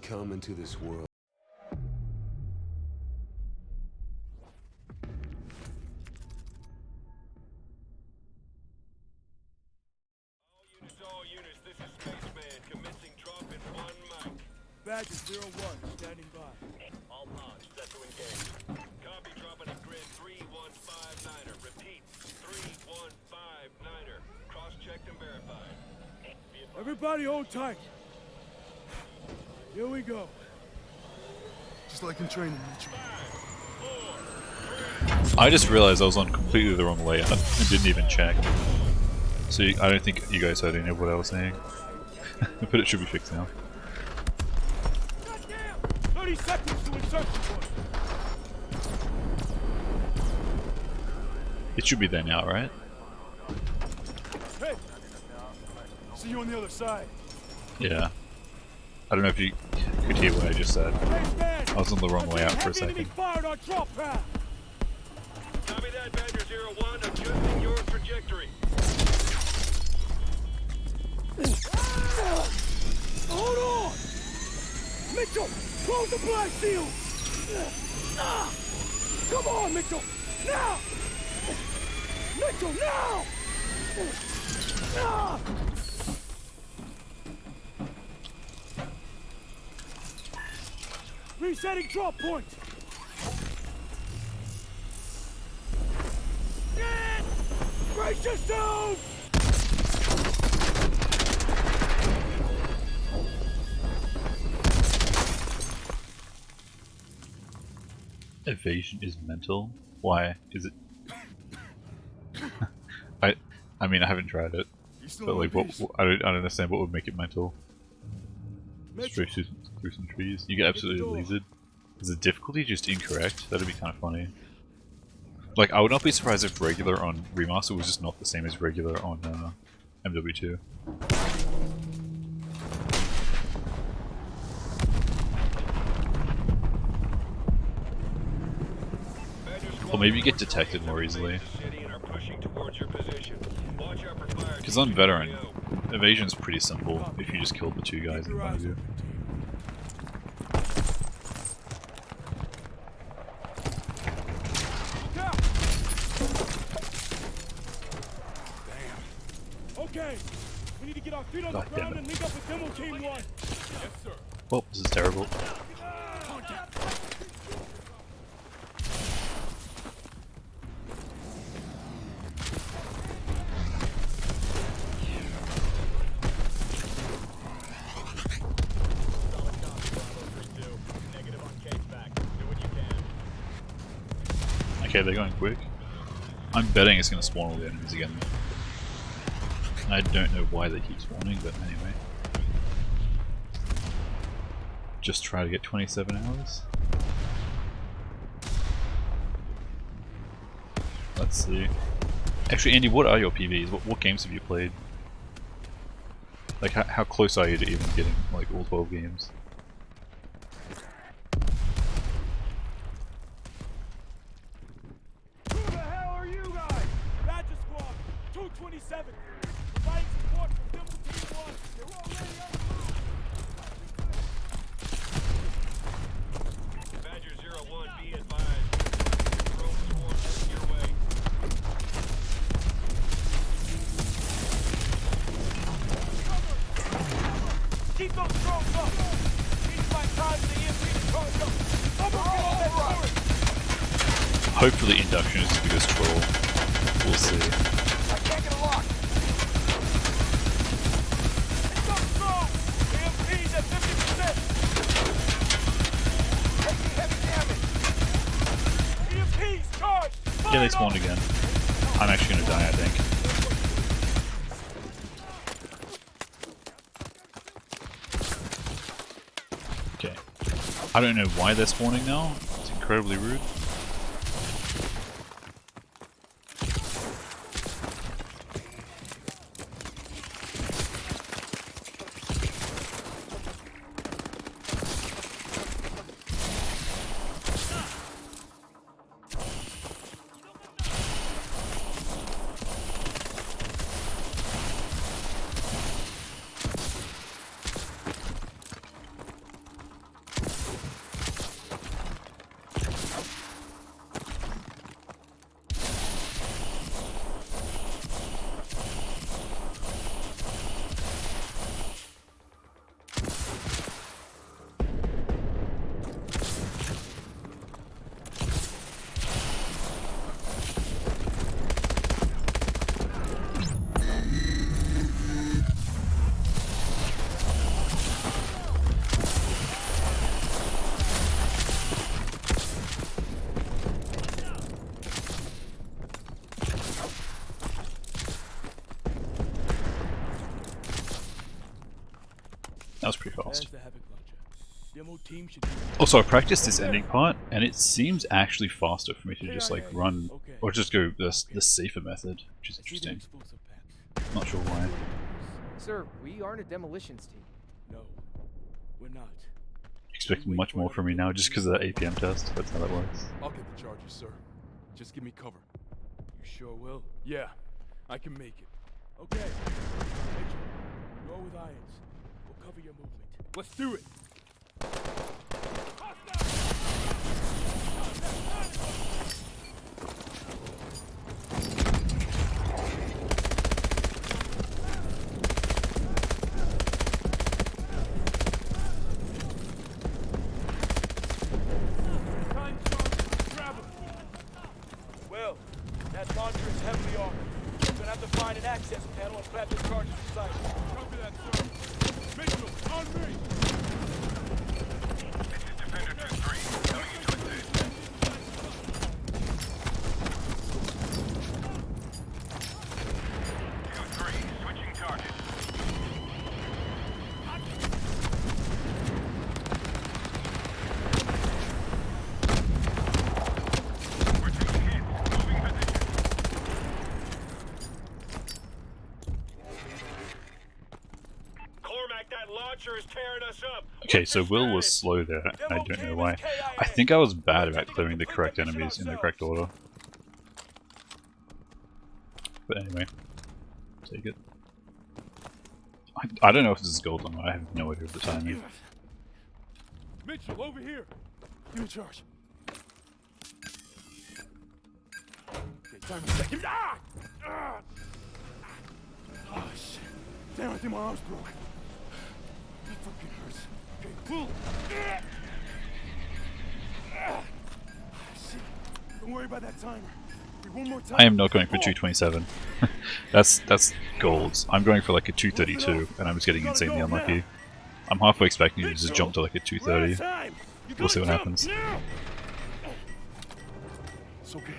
come into this world. All units, this is Spaceman, commencing drop in 1 mic. Badger 01, standing by. All pods, set to engage. Copy, dropping at grid 3159er. Repeat, 3159er. Cross-checked and verified. Everybody hold tight. Here we go. Just like in training, Mitchell. I just realized I was on completely the wrong layout and didn't even check. So I don't think you guys heard any of what I was saying. But it should be fixed now. Goddamn! 30 seconds to insertion point. It should be there now, right? Hey! See you on the other side. Yeah. I don't know if you could hear what I just said. I was on the wrong layout for a second. Fired on drop path. Copy that, Badger 01, adjusting your trajectory. Hold on! Mitchell! Close the black shield! Come on, Mitchell! Now! Mitchell, now! Resetting drop point! Brace yourself! Evasion is mental? Why? Is it? I mean I haven't tried it, but like I don't understand what would make it mental. Straight through some trees. You get absolutely lasered. Is the difficulty just incorrect? That'd be kind of funny. Like I would not be surprised if regular on remaster was just not the same as regular on MW2. Or maybe you get detected more easily. Because on veteran, evasion's pretty simple if you just killed the two guys in front of you. Okay, we need to get our feet on the ground and link up with Demo Team 1. Yes, sir. Well, this is terrible. Okay, they're going quick. I'm betting it's going to spawn all the enemies again. I don't know why they keep spawning, but anyway. Just try to get 27 hours. Let's see. Actually, Andy, what are your PVs? What games have you played? Like, how close are you to even getting like all 12 games? Who the hell are you guys? Badger Squad, 227. Providing support from Demo Team 1. They're already on the move. Badger 01, be advised. Drone swarm heading your way. Keep those drones up. Keep my time to the EMP charge up. Someone get on that turret. Hopefully induction is the biggest troll. We'll see. I can't get a lock. It's up strong. EMP's at 50%. Taking heavy damage. EMP's charged. Yeah, they spawned again. I'm actually gonna die, I think. Okay. I don't know why they're spawning now. It's incredibly rude. That was pretty There's fast. the Havoc launcher. Demo team should be Also, I practiced this ending part, and it seems actually faster for me to just like run, or just go the safer method, which is I see the interesting. explosive packs. Not sure why. Sir, we aren't a demolitions team. No, we're not. Expecting much more from me now just because of that APM test. That's how that works. I'll get the charges, sir. Just give me cover. You sure will? Yeah, I can make it. Okay. Mitchell, go with irons. We'll cover your movement. Let's do it. Time charge. Grab him. Well, that launcher is heavily armored. We're gonna have to find an access panel and grab the charges inside. Copy that, sir. Mitchell, on me. This is Defender 2-3. Coming into assist. Switching target. We're taking hits. Moving position. Cormac, that launcher is tearing us up. Okay, so Will was slow there, and I don't know why. I think I was bad about clearing the correct enemies in the correct order. But anyway, take it. I don't know if this is gold or not. I have no idea of the timing. Mitchell, over here. Give me charge. Okay, time to second. Ah! Ah! Oh, shit. Damn, I think my arm's broke. That fucking hurts. Okay, pull. Shit. Don't worry about that timer. Wait, one more time. I am not going for 227. that's golds. I'm going for like a 232, and I'm just getting insanely unlucky. I'm halfway expecting to just jump to like a 230. We'll see what happens. It's okay.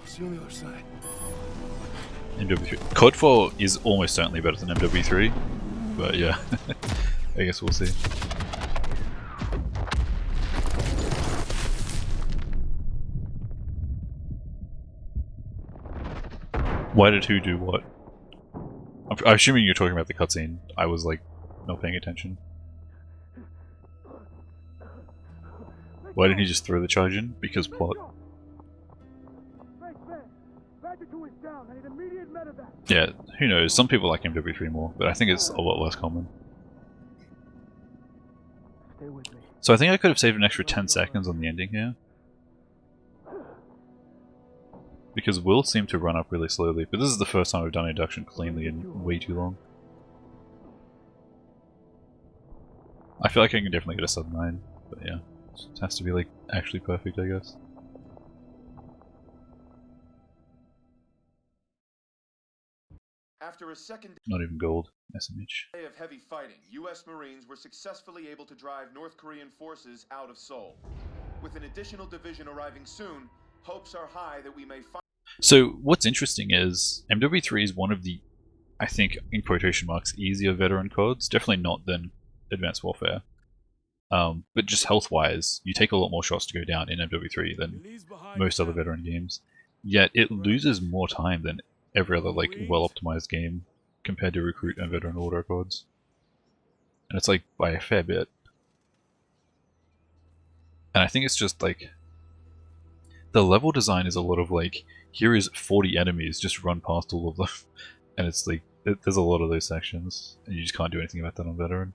I'll see you on the other side. MW3. Code 4 is almost certainly better than MW3, but yeah, I guess we'll see. Why did who do what? I'm assuming you're talking about the cutscene. I was like, not paying attention. Why didn't he just throw the charge in? Because plot. Yeah, who knows? Some people like MW3 more, but I think it's a lot less common. So I think I could have saved an extra 10 seconds on the ending here. Because Will seemed to run up really slowly, but this is the first time I've done induction cleanly in way too long. I feel like I can definitely get a sub 9, but yeah. It has to be like actually perfect, I guess. After a second Not even gold. SMH. day of heavy fighting, U.S. Marines were successfully able to drive North Korean forces out of Seoul. With an additional division arriving soon, hopes are high that we may find. So what's interesting is MW3 is one of the, I think, in quotation marks, easier veteran codes. Definitely not than Advanced Warfare. But just health-wise, you take a lot more shots to go down in MW3 than most other veteran games. Yet it loses more time than every other like well-optimized game compared to Recruit and Veteran Auto codes. And it's like by a fair bit. And I think it's just like the level design is a lot of like, here is 40 enemies, just run past all of them. And it's like, there's a lot of those sections, and you just can't do anything about that on Veteran.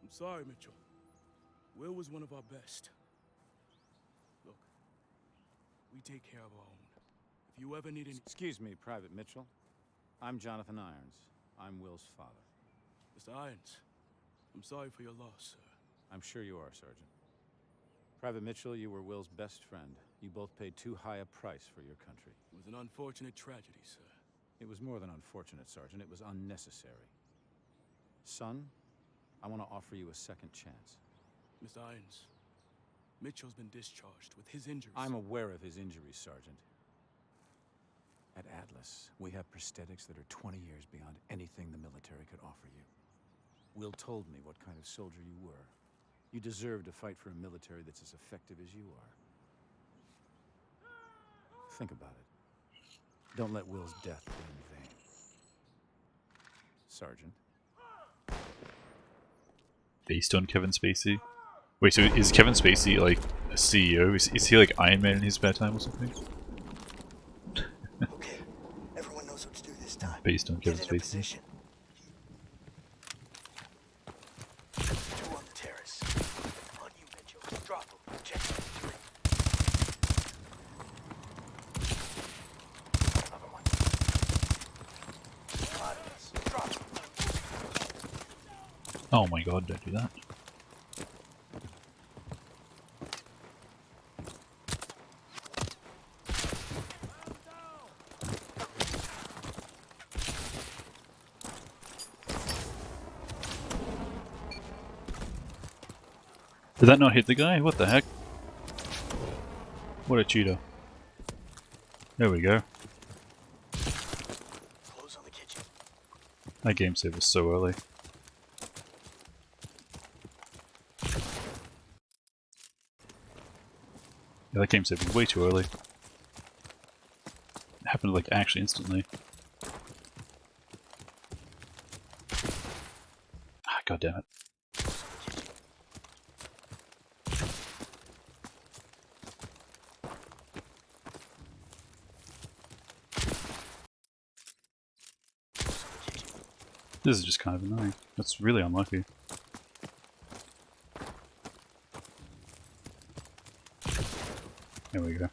I'm sorry, Mitchell. Will was one of our best. Look, we take care of our own. If you ever need any... Excuse me, Private Mitchell. I'm Jonathan Irons. I'm Will's father. Mr. Irons, I'm sorry for your loss, sir. I'm sure you are, Sergeant. Private Mitchell, you were Will's best friend. You both paid too high a price for your country. It was an unfortunate tragedy, sir. It was more than unfortunate, Sergeant. It was unnecessary. Son, I want to offer you a second chance. Mr. Irons, Mitchell's been discharged with his injuries. I'm aware of his injuries, Sergeant. At Atlas, we have prosthetics that are 20 years beyond anything the military could offer you. Will told me what kind of soldier you were. You deserve to fight for a military that's as effective as you are. Think about it. Don't let Will's death be in vain. Sergeant. Based on Kevin Spacey? Wait, so is Kevin Spacey like a CEO? Is he like Iron Man in his spare time or something? Okay, everyone knows what to do this time. Based on Kevin Get into Spacey. position. Two on the terrace. On you, Mitchell. Drop them. Check them. Three. Another one. On us. Drop them. Oh my god, don't do that. Did that not hit the guy? What the heck? What a cheater. There we go. Close on the kitchen. That game save was so early. Yeah, that game save was way too early. It happened like actually instantly. Ah, god damn it. This is just kind of annoying. That's really unlucky. There we go.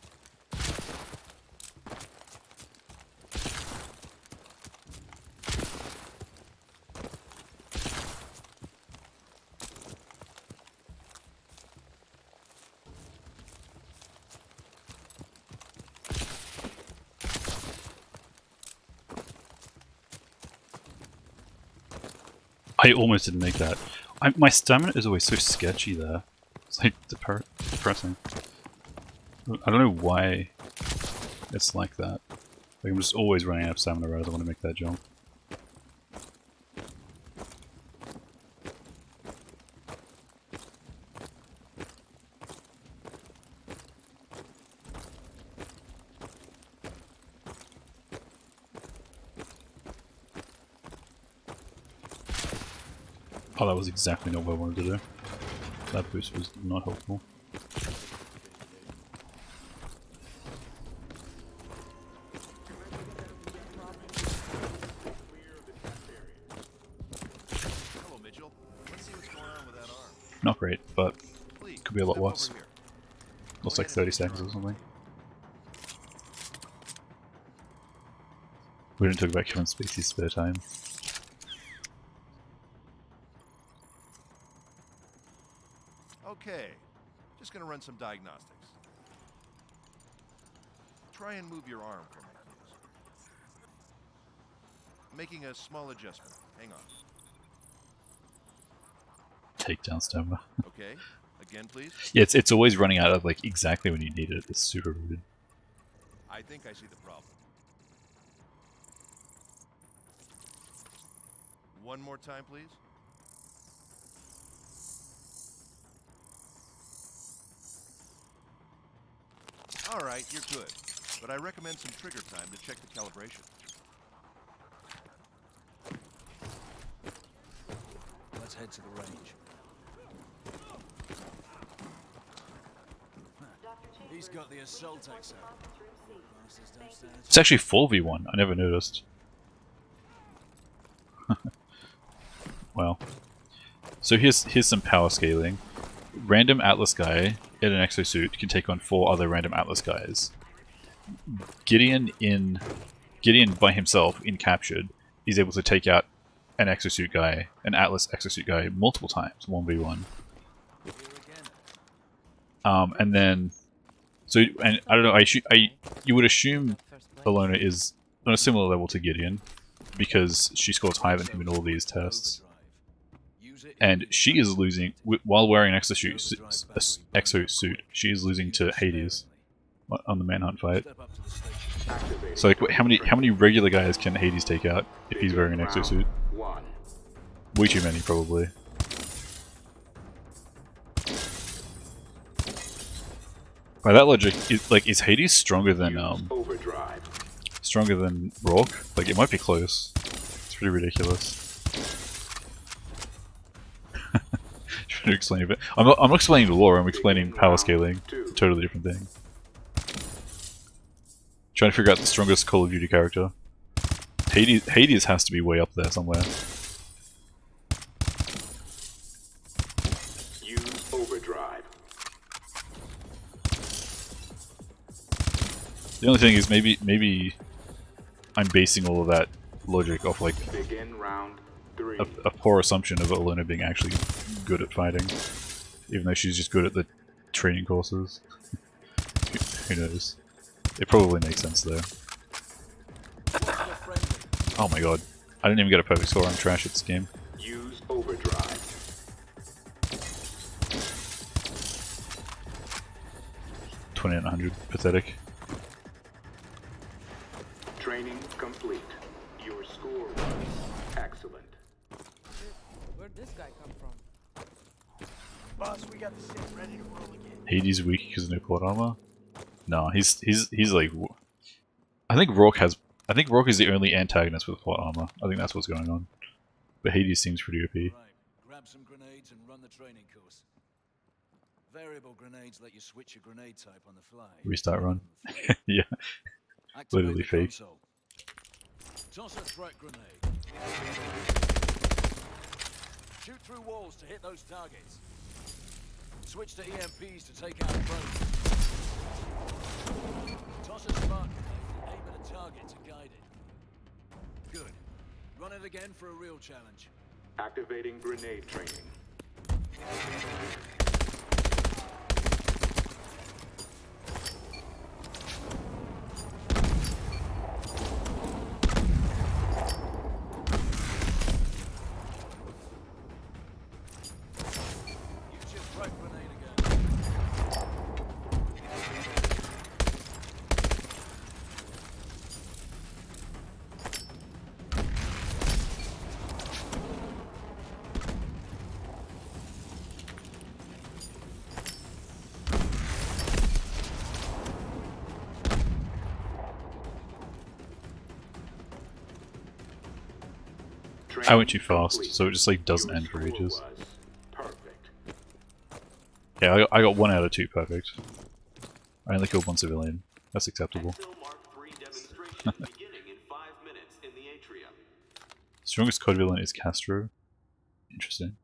I almost didn't make that. My stamina is always so sketchy there. It's like depressing. I don't know why it's like that. Like I'm just always running out of stamina right as I want to make that jump. Oh, that was exactly not what I wanted to do. That boost was not helpful. Hello, Mitchell. Let's see what's going on with that arm. Not great, but Please, could be a lot step worse. over here. Lost like 30 seconds or something. We didn't talk about Kevin Spacey's spare time. Okay, just gonna run some diagnostics. Try and move your arm for me, please. Making a small adjustment. Hang on. Takedown stamina. Okay, again, please. Yeah, it's always running out of like exactly when you need it. It's super rude. I think I see the problem. One more time, please. All right, you're good. But I recommend some trigger time to check the calibration. Let's head to the range. He's got the assault axe out. Monsters don't stand. It's actually 4v1. I never noticed. Well, so here's some power scaling. Random Atlas guy in an exosuit can take on 4 other random Atlas guys. Gideon by himself in Captured is able to take out an exosuit guy, an Atlas exosuit guy, multiple times, 1v1. Here again. And then, so and I don't know. You would assume Alona is on a similar level to Gideon because she scores higher than him in all these tests, and she is losing while wearing an exosuit. She is losing to Hades on the manhunt fight. So like, how many regular guys can Hades take out if he's wearing an exosuit? Way too many, probably. By that logic, is Hades stronger than Rourke? Like, it might be close. It's pretty ridiculous. Trying to explain a bit. I'm not explaining the lore. I'm explaining power scaling. A totally different thing. Trying to figure out the strongest Call of Duty character. Hades has to be way up there somewhere. Use overdrive. The only thing is maybe I'm basing all of that logic off like a poor assumption of Alona being actually good at fighting, even though she's just good at the training courses. Who knows? It probably makes sense though. Oh my god. I didn't even get a perfect score. I'm trash at this game. Use overdrive. 2900. Pathetic. Training complete. Your score was excellent. Where'd this guy come from? Boss, we got the ship ready to roll again. Hades weak because of no plot armor? No, he's like... I think Rourke is the only antagonist with plot armor. I think that's what's going on. But Hades seems pretty OP. Right. Grab some grenades and run the training course. Variable grenades let you switch your grenade type on the fly. Restart run. Yeah. Activate Literally the fake. console. Toss a threat grenade. Shoot through walls to hit those targets. Switch to EMPs to take out drones. Toss a spark grenade. Aim at a target to guide it. Good. Run it again for a real challenge. Activating grenade training. Use your threat grenade again. I went too fast, so it just like doesn't end for ages. Perfect. Yeah, I got 1 out of 2 perfect. I only killed 1 civilian. That's acceptable. Strongest CoD villain is Castro. Interesting.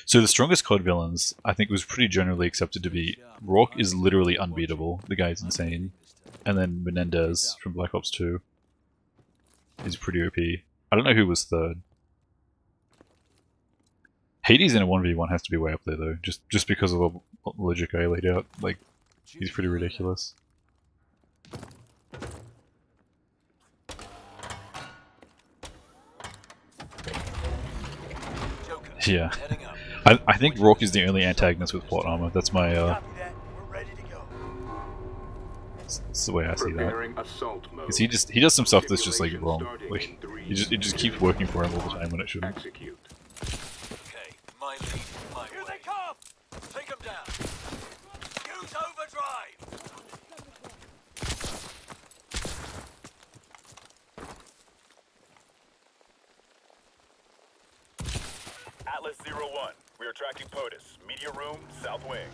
So the strongest CoD villains, I think, was pretty generally accepted to be Rourke is literally unbeatable. The guy's insane. And then Menendez from Black Ops 2 is pretty OP. I don't know who was third. Hades in a 1v1 has to be way up there though, just because of the logic I laid out. Like, he's pretty ridiculous. Yeah. I think Rourke is the only antagonist with plot armor. That's my that's the way I see that. Because he does some stuff that's just like wrong. Like it just keeps working for him all the time when it shouldn't. Okay, my lead, my way. Here they come! Take them down. Use overdrive. Atlas 01. We are tracking POTUS. Media room, south wing.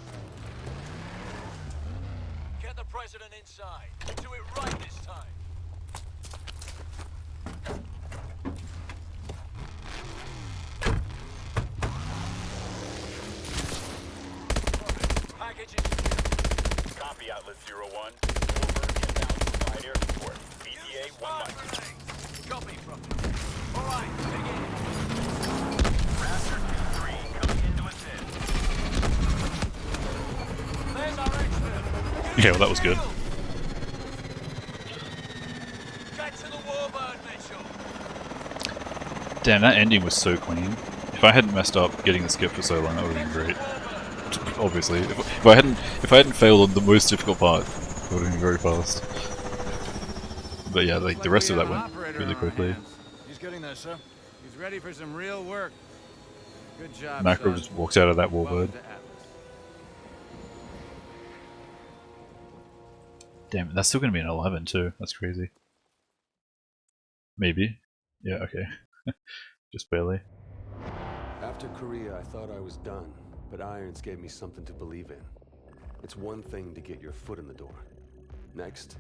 Get the president inside. Do it right this time. Package it. Copy, Atlas 01. Over, inbound to provide air support. ETA 1 mic. Copy from you. All right, begin. Okay, well that was good. Get to the warbird, Mitchell. Damn, that ending was so clean. If I hadn't messed up getting the skip for so long, that would have been great. Obviously, if I hadn't failed on the most difficult part, it would have been very fast. But yeah, like the rest of that went really quickly. He's getting there, sir. He's ready for some real work. Good job, Macro son. just walks out of that warbird. Welcome to Atlas. Damn it, that's still gonna be an 11 too. That's crazy. Maybe. Yeah, okay. Just barely. After Korea, I thought I was done, but Irons gave me something to believe in. It's one thing to get your foot in the door. Next,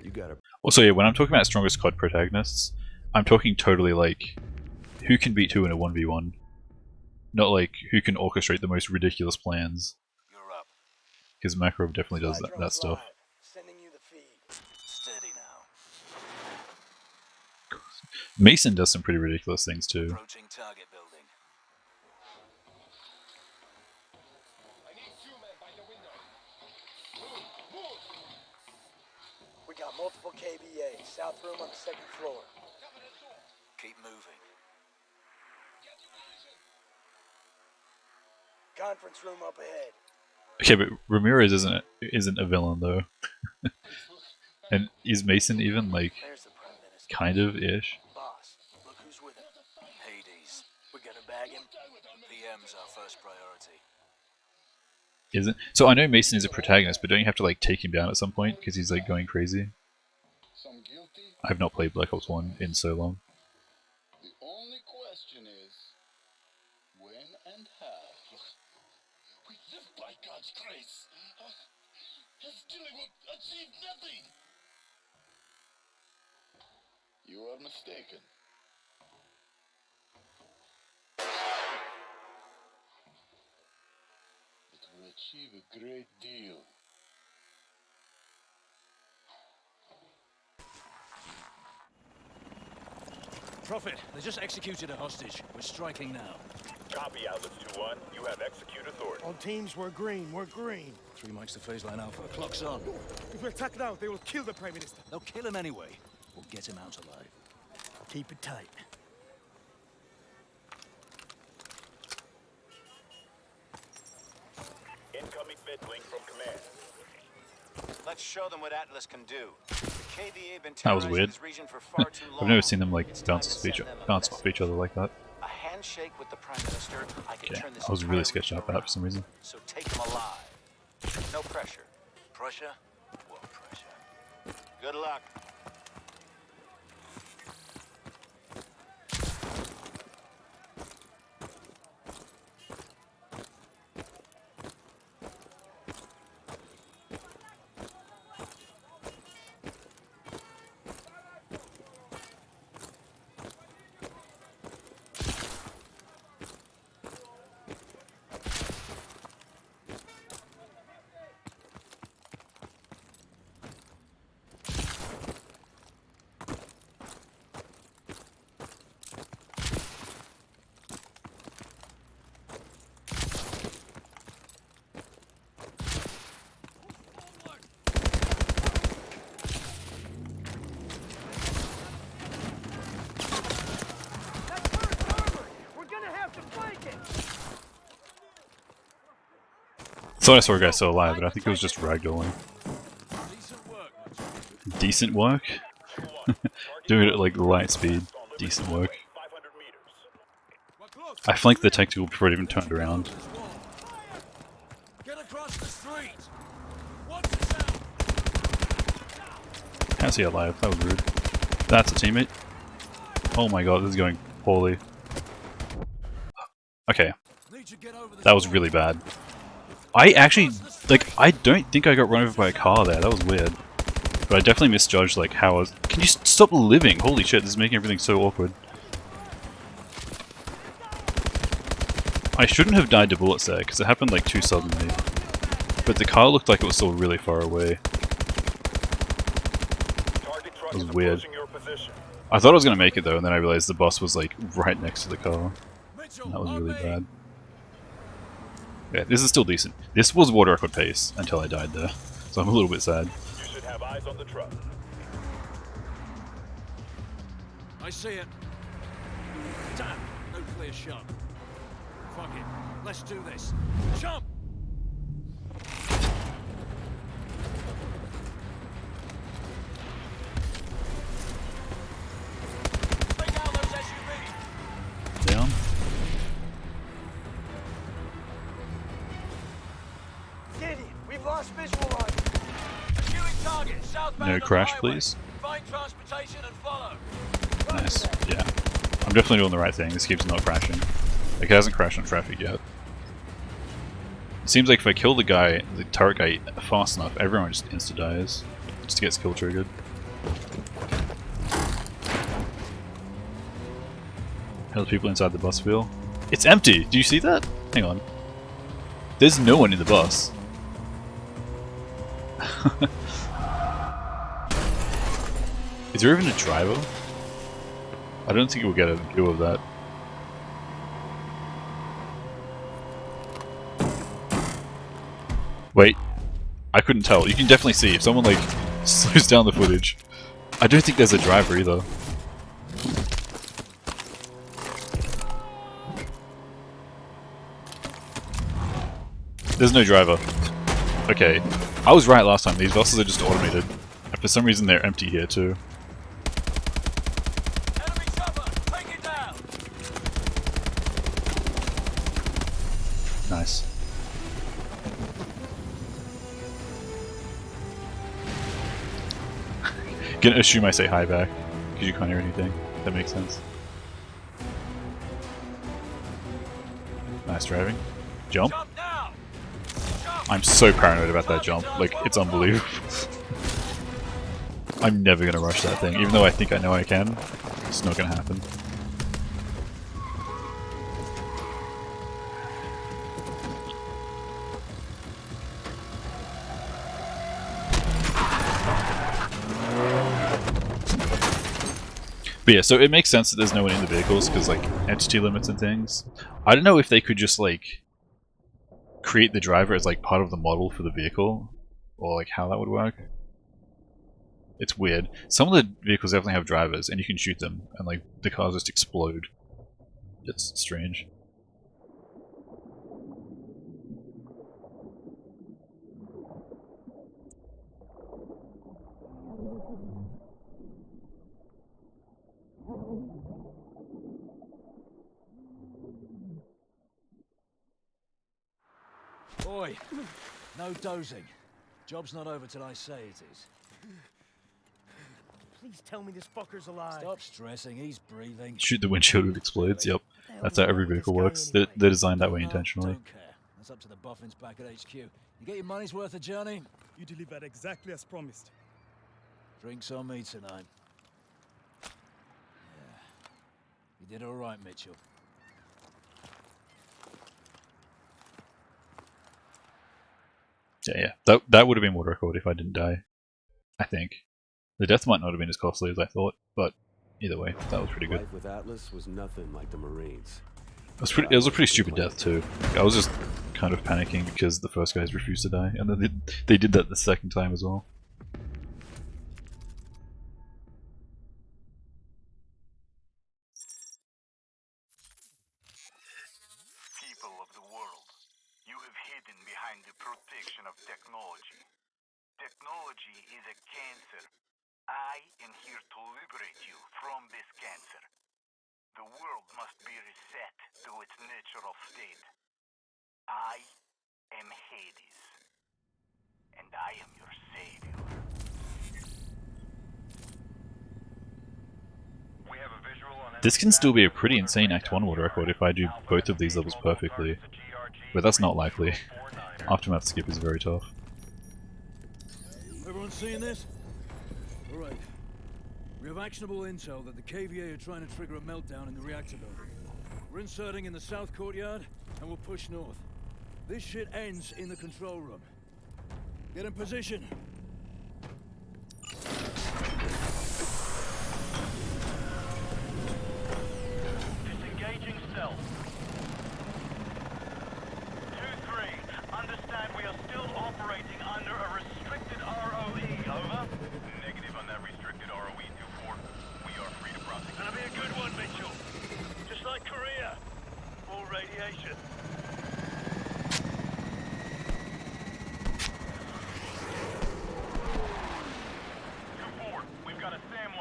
you gotta... Also, yeah, when I'm talking about strongest COD protagonists, I'm talking totally like who can beat who in a 1v1. Not like who can orchestrate the most ridiculous plans. You're up. Because Macro definitely does that stuff. Sending you the feed. Steady now. Mason does some pretty ridiculous things too. Approaching target building. We got multiple KBA. South room on the second floor. Keep moving. Conference room up ahead. Okay, but Ramirez isn't a villain though. And is Mason even like There's the Prime Minister. kind of ish? Boss, look who's with him. Hades. We gotta bag him. PM's our first priority. Isn't so? I know Mason is a protagonist, but don't you have to like take him down at some point because he's like going crazy? I've not played Black Ops 1 in so long. The only question is when and how. We live by God's grace. His killing will achieve nothing. You are mistaken. It will achieve a great deal. Prophet, they just executed a hostage. We're striking now. Copy, Atlas 2-1. You have execute authority. All teams, we're green, we're green. 3 mics to phase line Alpha. Clock's on. If we attack now, they will kill the Prime Minister. They'll kill him anyway. We'll get him out alive. Keep it tight. Incoming bit link from command. Let's show them what Atlas can do. The KVA been That was terrorizing weird. this region for far too long. I've never seen them like It's time bounce to off send them a each other like that. A handshake with the Prime Minister, I can Okay, turn this I was really entire sketched region out by that for some around. reason. So take them alive. No pressure. Pressure? What pressure? Good luck. Thought I saw a guy still alive, but I think it was just ragdolling. Decent work? Doing it at like light speed. Decent work. I flanked the tactical before it even turned around. Get across the street. Watch yourself. How's he alive? That was rude. That's a teammate. Oh my god, this is going poorly. Okay. That was really bad. I actually, like, I don't think I got run over by a car there. That was weird. But I definitely misjudged, like, how I was... Can you stop living? Holy shit, this is making everything so awkward. I shouldn't have died to bullets there, because it happened, like, too suddenly. But the car looked like it was still really far away. It was weird. I thought I was going to make it, though, and then I realized the boss was, like, right next to the car. And that was really bad. Yeah, this is still decent. This was water record pace until I died there. so I'm a little bit sad. You should have eyes on the truck. I see it. Damn, no clear shot. Fuck it. Let's do this. Jump! Take out those SUVs! Down. Diddy, we've lost visual on you. Pursuing target, southbound No on the crash, highway. please. Find transportation and follow. Nice. Yeah. I'm definitely doing the right thing. This keeps not crashing. Like, it hasn't crashed on traffic yet. It seems like if I kill the turret guy fast enough, everyone just insta-dies. Just gets kill triggered. How do people inside the bus feel? It's empty! Do you see that? Hang on. There's no one in the bus. Is there even a driver? I don't think we'll get a view of that. Wait, I couldn't tell. You can definitely see if someone like slows down the footage. I don't think there's a driver either. There's no driver. Okay, I was right last time. These buses are just automated. And for some reason they're empty here too. Enemy chopper, take it down. Nice. Gonna assume I say hi back, because you can't hear anything. That makes sense. Nice driving. Jump. Jump now. Jump. I'm so paranoid about that jump. Like, it's unbelievable. I'm never gonna rush that thing, even though I think I know I can. It's not gonna happen. But yeah, so it makes sense that there's no one in the vehicles, because, like, entity limits and things. I don't know if they could just, like, create the driver as, like, part of the model for the vehicle, or, like, how that would work. It's weird. Some of the vehicles definitely have drivers, and you can shoot them, and, like, the cars just explode. It's strange. Boy, no dozing. Job's not over till I say it is. Please tell me this fucker's alive. Stop stressing, he's breathing. Shoot the windshield, it explodes, yep. That's how every vehicle works. They're designed that way intentionally. Don't care. That's up to the boffins back at HQ. You get your money's worth a journey? You delivered exactly as promised. Drinks on me tonight. Yeah. You did all right, Mitchell. Yeah. That would have been water record if I didn't die. I think. The death might not have been as costly as I thought, but either way, that was pretty good. Life with Atlas was nothing like the Marines. It was a pretty stupid death too. I was just kind of panicking because the first guys refused to die, and then they did that the second time as well. People of the world, you have hidden behind the protection of technology. Technology is a cancer. I am here to liberate you from this cancer. The world must be reset to its natural state. I am Hades, and I am your savior. We have a visual on This can still be a pretty insane Act 1 water record if I do both of these levels perfectly, but that's not likely. Aftermath skip is very tough. Everyone seeing this? Alright. We have actionable intel that the KVA are trying to trigger a meltdown in the reactor building. We're inserting in the south courtyard, and we'll push north. This shit ends in the control room. Get in position. Disengaging stealth. 2-3, understand we are still operating under a restricted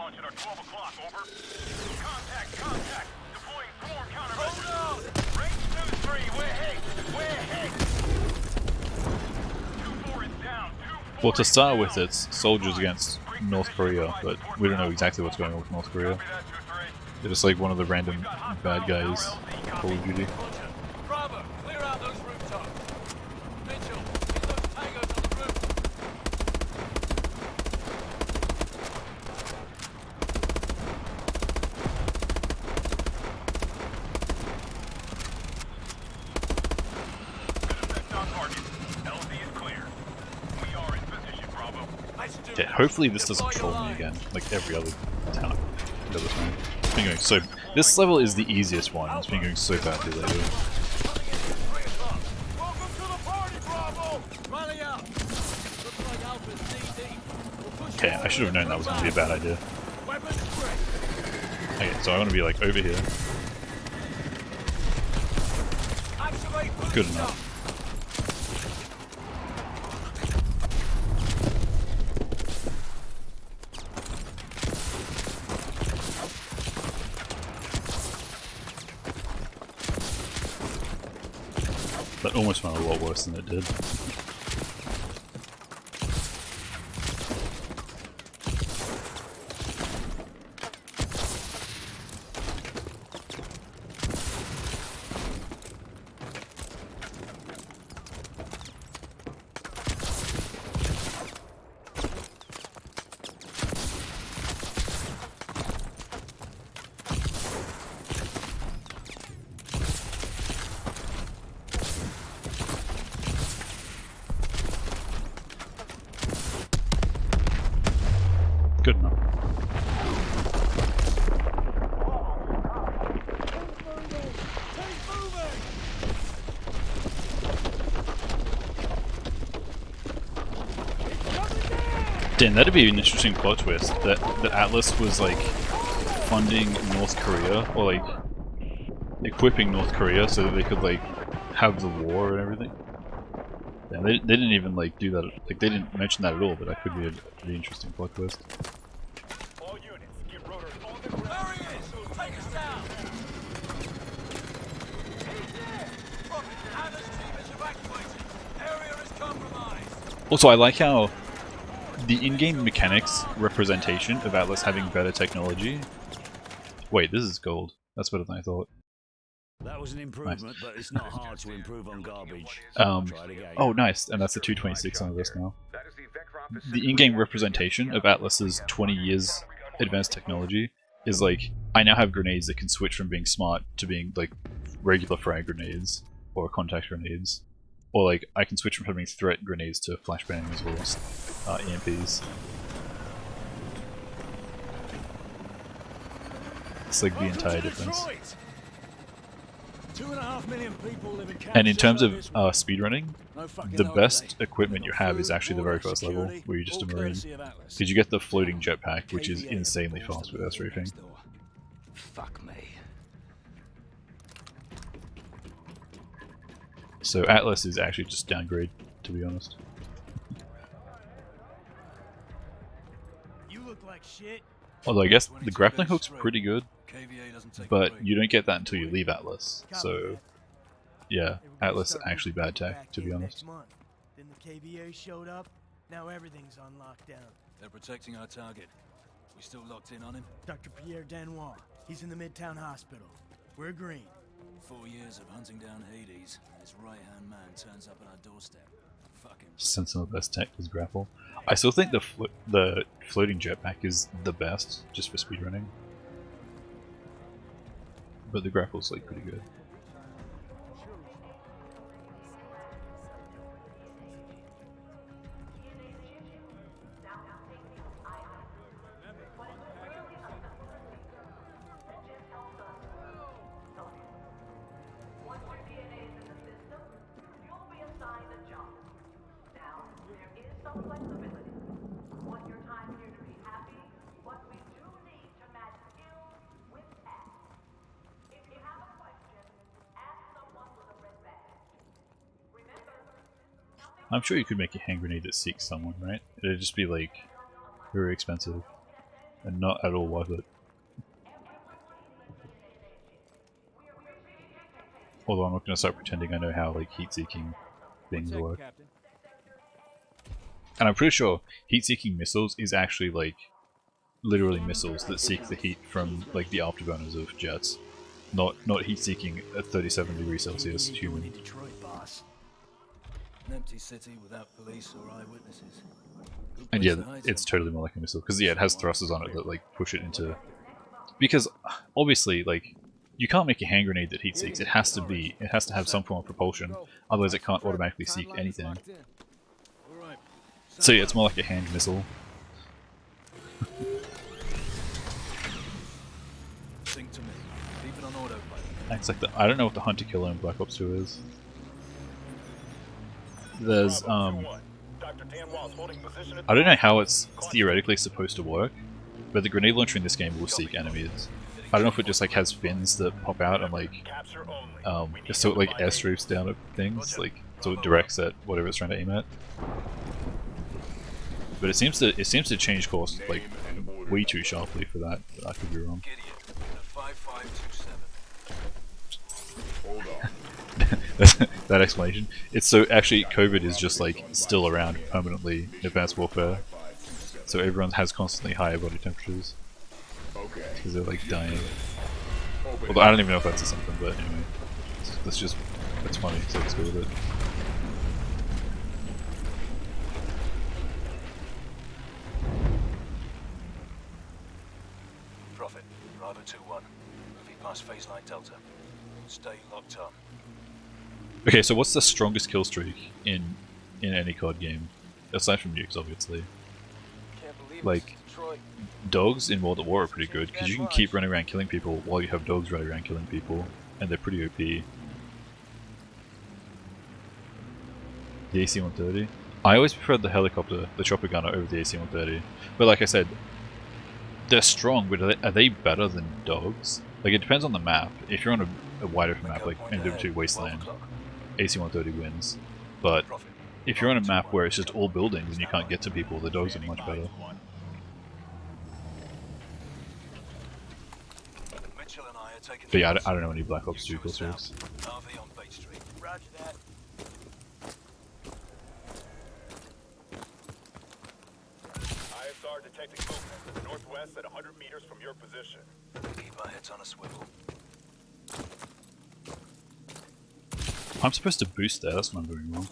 launch at our 12 o'clock, over. Contact! Deploying swarm counter. Hold on! Range 2-3, we're hit! 2-4 is down, 2-4 Well, to is start down. with, it's soldiers against North Korea, but we don't know exactly what's going on with North Korea. They're just like one of the random bad guys in Call of Duty. Roger. Bravo, clear out those rooftops. Mitchell, get those tangos on the roof. Yeah, hopefully this doesn't troll me again, like every other town I've ever time. It's been going so. This level is the easiest one. It's been going so badly lately. Welcome to the party, Bravo! Rally out! Looks like Alpha's knee-deep. We'll push Okay, I should have known that was going to be a bad idea. Weapons free. Okay, so I want to be like over here. Activate Good enough. That almost went a lot worse than it did. Good enough. Damn, that'd be an interesting plot twist. That Atlas was like funding North Korea, or like equipping North Korea so that they could like have the war and everything. And they didn't even like do that. Like they didn't mention that at all. But that could be a pretty interesting plot twist. All units, get rotors on the ground. There he is! Take us down! Look, Anna's team is evacuated. Area is compromised. Also, I like how the in-game mechanics representation of Atlas having better technology. Wait, this is gold. That's better than I thought. That was an improvement, but it's not hard to improve on garbage. Try it again. Oh, nice, and that's the 226 on this now. The in-game representation of Atlas's 20 years advanced technology is like, I now have grenades that can switch from being smart to being like regular frag grenades or contact grenades, or like I can switch from having threat grenades to flashbangs or EMPs. It's like the entire difference. 2.5 million people live in And in terms of speedrunning, the best equipment you have is actually the very first level, where you're just a marine. Because you get the floating jetpack, which is insanely fast with air strafing. Fuck me. So Atlas is actually just downgrade, to be honest. You look like shit. Although I guess the grappling hook's pretty good, but you don't get that until you leave Atlas. So yeah, Atlas is actually bad tech, to be honest. Then the KVA showed up. Now everything's on lockdown. They're protecting our target. We still locked in on him? Dr. Pierre Danois. He's in the Midtown Hospital. We're green. 4 years of hunting down Hades, and his right-hand man turns up at our doorstep. Fucking Since some of the best tech is grapple. I still think the floating jetpack is the best, just for speedrunning. But the grapple's like pretty good. I'm sure you could make a hand grenade that seeks someone, right? It'd just be like very expensive. and not at all worth it. Although I'm not going to start pretending I know how like heat-seeking things work. And I'm pretty sure heat-seeking missiles is actually like literally missiles that seek the heat from like the afterburners of jets, not heat-seeking at 37 degrees Celsius human. Detroit, boss. An empty city without police or eyewitnesses. And yeah, it's totally more like a missile because yeah, it has thrusters on it that like push it into. Because obviously, like, you can't make a hand grenade that heat seeks. It has to have some form of propulsion. Otherwise, it can't automatically seek anything. So yeah, it's more like a hand missile. Think to me. Keep it on autopilot. It's like I don't know what the hunter killer in Black Ops 2 is. There's I don't know how it's theoretically supposed to work, but the grenade launcher in this game will seek enemies. I don't know if it just like has fins that pop out and like so it like airstrafes down at things, like so it directs at whatever it's trying to aim at. But it seems to change course like way too sharply for that. But I could be wrong. That explanation. It's so actually COVID is just like still around permanently in Advanced Warfare, so everyone has constantly higher body temperatures because they're like dying. Although I don't even know if that's something, but anyway, that's funny. So let's go with it. Prophet, Bravo 2-1. Moving past phase line Delta. Stay locked on. Okay, so what's the strongest kill streak in any CoD game? Aside from nukes, obviously. Like, dogs in World at War are pretty good, because you can keep running around killing people while you have dogs running around killing people, and they're pretty OP. The AC-130? I always preferred the helicopter, the chopper gunner, over the AC-130. But like I said, they're strong, but are they better than dogs? Like, it depends on the map. If you're on a wider map, like NW2 Wasteland, AC-130 wins. But if you're on a map where it's just all buildings and you can't get to people, the dogs are much better. But yeah, I don't know any Black Ops 2 kill streaks. Roger that. ISR detecting movement northwest at 100 meters from your position. Keep our heads on a swivel. I'm supposed to boost there, that's what I'm doing wrong.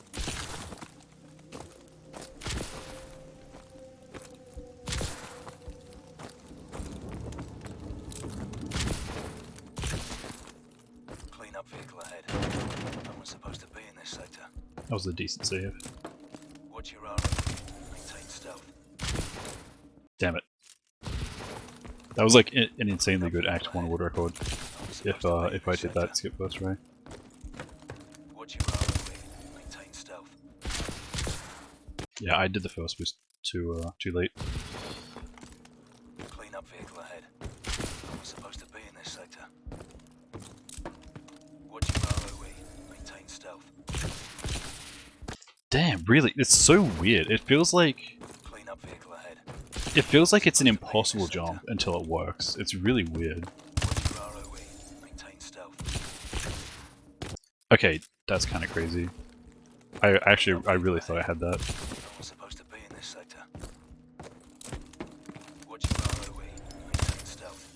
Clean up vehicle ahead. No one's supposed to be in this sector. That was a decent save. Watch your armor. Maintain stealth. Damn it. That was like an insanely good Act 1 world record. If I did that skip first try. Watch your armor. Maintain stealth. Yeah, I did the first boost too late. Clean up vehicle ahead. No one's supposed to be in this sector. Watch your ROE. Maintain stealth. Damn, really? It's so weird. It feels like Clean up vehicle ahead. it feels like it's an impossible jump until it works. It's really weird. Watch your ROE. Maintain stealth. Okay, that's kind of crazy. I really thought I had that. No one's supposed to be in this sector. Watch your ROE. Maintain stealth.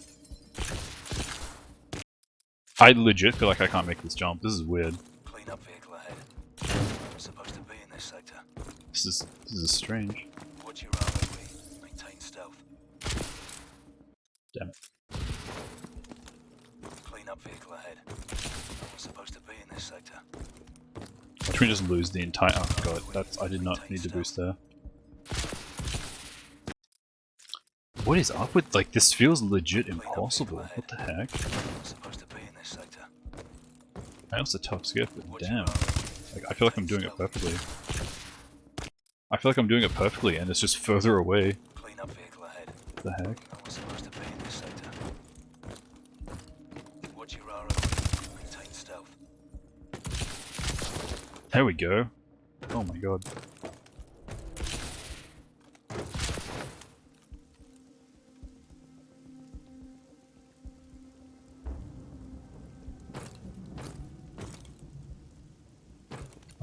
I legit feel like I can't make this jump. This is weird. Clean up vehicle ahead. No one's supposed to be in this sector. This is strange. Watch your ROE. Maintain stealth. Damn it. Clean up vehicle ahead. No one's supposed to be in this sector. Watch me just lose the entire. Oh god, I did not need to boost there. What is up with like this? Feels legit impossible. What the heck? Supposed to be in this sector. I know it's a tough skip, but damn. Like I feel like I'm doing it perfectly. I feel like I'm doing it perfectly, and it's just further away. Clean up vehicle ahead. What the heck? No one's supposed to be in this sector. Watch your ROE. Maintain stealth. There we go. Oh my god.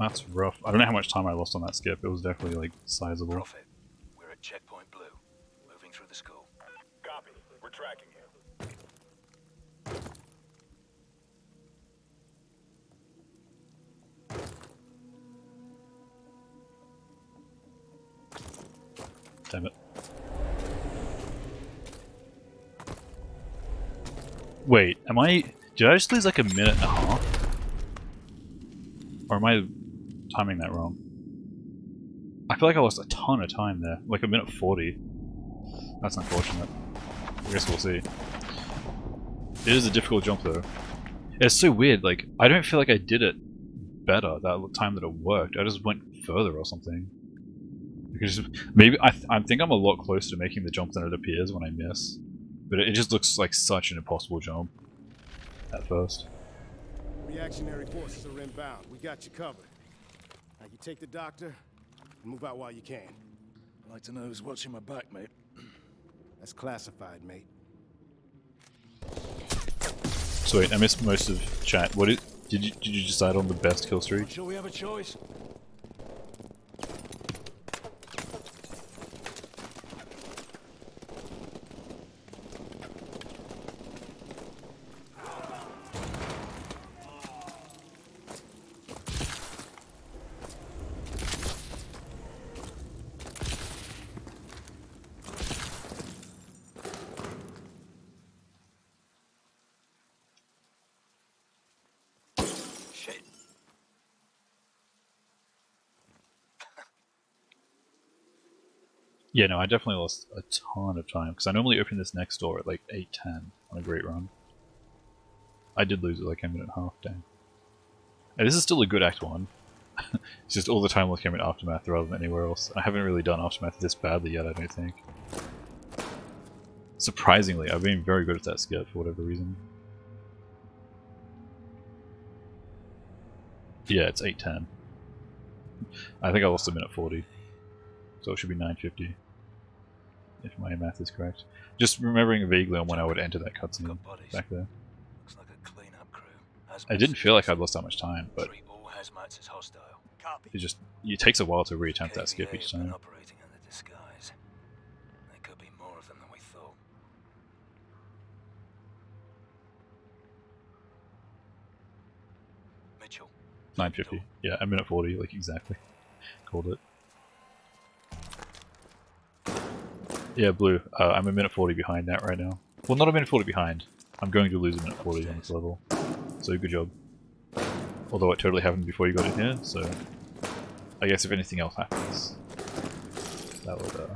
That's rough. I don't know how much time I lost on that skip. It was definitely like sizable. Prophet, we're at checkpoint blue. Moving through the school. Copy. We're tracking you. Damn it. Wait, am I... Did I just lose like a minute and a half? Or am I timing that wrong? I feel like I lost a ton of time there. Like a minute 40. That's unfortunate. I guess we'll see. It is a difficult jump though. It's so weird, like, I don't feel like I did it better that time that it worked. I just went further or something. Because maybe I think I'm a lot closer to making the jump than it appears when I miss. But it just looks like such an impossible jump at first. Reactionary forces are inbound. We got you covered. Now you take the doctor and move out while you can. I'd like to know who's watching my back, mate. That's classified, mate. So wait, I missed most of chat. What did you decide on the best kill streak? Shall we have a choice? Yeah, no, I definitely lost a ton of time, because I normally open this next door at like 8:10 on a great run. I did lose it like a minute and a half, dang. And this is still a good Act 1. It's just all the time loss came in Aftermath rather than anywhere else. I haven't really done Aftermath this badly yet, I don't think. Surprisingly, I've been very good at that skip for whatever reason. Yeah, it's 8:10. I think I lost a minute 40. So it should be 9:50. If my math is correct. Just remembering vaguely on when I would enter that cutscene back there. Looks like a cleanup crew. I didn't feel like I'd lost that much time, but Treat all hazmats as hostile. it takes a while to reattempt that skip KVA each have been time. operating under disguise. There could be more of them than we thought. Mitchell. 9:50. Yeah, a minute 40, like exactly. Called it. Yeah, Blue. I'm a minute 40 behind that right now. Well, not a minute 40 behind. I'm going to lose a minute 40 on this level. So good job. Although it totally happened before you got in here, so I guess if anything else happens, that would,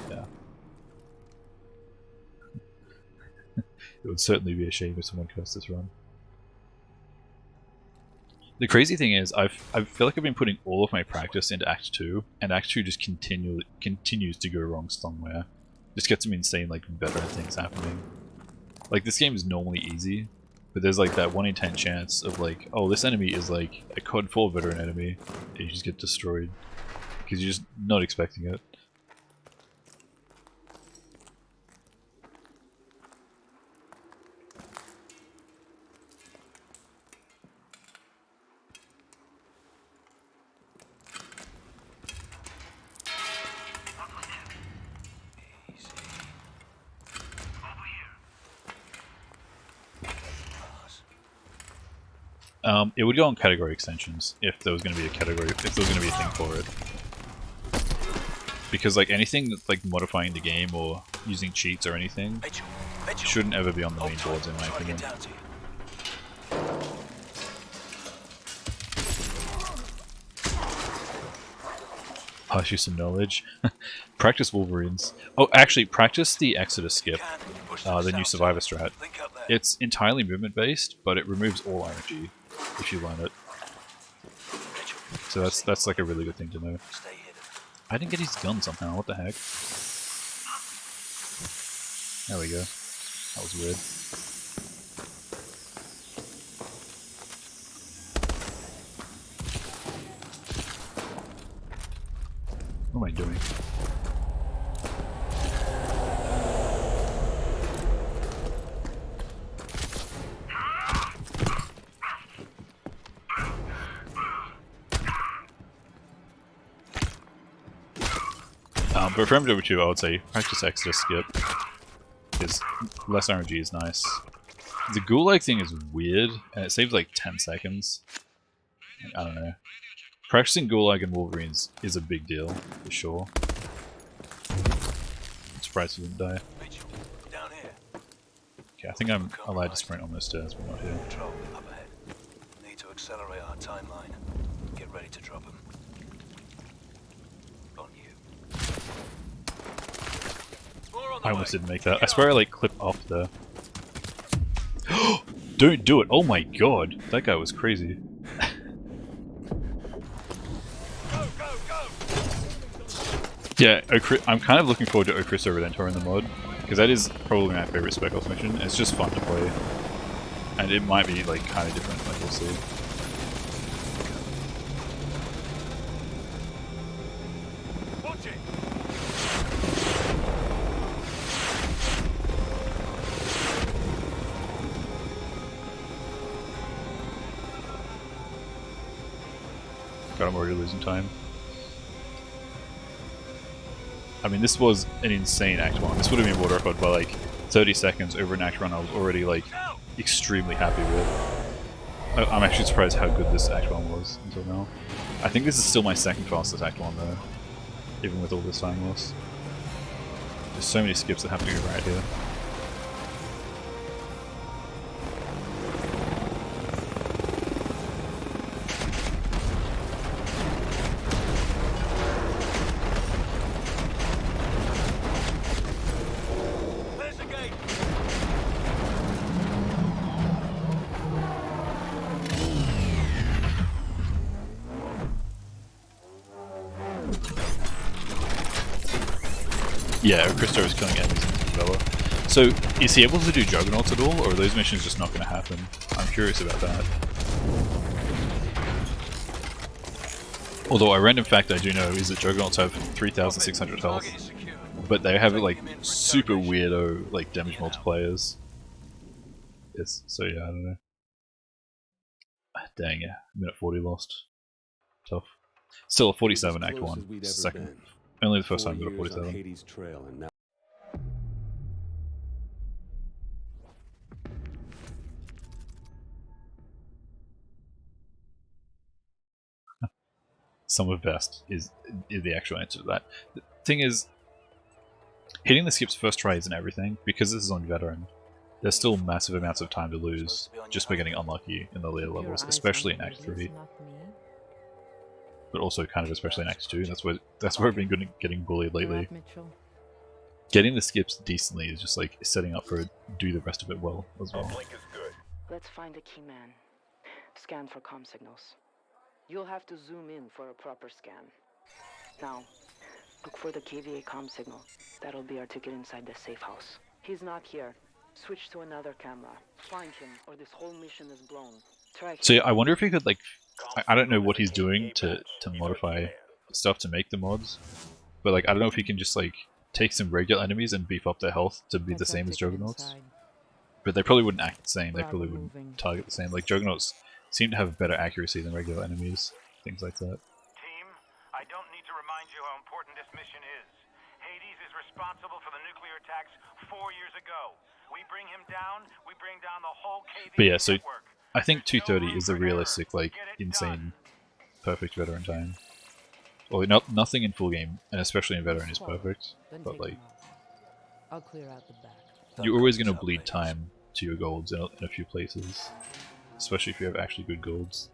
yeah. It would certainly be a shame if someone cursed this run. The crazy thing is, I feel like I've been putting all of my practice into Act 2, and Act 2 just continues to go wrong somewhere. Just gets some insane, like, veteran things happening. Like, this game is normally easy, but there's like that 1 in 10 chance of like, oh, this enemy is like a CoD 4 veteran enemy, and you just get destroyed. Because you're just not expecting it. It would go on category extensions if there was going to be a category, if there was going to be a thing for it. Because like anything that's like modifying the game or using cheats or anything shouldn't ever be on the main boards in my opinion. Pass you some knowledge. Practice Wolverines. Oh, actually, practice the Exodus skip, the new Survivor strat. It's entirely movement based, but it removes all RNG if you learn it. So that's like a really good thing to know. I didn't get his gun somehow. What the heck? There we go. That was weird. What am I doing? But for MW2, I would say practice Exodus skip. Because less RNG is nice. The Gulag thing is weird, and it saves like 10 seconds. I don't know. Practicing Gulag and Wolverines is a big deal, for sure. I'm surprised he didn't die. Down here. Okay, I think I'm allowed to sprint on those stairs, but not here. Patrol up ahead. Need to accelerate our timeline. Get ready to drop them. On you. I almost didn't make that. I swear I like clipped off there. Don't do it! Oh my god! That guy was crazy. Yeah, I'm kind of looking forward to Ocristo Redentor in the mod, because that is probably my favorite Spec Ops mission. It's just fun to play. And it might be like kind of different, like we'll see. God, I'm already losing time. I mean, this was an insane Act 1. This would have been world record by like 30 seconds over an Act 1 I was already like extremely happy with. I'm actually surprised how good this Act 1 was until now. I think this is still my second fastest Act 1 though, even with all this time loss. There's so many skips that have to go right here. Yeah, Christo is killing enemies in Isabella. So, is he able to do Juggernauts at all, or are those missions just not going to happen? I'm curious about that. Although a random fact I do know is that Juggernauts have 3,600 health, but they have like super weirdo like damage multipliers. Yes, so yeah, I don't know. Dang, yeah, minute 40 lost. Tough. Still a 47 Act 1. Second. Only the first time I got a 47. Hades Trail, and now Some of best is the actual answer to that. The thing is, hitting the skips first try isn't everything, because this is on veteran. There's still massive amounts of time to lose just by getting unlucky in the later levels, especially in Act 3. But also kind of especially in Act 2. That's where I've been good at getting bullied lately. Getting the skips decently is just like setting up for do the rest of it well as well. Let's find a key man. Scan for comm signals. You'll have to zoom in for a proper scan. Now, look for the KVA comm signal. That'll be our ticket inside the safe house. He's not here. Switch to another camera. Find him, or this whole mission is blown. Try. So yeah, I wonder if he could like, I don't know what he's doing to modify stuff to make the mods, but like I don't know if he can just like take some regular enemies and beef up their health to be the same as Juggernauts. But they probably wouldn't act the same. They probably wouldn't target the same. Like Juggernauts seem to have better accuracy than regular enemies, things like that. Team, I don't need to remind you how important this mission is. Hades is responsible for the nuclear attacks 4 years ago. We bring him down, we bring down the whole KVA But yeah, so network. I think 230 is the realistic, like, insane, perfect veteran time. Well, nothing in full game, and especially in veteran, is perfect. But like, I'll clear out the back. you're always going to bleed time to your golds in a few places. Especially if you have actually good golds.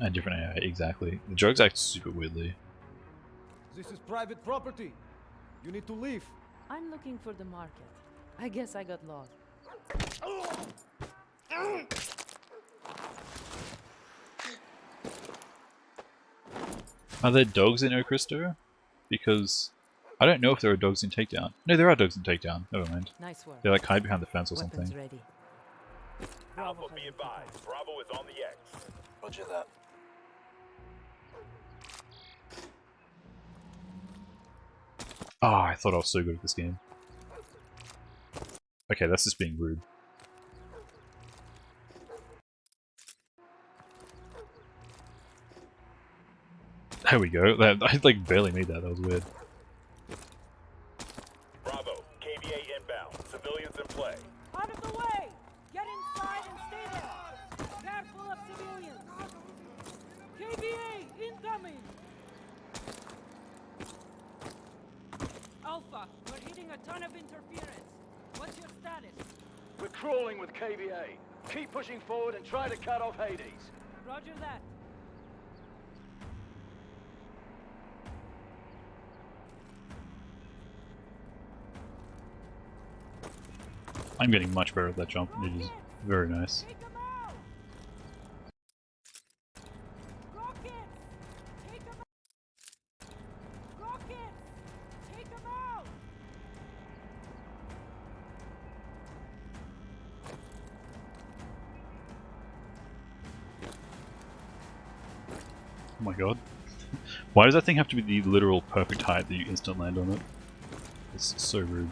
And different AI, exactly. The drugs act super weirdly. This is private property. You need to leave. I'm looking for the market. I guess I got lost. Are there dogs in O'Cristo? Because I don't know if there are dogs in Takedown. No, there are dogs in Takedown. Never mind. Nice work. They like hide behind the fence or Weapons something. ready. Alpha, be advised. Bravo is on the X. Roger that. Ah, I thought I was so good at this game. Okay, that's just being rude. There we go. I like barely made that. That was weird. Bravo, KVA inbound. Civilians in play. Out of the way! Get inside and stay there! Careful of civilians! KVA incoming! Alpha, we're hitting a ton of interference. What's your status? We're crawling with KVA. Keep pushing forward and try to cut off Hades. Roger that. I'm getting much better at that jump. It is very nice. Oh my god. Why does that thing have to be the literal perfect height that you instant land on it? It's so rude.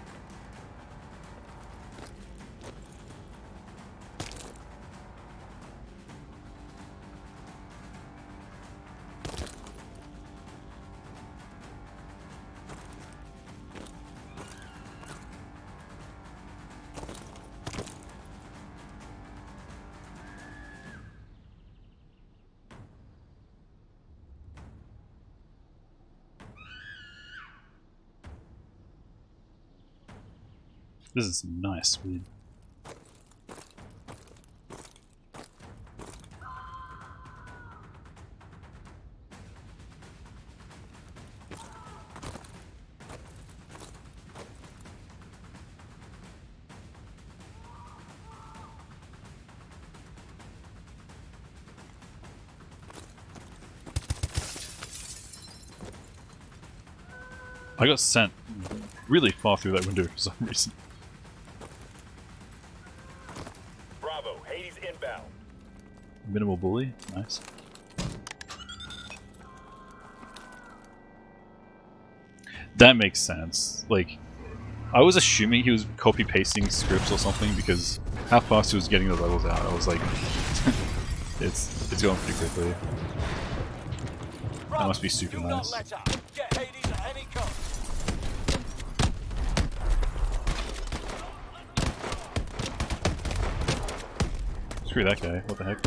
This is some nice speed. I got sent really far through that window for some reason. Bravo, Hades inbound. Minimal bully, nice. That makes sense. Like, I was assuming he was copy-pasting scripts or something because how fast he was getting the levels out, I was like, it's going pretty quickly. That must be super nice. Get Hades at any cost. Screw that guy, what the heck?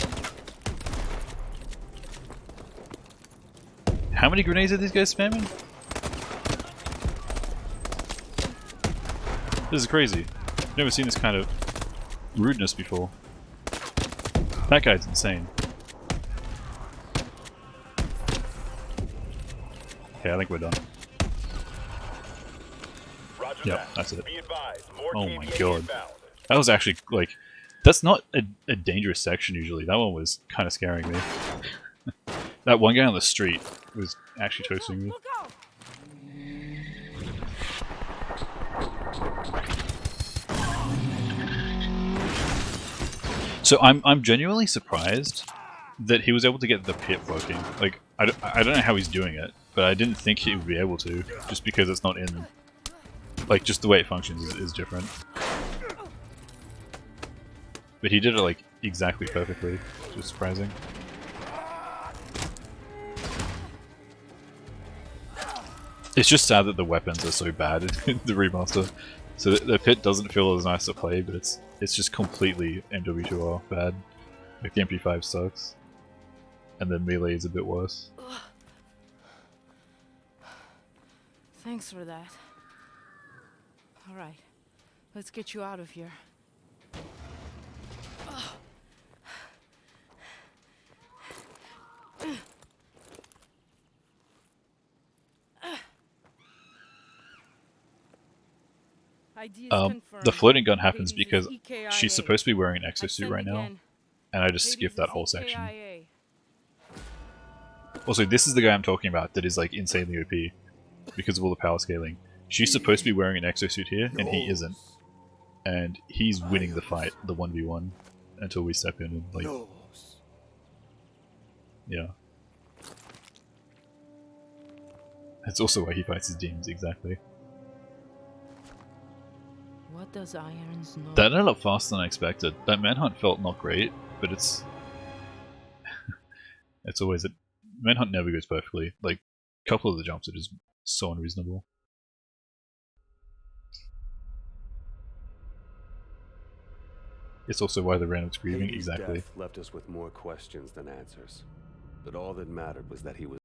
How many grenades are these guys spamming? This is crazy. I've never seen this kind of rudeness before. That guy's insane. Okay, I think we're done. Roger Yep, that. that's it. Be advised, more Oh my KVA god. inbound. That was actually, like, that's not a dangerous section usually. That one was kind of scaring me. That one guy on the street was actually toasting me. So I'm genuinely surprised that he was able to get the pit working. Like, I don't know how he's doing it, but I didn't think he would be able to, just because it's not in... Like, just the way it functions is different. But he did it, like, exactly perfectly, which was surprising. It's just sad that the weapons are so bad in the remaster. So the pit doesn't feel as nice to play, but it's just completely MW2R bad. Like, the MP5 sucks. And then melee is a bit worse. Thanks for that. Alright, let's get you out of here. The floating gun happens because she's supposed to be wearing an exosuit right now, and I just skipped that whole section. Also, this is the guy I'm talking about that is like insanely OP because of all the power scaling. She's supposed to be wearing an exosuit here, and he isn't. And he's winning the fight, the 1v1, until we step in and like... Yeah. That's also why he fights his demons, exactly. What does Irons know? That ended up faster than I expected. That manhunt felt not great, but it's... it's always Manhunt never goes perfectly. Like, a couple of the jumps are just so unreasonable. It's also why the random's grieving, Hades' exactly. death left us with more questions than answers. But all that mattered was that he was...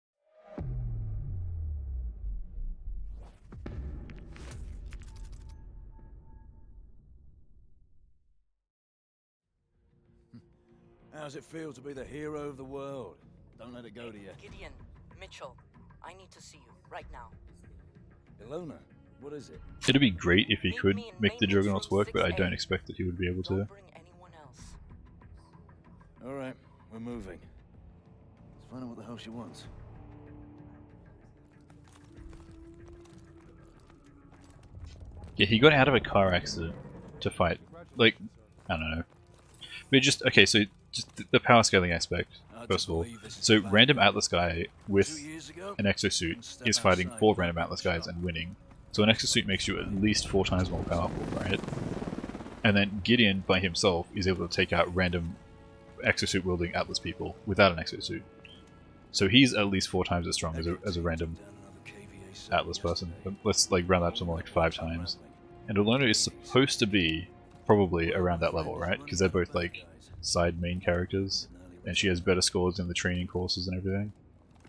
How's it feel to be the hero of the world? Don't let it go to you. Gideon, Mitchell, I need to see you right now. Ilona, what is it? It'd be great if he could make the Juggernauts work, but I don't expect that he would be able to. Alright, we're moving. Let's find out what the hell she wants. Yeah, he got out of a car accident to fight. Like, I don't know. But just, okay, so just the power scaling aspect, first of all. So, random Atlas guy with an exosuit is fighting 4 random Atlas guys and winning. So an exosuit makes you at least 4 times more powerful, right? And then Gideon, by himself, is able to take out random exosuit-wielding Atlas people without an exosuit. So he's at least 4 times as strong as a random Atlas person. But let's like round that up to more like 5 times. And Ilona is supposed to be probably around that level, right? Because they're both like side main characters, and she has better scores in the training courses and everything.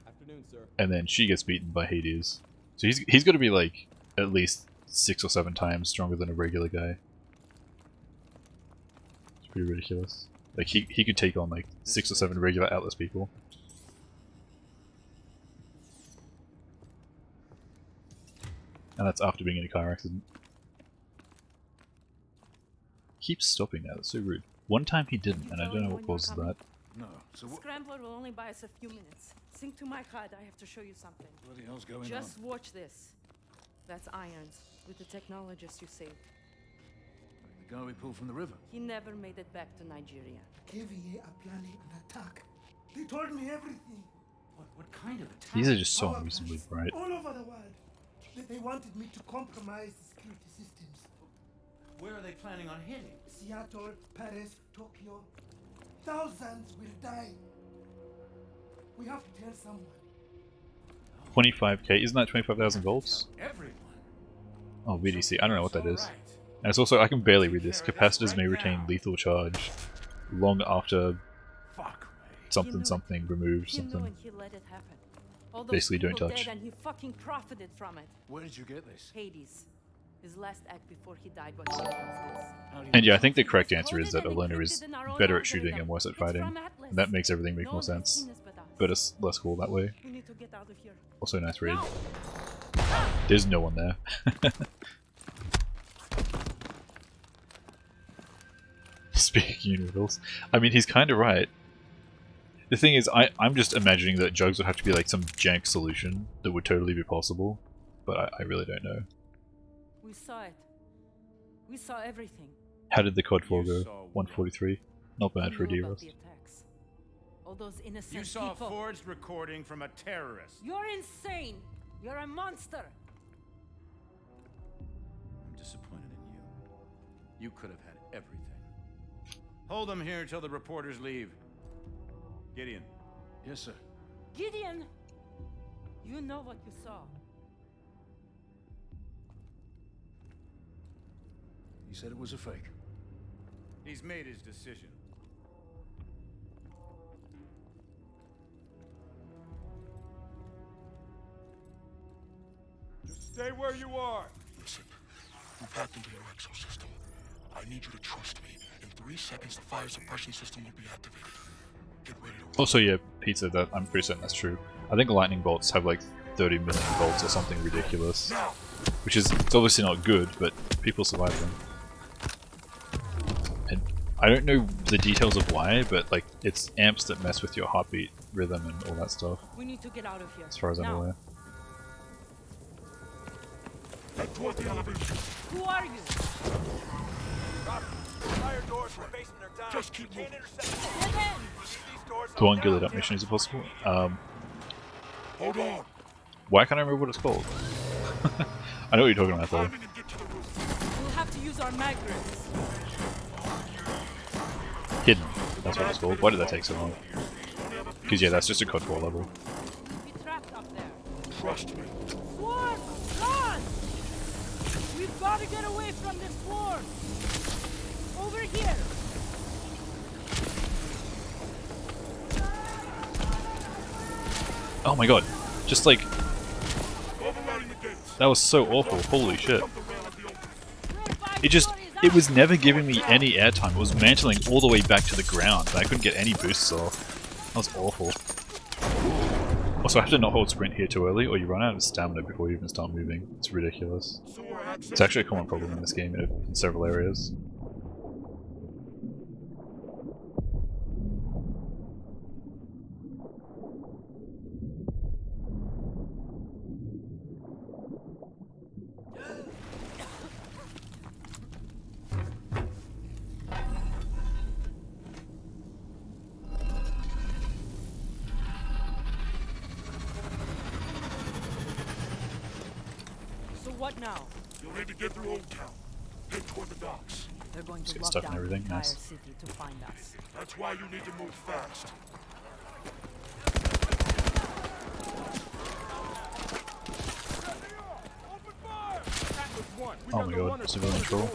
Afternoon, sir. And then she gets beaten by Hades. So he's got to be like at least 6 or 7 times stronger than a regular guy. It's pretty ridiculous. Like he could take on like 6 or 7 regular Atlas people. And that's after being in a car accident. Keeps stopping now, that's so rude. One time he didn't, and I don't know what causes that. No, so what? Scrambler will only buy us a few minutes. Sync to my card, I have to show you something. What the hell's going on? Just watch this. That's Irons, with the technologist you saved. The guy we pulled from the river. He never made it back to Nigeria. KVA are planning an attack. They told me everything. What kind of attack? These are just so unreasonably bright. All over the world. They wanted me to compromise the security systems. Where are they planning on hitting? Seattle, Paris, Tokyo. Thousands will die. We have to tell someone. 25k, isn't that 25,000 volts? Everyone. Oh, VDC, I don't know what that is. And it's also, I can barely read this. Capacitors may retain lethal charge long after something something removed something. He let it happen. All those Basically, don't people touch. dead and he fucking profited from it. Where did you get this? Hades. His last act before he died was against this. And yeah, I think the correct answer is that Ilona is better at shooting and worse at fighting. And that makes everything make more sense. But it's less cool that way. We need to get out of here. Also, nice raid. There's no one there. Speaking in riddles. I mean, he's kind of right. The thing is, I'm just imagining that Jugs would have to be like some jank solution that would totally be possible, but I really don't know. We saw it. We saw everything. How did the CoD 4 go? 143? Not bad for a D-Rust. All those innocent You saw people. a forged recording from a terrorist. You're insane. You're a monster. I'm disappointed in you. You could have had everything. Hold them here till the reporters leave. Gideon. Yes, sir. Gideon, you know what you saw. He said it was a fake. He's made his decision. Just stay where you are. Listen, we've hacked into your exosystem. I need you to trust me. In 3 seconds, the fire suppression system will be activated. Get ready to roll. Also, yeah, Pizza, that I'm pretty certain that's true. I think lightning bolts have like 30 million volts or something ridiculous. Which is, it's obviously not good, but people survive them. And I don't know the details of why, but like, it's amps that mess with your heartbeat rhythm and all that stuff. We need to get out of here. As far as I'm aware. Head toward the elevator. Who are you? Fire doors from the basement are down. Just keep moving. The one Gillied Up mission, is it possible? Hold on. Why can't I remember what it's called? I know what you're talking about though. We'll have to use our mag grips. Hidden, that's what it's called. Why did that take so long? Because yeah, that's just a CoD 4 level. Trust me. Swarm! Run! We've got to get away from this swarm! Over here! Oh my god. Just like... That was so awful. Holy shit. It was never giving me any airtime. It was mantling all the way back to the ground. I couldn't get any boosts off. That was awful. Also, I have to not hold sprint here too early, or you run out of stamina before you even start moving. It's ridiculous. It's actually a common problem in this game in several areas. What now? You'll need to get through Old Town. Head toward the docks. They're going to Get lock stuck down and everything. the entire Nice. city to find us. That's why you need to move fast. Oh my god, civilian control.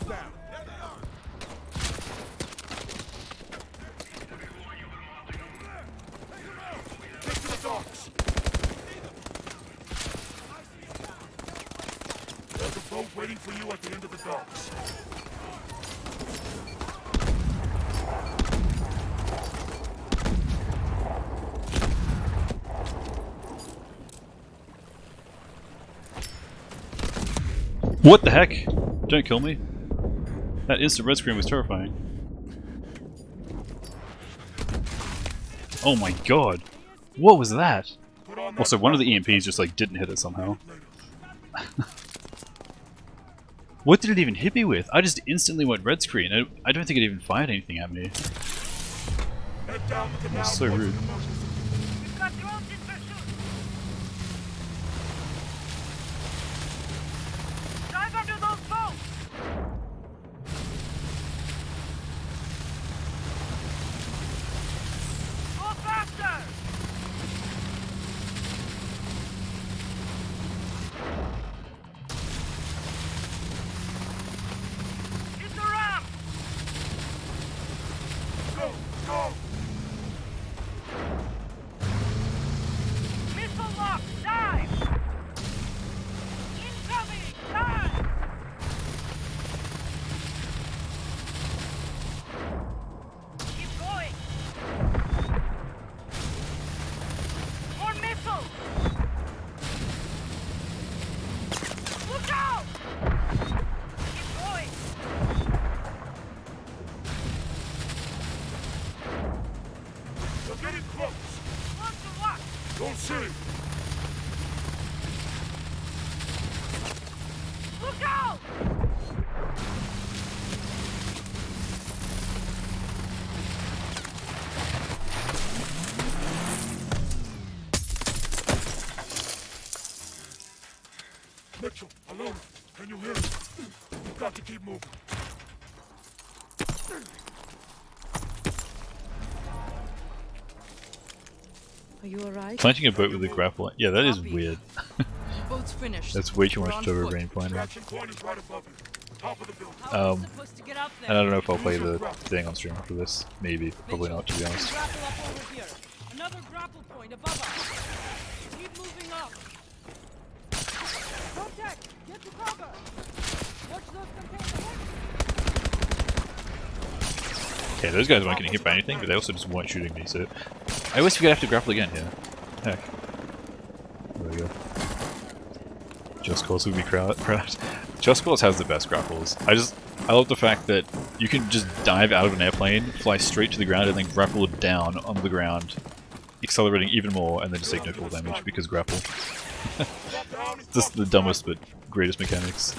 Get to the docks. There's a boat waiting for you at the end of the docks. What the heck? Don't kill me. That instant red screen was terrifying. Oh my god. What was that? Also, one of the EMPs just like didn't hit it somehow. What did it even hit me with? I just instantly went red screen. I don't think it even fired anything at me. That's so rude. We've got drones in pursuit. Dive under those boats. Go faster. Hit the ramp. Go! Go! Missile lock. Dive. Incoming. Dive. Keep going. More missiles. Look out. Keep going. You're getting close. Close to what? Don't see. Look out. Mitchell, alone. Can you hear me? You've got to keep moving. Are you alright? Planting a boat with a grapple. Yeah, that is weird. Boat's finished. That's way too We're much on to foot. overbrain planning. Extraction point is right above you. Top of the building. How are we supposed to get up there? And I don't know if I'll play the thing on stream after this. Maybe. Probably not, to be honest. Grapple up over here. Another grapple point above us. Keep moving up. Contact! Get to cover! Watch those containers. Okay, those guys weren't getting hit by anything, but they also just weren't shooting me, so... I always forget I have to grapple again here. Heck. There we go. Just Cause would be proud. Just Cause has the best grapples. I love the fact that you can just dive out of an airplane, fly straight to the ground, and then grapple down on the ground, accelerating even more, and then just take no fall damage because grapple. Just the dumbest but greatest mechanics.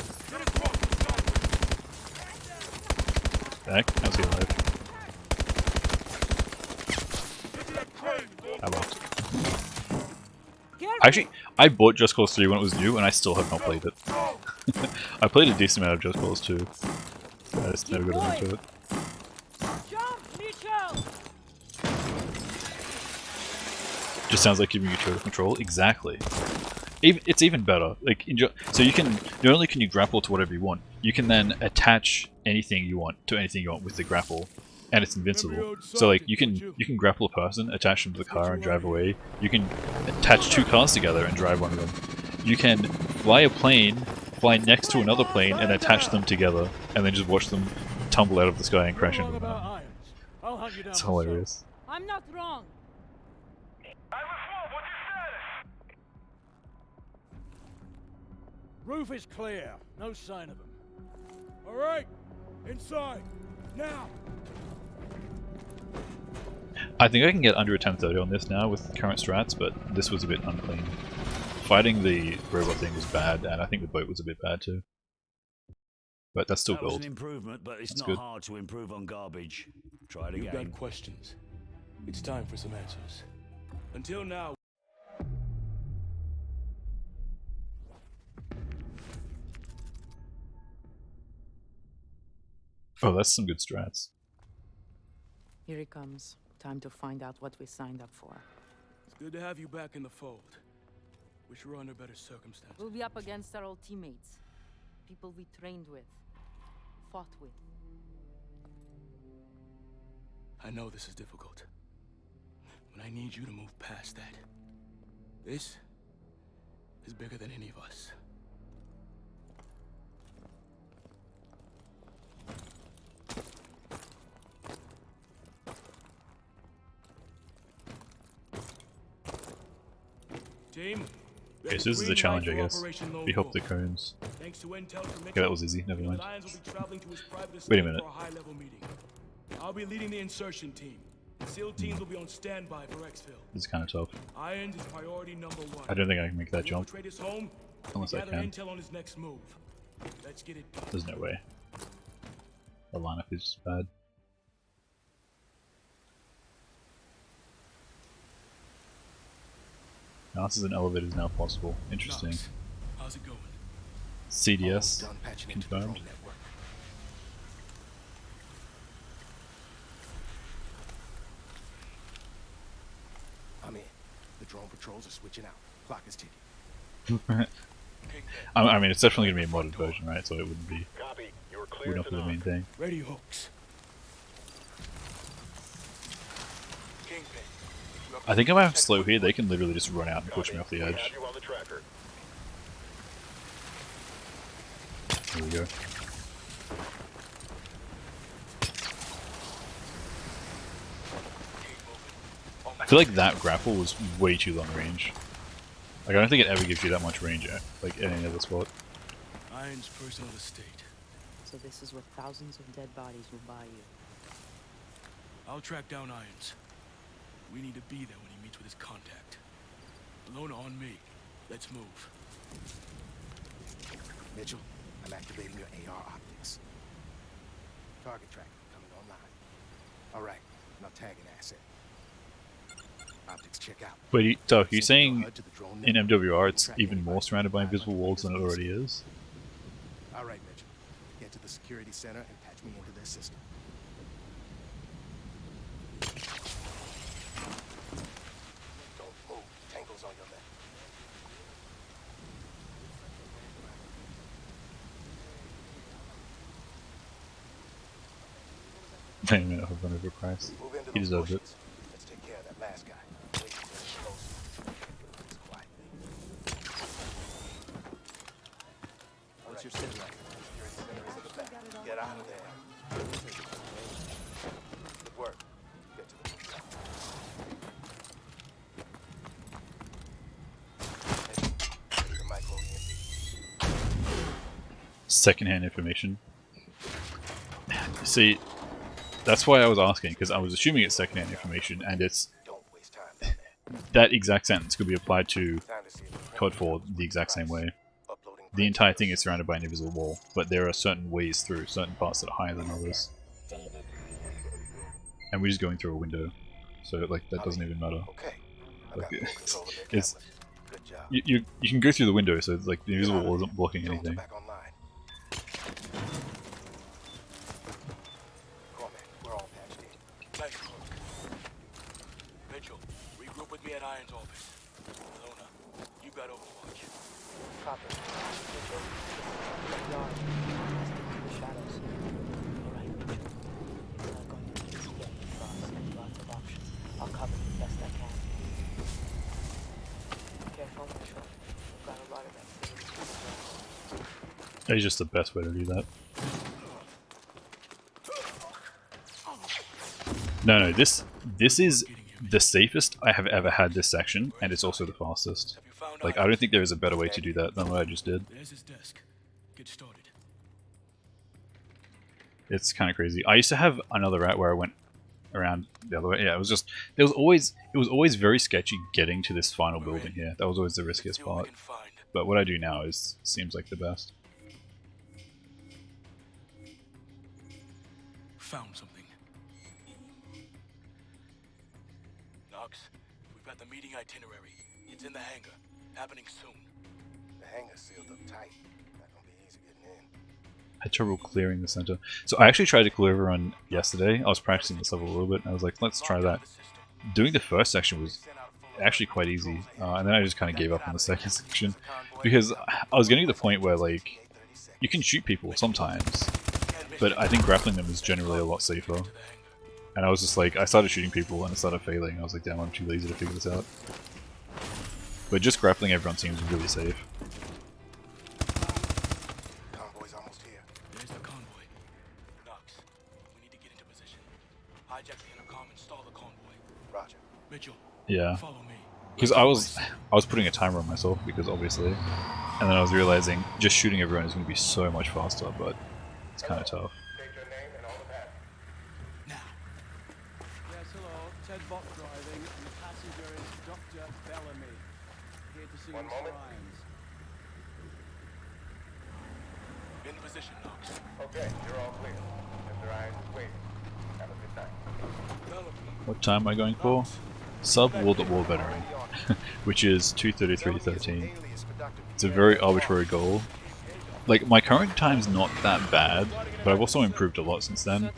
Heck, how's he alive? I left. Actually, I bought Just Cause 3 when it was new, and I still have not played it. I played a decent amount of Just Cause 2. I just never got around to it. Jump, Mitchell! Just sounds like giving you total control. Exactly. It's even better. Like so you can not only can you grapple to whatever you want, you can then attach anything you want to anything you want with the grapple, and it's invincible. So like you can grapple a person, attach them to the car, and drive away. You can attach 2 cars together and drive one of them. You can fly a plane, fly next to another plane, and attach them together, and then just watch them tumble out of the sky and crash into the mountain. It's hilarious. I'm not wrong. Roof is clear. No sign of them. All right, inside now. I think I can get under a 1030 on this now with current strats, but this was a bit unclean. Fighting the robot thing was bad, and I think the boat was a bit bad too. But that's still That was gold. an improvement, but it's That's not good. hard to improve on garbage. Try it You've again. got questions. It's time for some answers. Until now. Oh, that's some good strats. Here he comes. Time to find out what we signed up for. It's good to have you back in the fold. Wish we were under better circumstances. We'll be up against our old teammates. People we trained with. Fought with. I know this is difficult. But I need you to move past that. This is bigger than any of us. Team. Okay, so this is a challenge, I guess. We hope the cones. Okay, that was easy. Never mind. Wait a minute. I'll be leading the insertion team. SEAL teams will be on standby for exfil. This is kind of tough. Irons is priority number 1. I don't think I can make that jump. Trade his home. Unless I Gather can. intel on his next move. Let's get it done. There's no way. The lineup is just bad. Analysis and elevators now possible. Interesting. Knox, how's it going? CDS confirmed. I'm in. The drone patrols are switching out. Clock is ticking. I mean, it's definitely going to be a modded version, right? So it wouldn't be. Wouldn't be the main thing. Ready hooks. I think I might have slow here. They can literally just run out and push me off the edge. There we go. I feel like that grapple was way too long range. Like I don't think it ever gives you that much range at like any other spot. Iron's personal estate. So this is what thousands of dead bodies will buy you. I'll track down Irons. We need to be there when he meets with his contact. Alone on me. Let's move. Mitchell, I'm activating your AR optics. Target tracking coming online. All right, now tag an asset. Optics check out. Wait, so are you saying in MWR it's even more surrounded by invisible walls than it already is? All right, Mitchell. Get to the security center and patch me into their system. Don't move. Tangle's on your left. Wait a minute, I've run over Price. He deserves it. Let's take care of that last guy. What's your sit rep? Security center is in the back. Get out of there. Good work. Get to the rooftop. Ready to micro EMP. Secondhand information. See, that's why I was asking, because I was assuming it's secondhand information, and it's that exact sentence could be applied to CoD 4 the exact same way. The entire thing is surrounded by an invisible wall, but there are certain ways through, certain parts that are higher than others. And we're just going through a window, so like that doesn't even matter. Like, it's you can go through the window, so like the invisible wall isn't blocking anything. Mitchell, regroup with me at Iron's office. Lona, you got Overwatch. Copy. Mitchell, this is yard. Testing into the shadows. Alright, Mitchell. It's not going to be easy getting across. Lots of options. I'll cover you best I can. Careful, Mitchell. We've got a lot of activity. It's just the best way to do that. No, this is the safest I have ever had this section, and it's also the fastest. Like, I don't think there is a better way to do that than what I just did. There's his desk. Get started. It's kind of crazy. I used to have another route where I went around the other way. Yeah, it was always very sketchy getting to this final building here. That was always the riskiest part. But what I do now seems like the best. Found something. Knox, we've got the meeting itinerary. It's in the hangar. Happening soon. The hangar's sealed up tight. Not gonna be easy getting in. I had trouble clearing the center. So I actually tried to clear everyone yesterday. I was practicing this level a little bit, and I was like, let's try that. Doing the first section was actually quite easy, and then I just kind of gave up on the second section, because I was getting to the point where, like, you can shoot people sometimes, but I think grappling them is generally a lot safer. And I was just like, I started shooting people and it started failing. I was like, damn, I'm too lazy to figure this out. But just grappling everyone seems really safe. Convoy's almost here. There's the convoy. Knox, we need to get into position. Hijack the intercom and stall the convoy. Roger. Mitchell. Yeah. Follow me. Because I was putting a timer on myself, because obviously, and then I was realizing just shooting everyone is going to be so much faster, but it's kind of tough. Yes, hello. Ted Bot driving, and the passenger is Dr. Bellamy. Here to see Mr. Irons. In position, Knox. Okay, you're all clear. Mr. Irons is waiting. Have a good night. What time am I going for? Sub World at War Veteran, which is 2:33:13. It's a very arbitrary goal. Like, my current time's not that bad, but I've also improved a lot since then.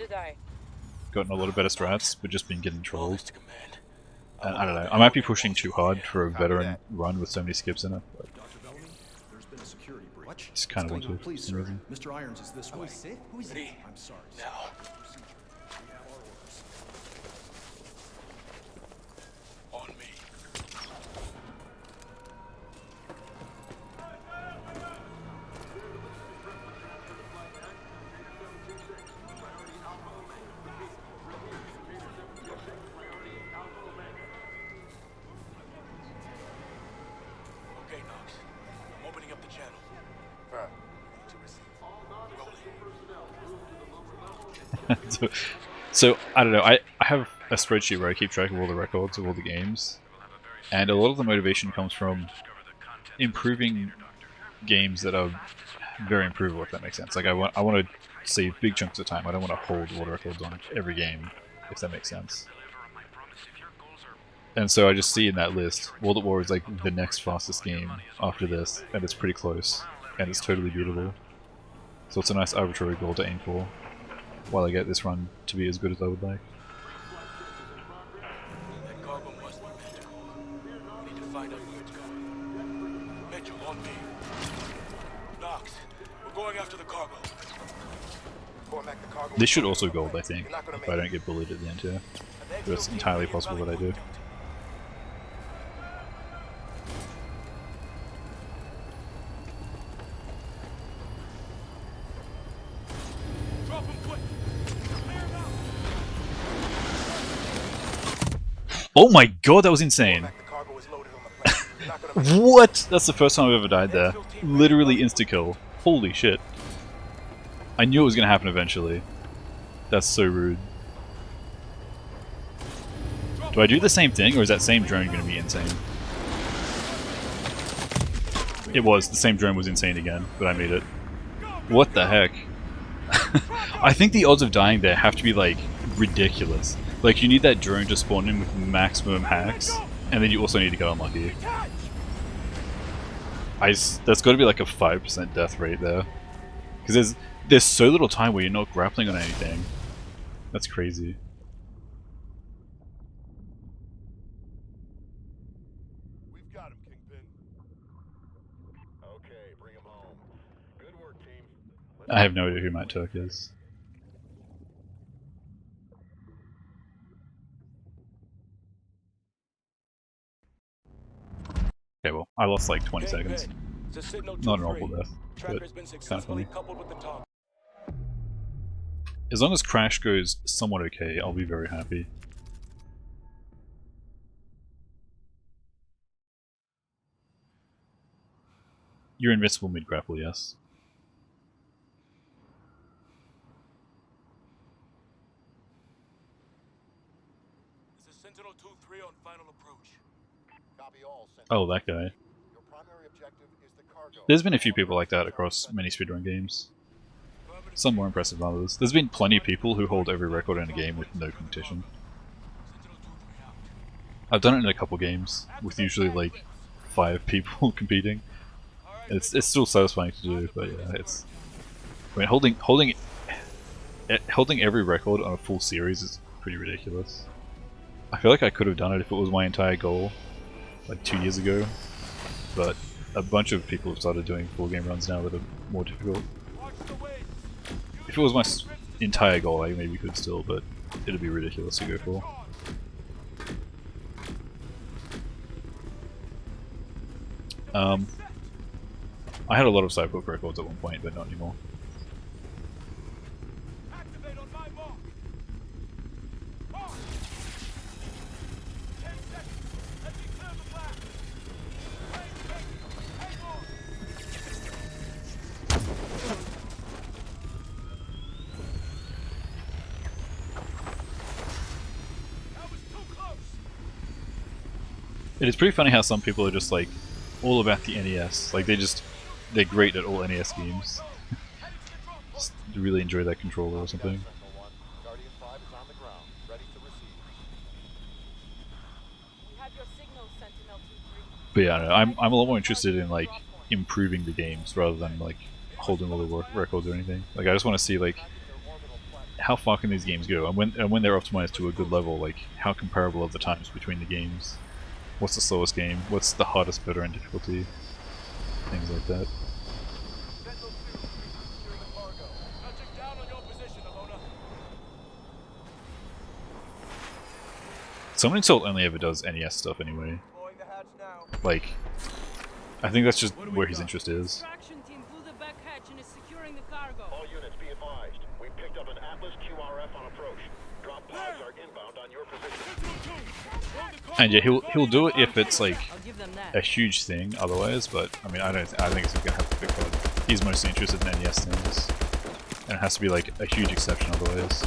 Gotten a lot of better strats, but just been getting trolled. And I don't know, I might be pushing too hard for a veteran run with so many skips in it, but There's been a security breach. just kind of want to. Please, sir. Mr. Irons is this way. Who is it? I'm sorry. Now. We have our orders. On me. Okay, Knox. I'm opening up the channel. So, I don't know, I have a spreadsheet where I keep track of all the records of all the games, and a lot of the motivation comes from improving games that are very improvable, if that makes sense. Like, I want to save big chunks of time. I don't want to hold world records on every game, if that makes sense. And so I just see in that list, World at War is like the next fastest game after this, and it's pretty close, and it's totally beatable. So it's a nice arbitrary goal to aim for, while I get this run to be as good as I would like. That cargo must be magical. We need to find out where it's going. Mitchell, on me. Knox, we're going after the cargo. This should also gold, I think, if I don't get bullied at the end here. But it's entirely possible that I do. Oh my god, that was insane! What? That's the first time I've ever died there. Literally insta-kill. Holy shit. I knew it was going to happen eventually. That's so rude. Do I do the same thing, or is that same drone going to be insane? It was. The same drone was insane again, but I made it. What the heck? I think the odds of dying there have to be, like, ridiculous. Like, you need that drone to spawn in with maximum hacks, and then you also need to get unlucky. That's got to be like a 5% death rate there. Because there's so little time where you're not grappling on anything. That's crazy. We've got him, Kingpin. Okay, bring him home. Good work, team. I have no idea who Matt Turk is. Okay, well, I lost like 20 seconds. Not an awful death, but kind of funny. As long as Crash goes somewhat okay, I'll be very happy. You're invincible mid-grapple, yes. This is Sentinel 2-3 on final approach. Copy all, Oh, that guy. Your primary objective is the cargo. There's been a few people like that across many speedrun games. Some more impressive than others. There's been plenty of people who hold every record in a game with no competition. I've done it in a couple games, with usually like 5 people competing. It's still satisfying to do, but yeah, it's... I mean, holding every record on a full series is pretty ridiculous. I feel like I could have done it if it was my entire goal, like 2 years ago, but a bunch of people have started doing full game runs now that are more difficult. If it was my entire goal, I maybe could still, but it'd be ridiculous to go for. I had a lot of sidebook records at one point, but not anymore. It is pretty funny how some people are just like all about the NES. Like they're great at all NES games. Just really enjoy that controller or something. But yeah, no, I'm a lot more interested in like improving the games rather than like holding all the records or anything. Like I just want to see like how far can these games go, and when they're optimized to a good level, like how comparable are the times between the games. What's the slowest game? What's the hardest veteran difficulty? Things like that. Summoning Salt only ever does NES stuff anyway. Like, I think that's just where his interest is. All units be advised. We picked up an Atlas QRF on approach. Drop pods are inbound on your position. And yeah, he'll do it if it's like a huge thing. Otherwise, but I mean, I think it's gonna have to be CoD. He's mostly interested in NES things, and it has to be like a huge exception otherwise.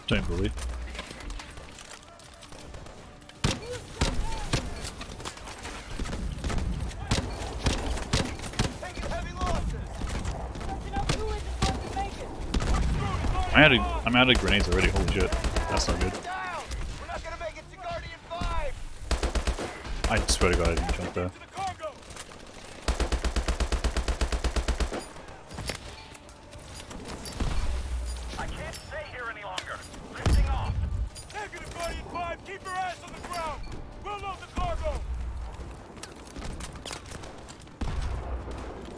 Don't bully. I'm out of grenades already, holy shit. That's not good. I swear to god I didn't jump there. I can't stay here any longer. Lifting off. Negative, Guardian 5, keep your ass on the ground. We'll load the cargo.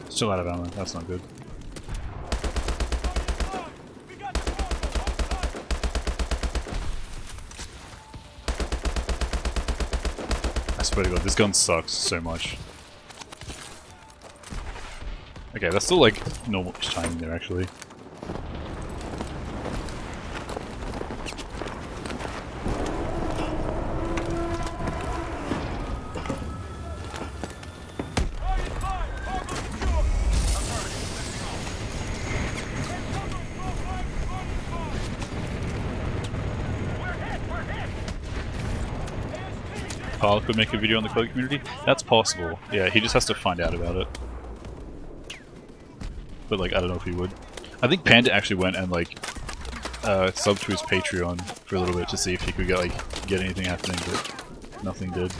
Still out of ammo, that's not good. I swear to god, this gun sucks so much. Okay, that's still like normal-ish timing there actually. Carl could make a video on the CoD community? That's possible. Yeah, he just has to find out about it. But like, I don't know if he would. I think Panda actually went and like subbed to his Patreon for a little bit to see if he could get anything happening, but nothing did.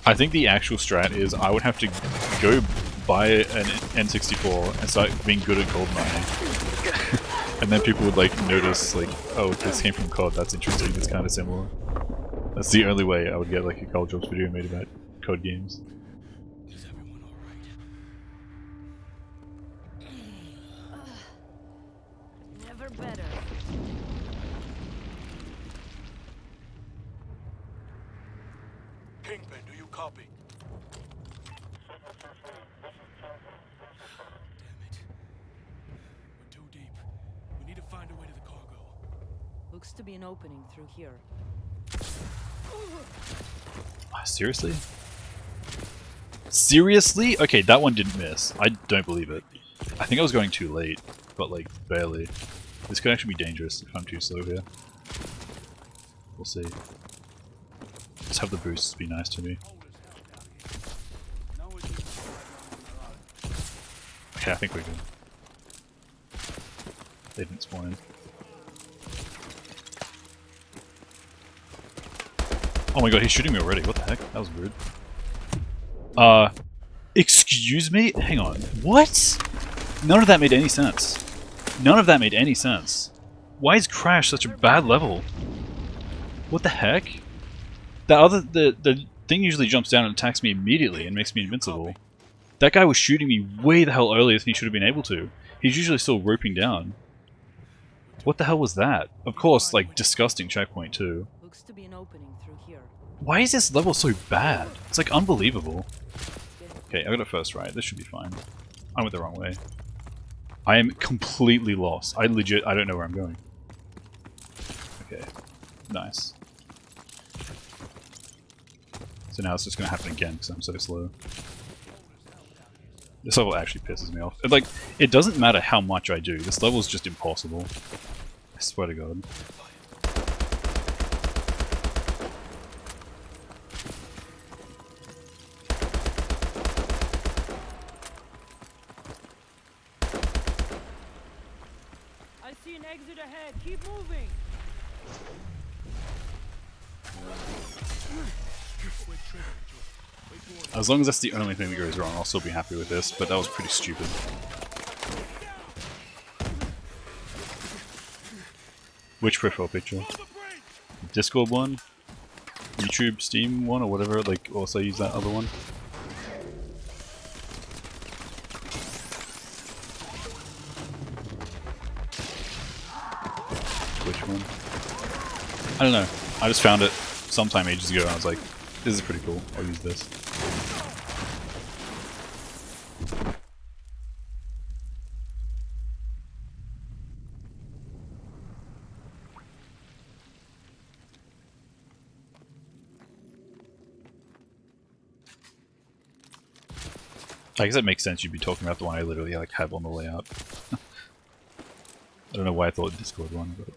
I think the actual strat is I would have to go buy an N64 and start being good at gold mining. And then people would like notice like, oh, this came from CoD, that's interesting, it's kind of similar. That's the only way I would get like a Call Jobs video made about CoD games. Never better. Kingpin, do you copy? We're too deep. We need to find a way to the cargo. Looks to be an opening through here. Seriously? Seriously? Okay, that one didn't miss. I don't believe it. I think I was going too late, but like, barely. This could actually be dangerous if I'm too slow here. We'll see. Just have the boosts be nice to me. Okay, I think we're good. They didn't spawn in. Oh my god, he's shooting me already. What the heck? That was weird. Excuse me? Hang on. What? None of that made any sense. None of that made any sense. Why is Crash such a bad level? What the heck? The thing usually jumps down and attacks me immediately and makes me invincible. That guy was shooting me way the hell earlier than he should have been able to. He's usually still roping down. What the hell was that? Of course, like, disgusting checkpoint too. Looks to be an opening through here. Why is this level so bad? It's like unbelievable. Okay, I got it first right. This should be fine. I went the wrong way. I am completely lost. I don't know where I'm going. Okay. Nice. So now it's just gonna happen again because I'm so slow. This level actually pisses me off. It doesn't matter how much I do. This level is just impossible. I swear to God. I see an exit ahead. Keep moving. As long as that's the only thing that goes wrong, I'll still be happy with this, but that was pretty stupid. Which profile picture? Discord one? YouTube, Steam one, or whatever, like, also use that other one? Which one? I don't know. I just found it sometime ages ago and I was like, this is pretty cool, I'll use this. I guess that makes sense, you'd be talking about the one I literally like have on the layout. I don't know why I thought Discord one, but...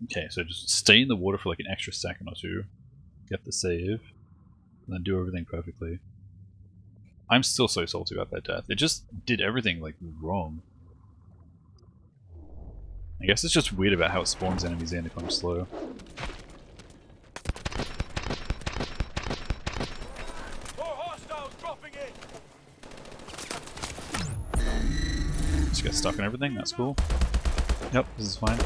Okay, so just stay in the water for like an extra second or two, get the save, and then do everything perfectly. I'm still so salty about that death. It just did everything like wrong. I guess it's just weird about how it spawns enemies in if I'm slow. Just get stuck in everything, that's cool. Yep, this is fine.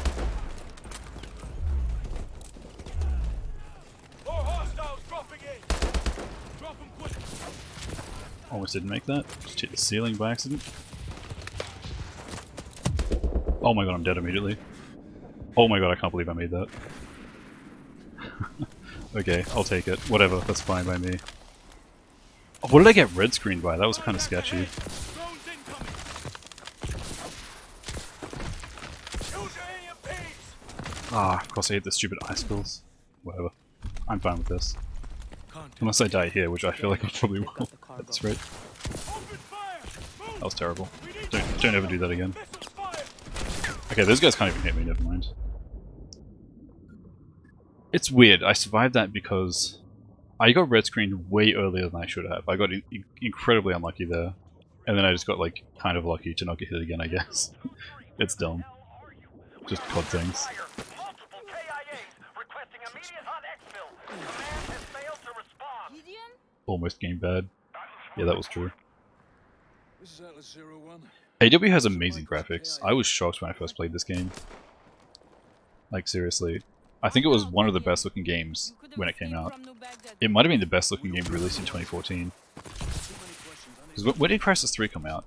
Almost didn't make that. Just hit the ceiling by accident. Oh my god, I'm dead immediately. Oh my god, I can't believe I made that. Okay, I'll take it. Whatever, that's fine by me. Oh, what did I get red screened by? That was kind of sketchy. Ah, of course I hate the stupid icicles. Whatever. I'm fine with this. Unless I die here, which I feel like I probably will. That's right. That was terrible. Don't ever do that again. Okay, those guys can't even hit me, never mind. It's weird, I survived that because I got red screened way earlier than I should have. I got incredibly unlucky there. And then I just got like kind of lucky to not get hit again, I guess. It's dumb. Just COD things. almost game bad. Yeah, that was true. This is Atlas 01. AW has amazing graphics. I was shocked when I first played this game. Like, seriously. I think it was one of the best looking games when it came out. It might have been the best looking game released in 2014. Because when did Crysis 3 come out?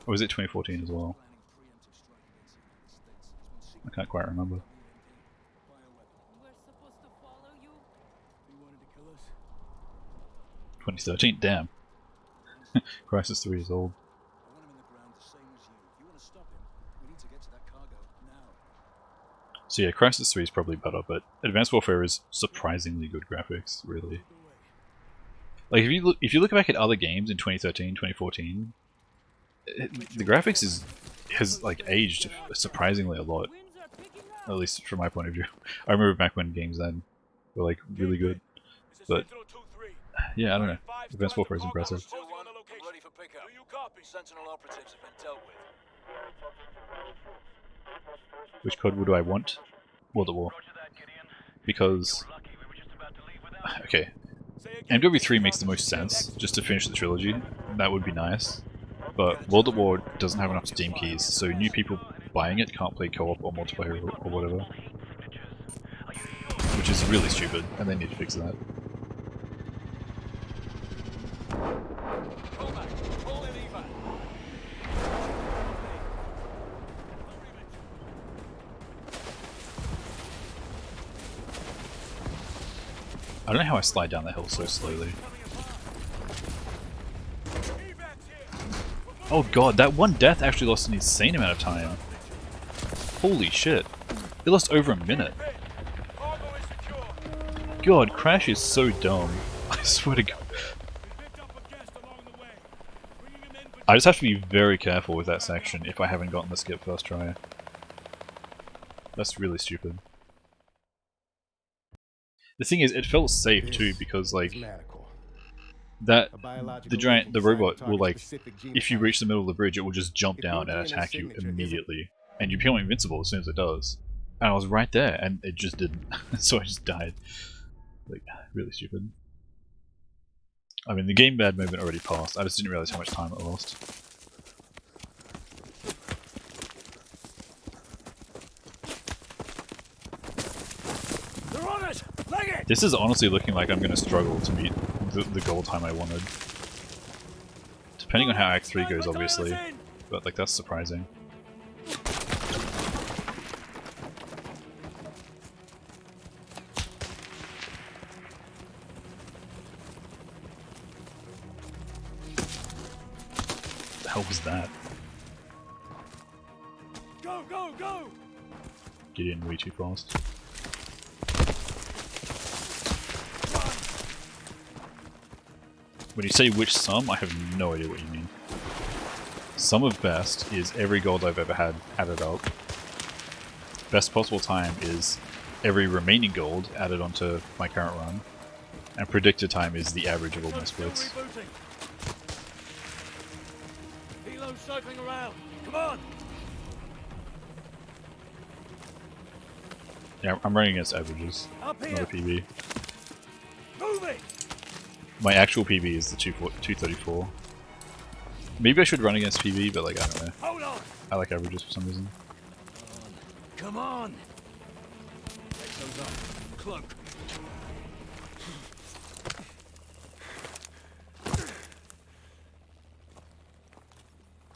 Or was it 2014 as well? I can't quite remember. 2013, damn. Crysis 3 is old. So yeah, Crysis 3 is probably better, but Advanced Warfare is surprisingly good graphics, really. Like if you look back at other games in 2013, 2014, the graphics has like aged surprisingly a lot. At least from my point of view. I remember back when games then were like really good. But yeah, I don't know. Advanced Warfare is impressive. Ready for pickup. Sentinel operatives have been dealt with. Which code would I want? World at War. Because okay, MW3 makes the most sense just to finish the trilogy. That would be nice. But World at War doesn't have enough Steam keys, so new people buying it can't play co-op or multiplayer or whatever. Which is really stupid, and they need to fix that. I don't know how I slide down the hill so slowly. Oh god, that one death actually lost an insane amount of time. Holy shit. It lost over a minute. God, Crash is so dumb. I swear to god. I just have to be very careful with that section if I haven't gotten the skip first try. That's really stupid. The thing is, it felt safe too, because like the robot will like, if you reach the middle of the bridge, it will just jump down and attack you immediately, and you become invincible as soon as it does. And I was right there, and it just didn't, so I just died. Like, really stupid. I mean, the game bad moment already passed. I just didn't realize how much time it lost. This is honestly looking like I'm going to struggle to meet the goal time I wanted. Depending on how Act 3 goes, obviously. But, like, that's surprising. What the hell was that? Go, go, go! Get in way too fast. When you say which sum, I have no idea what you mean. Sum of best is every gold I've ever had added up. Best possible time is every remaining gold added onto my current run. And predicted time is the average of all my splits. Helo's circling around. Come on! Yeah, I'm running against averages, not a PB. Move it! My actual PB is the 234. Maybe I should run against PB, but like, I don't know. Hold on. I like averages for some reason. Come on! Exo's up. Cloak.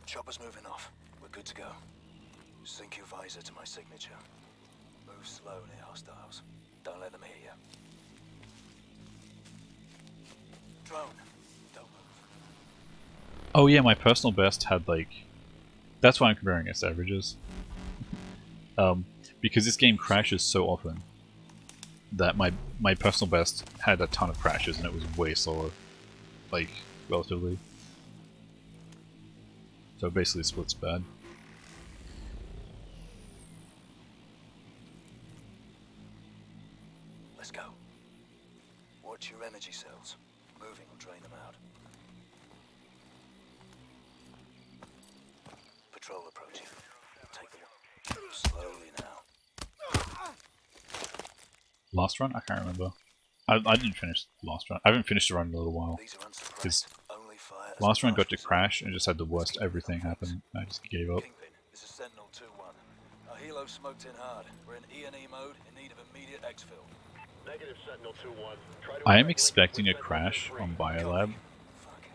Chopper's moving off. We're good to go. Sync your visor to my signature. Move slow near hostiles. Don't let them hear you. Drone. Don't move. Oh yeah, my personal best had like... That's why I'm comparing against averages. Because this game crashes so often that my personal best had a ton of crashes and it was way slower. Like, relatively. So basically split's bad. Let's go. Watch your energy cells. Moving will drain them out. Patrol approaching. Take the slowly now. Last run? I can't remember. I didn't finish the last run. I haven't finished the run in a little while. Because last run got to crash and just had the worst everything happen. I just gave up. Kingpin, this is Sentinel 2-1. Our helo smoked in hard. We're in E&E mode in need of immediate exfil. Negative Sentinel 2-1. Try to I am effect expecting a link with crash Sentinel on 2-3. Biolab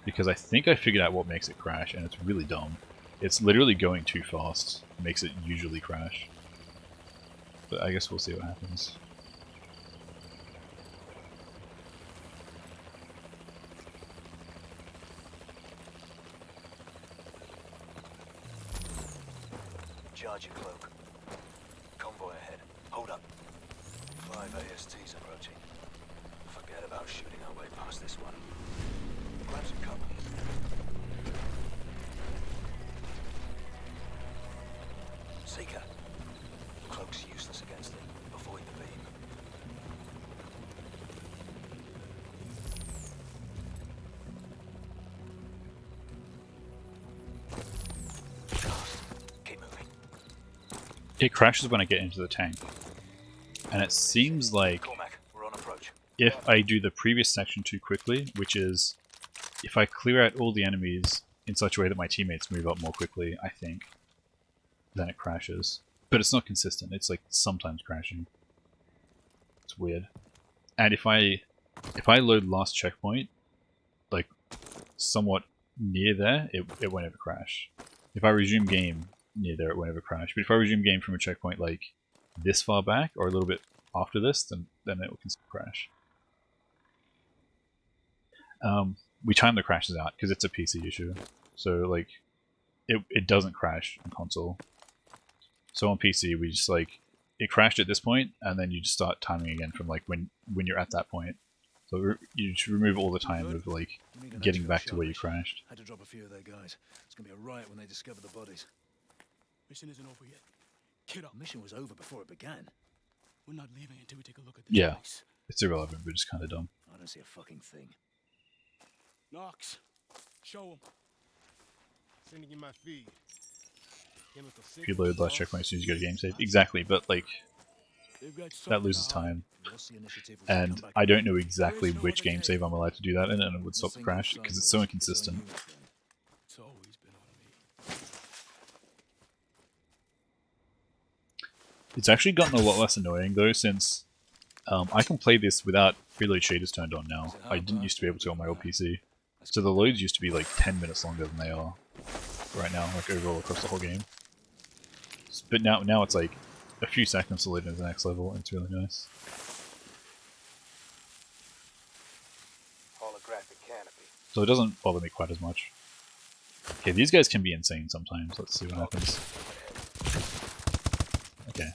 because I think I figured out what makes it crash, and it's really dumb. It's literally going too fast makes it usually crash. But I guess we'll see what happens. Charge your cloak. Convoy ahead. Hold up. 5 ASTs approaching. Forget about shooting our way past this one. Grab some cover. Seeker. Cloak's useless against them. Avoid the beam. Keep moving. It crashes when I get into the tank. And it seems like We're on approach. if I do the previous section too quickly, which is if I clear out all the enemies in such a way that my teammates move up more quickly, I think, then it crashes. But it's not consistent, it's like sometimes crashing. It's weird. And if I load last checkpoint, like somewhat near there, it won't ever crash. If I resume game near there, it won't ever crash. But if I resume game from a checkpoint like this far back, or a little bit after this, then it will crash. We time the crashes out because it's a PC issue, so like it doesn't crash on console. So on PC we just like it crashed at this point, and then you just start timing again from like when you're at that point. So you just remove all the time of like getting back to where you crashed. Had to drop a few of their guys. It's gonna be a riot when they discover the bodies. Mission isn't over yet. Kid up. Mission was over before it began. We're not leaving until we take a look at this Yeah, place. it's irrelevant, but just kind of dumb. I don't see a fucking thing. Knox, show him. Sending you my feed. If you load last checkpoint as soon as you go to game save, exactly. But like that loses time, and I don't know exactly which game save I'm allowed to do that in, and it would stop the crash because it's so inconsistent. It's always been on me. It's actually gotten a lot less annoying though since I can play this without preload shaders turned on now. I didn't used to be able to on my old PC. So the loads used to be like 10 minutes longer than they are right now, like overall across the whole game. But now it's like a few seconds to load into the next level, and it's really nice. Holographic canopy. So it doesn't bother me quite as much. Okay, these guys can be insane sometimes. Let's see what happens. Okay.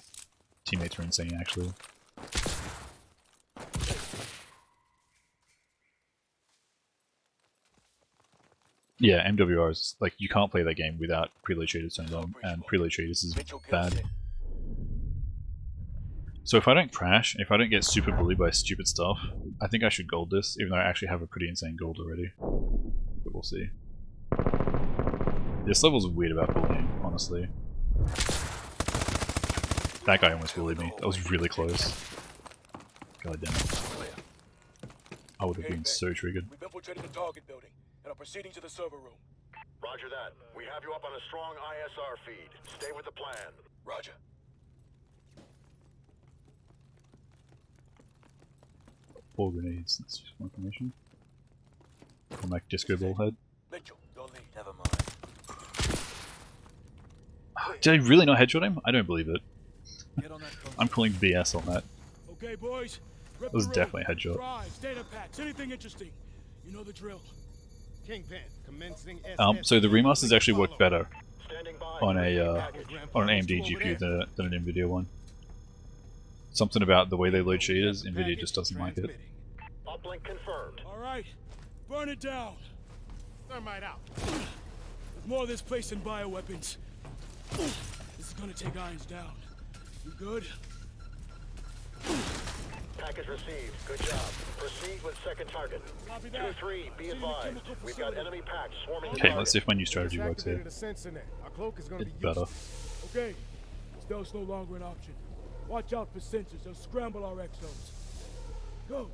Teammates are insane, actually. Yeah, MWRs, like, you can't play that game without preload shaders turned on, and preload shaders is bad. So if I don't crash, if I don't get super bullied by stupid stuff, I think I should gold this, even though I actually have a pretty insane gold already. But we'll see. This level's weird about bullying, honestly. That guy almost bullied me. That was really close. God damn it. I would have been so triggered. We've infiltrated the target building and are proceeding to the server room. Roger that. We have you up on a strong ISR feed. Stay with the plan. Roger. 4 grenades, that's just more information. Cormac Disco Ballhead. Mitchell, your lead. Never mind. Did I really not headshot him? I don't believe it. I'm calling BS on that. Okay, boys. That was definitely a headshot. Drives, data packs, anything interesting. You know the drill. Kingpin, commencing So the remasters actually work better on an AMD GPU than an Nvidia one. Something about the way they load shaders, Nvidia just doesn't like it. Uplink confirmed. All right, burn it down. Thermite out. There's more of this place than bioweapons. This is gonna take Irons down. You good? Package received. Good job. Proceed with second target. 2-3, be advised. We've got enemy packs swarming the Okay, target. let's see if my new strategy works here. Our cloak is going to It's be better. Okay, stealth's no longer an option. Watch out for sensors. They'll scramble our exos. Go.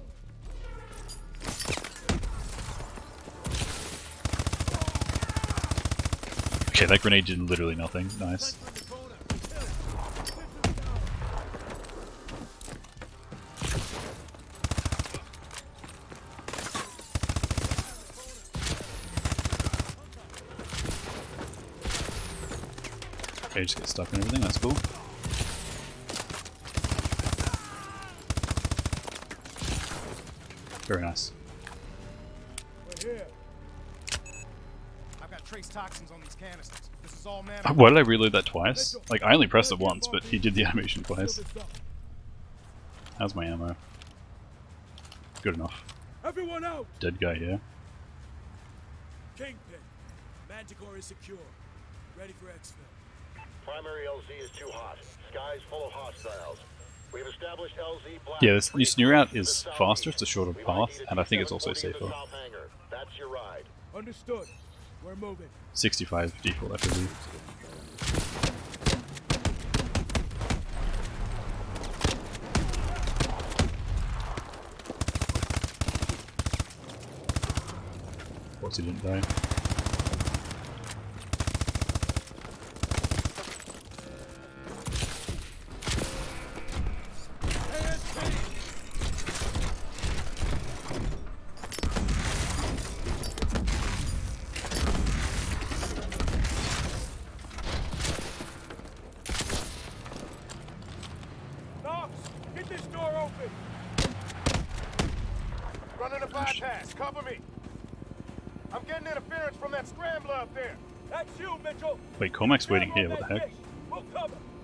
Okay, that grenade did literally nothing. Nice. Okay, just get stuck and everything, that's cool. Very nice. We're here. I've got trace toxins on these canisters. This is all man. Why did I reload that twice? Like, I only pressed it once, but he did the animation twice. How's my ammo? Good enough. Everyone out! Dead guy here. Kingpin. Manticore is secure. Ready for exfil. Primary LZ is too hot. Sky's full of hostiles. We've established LZ black. Yeah, this new route is faster, it's a shorter path, and I think it's also safer. That's your ride. Understood. We're moving. 65 default FOV. What's he didn't die? Get this door open! Running a bypass, cover me! I'm getting interference from that scrambler up there! That's you, Mitchell! Wait, Cormac's waiting here, what the heck?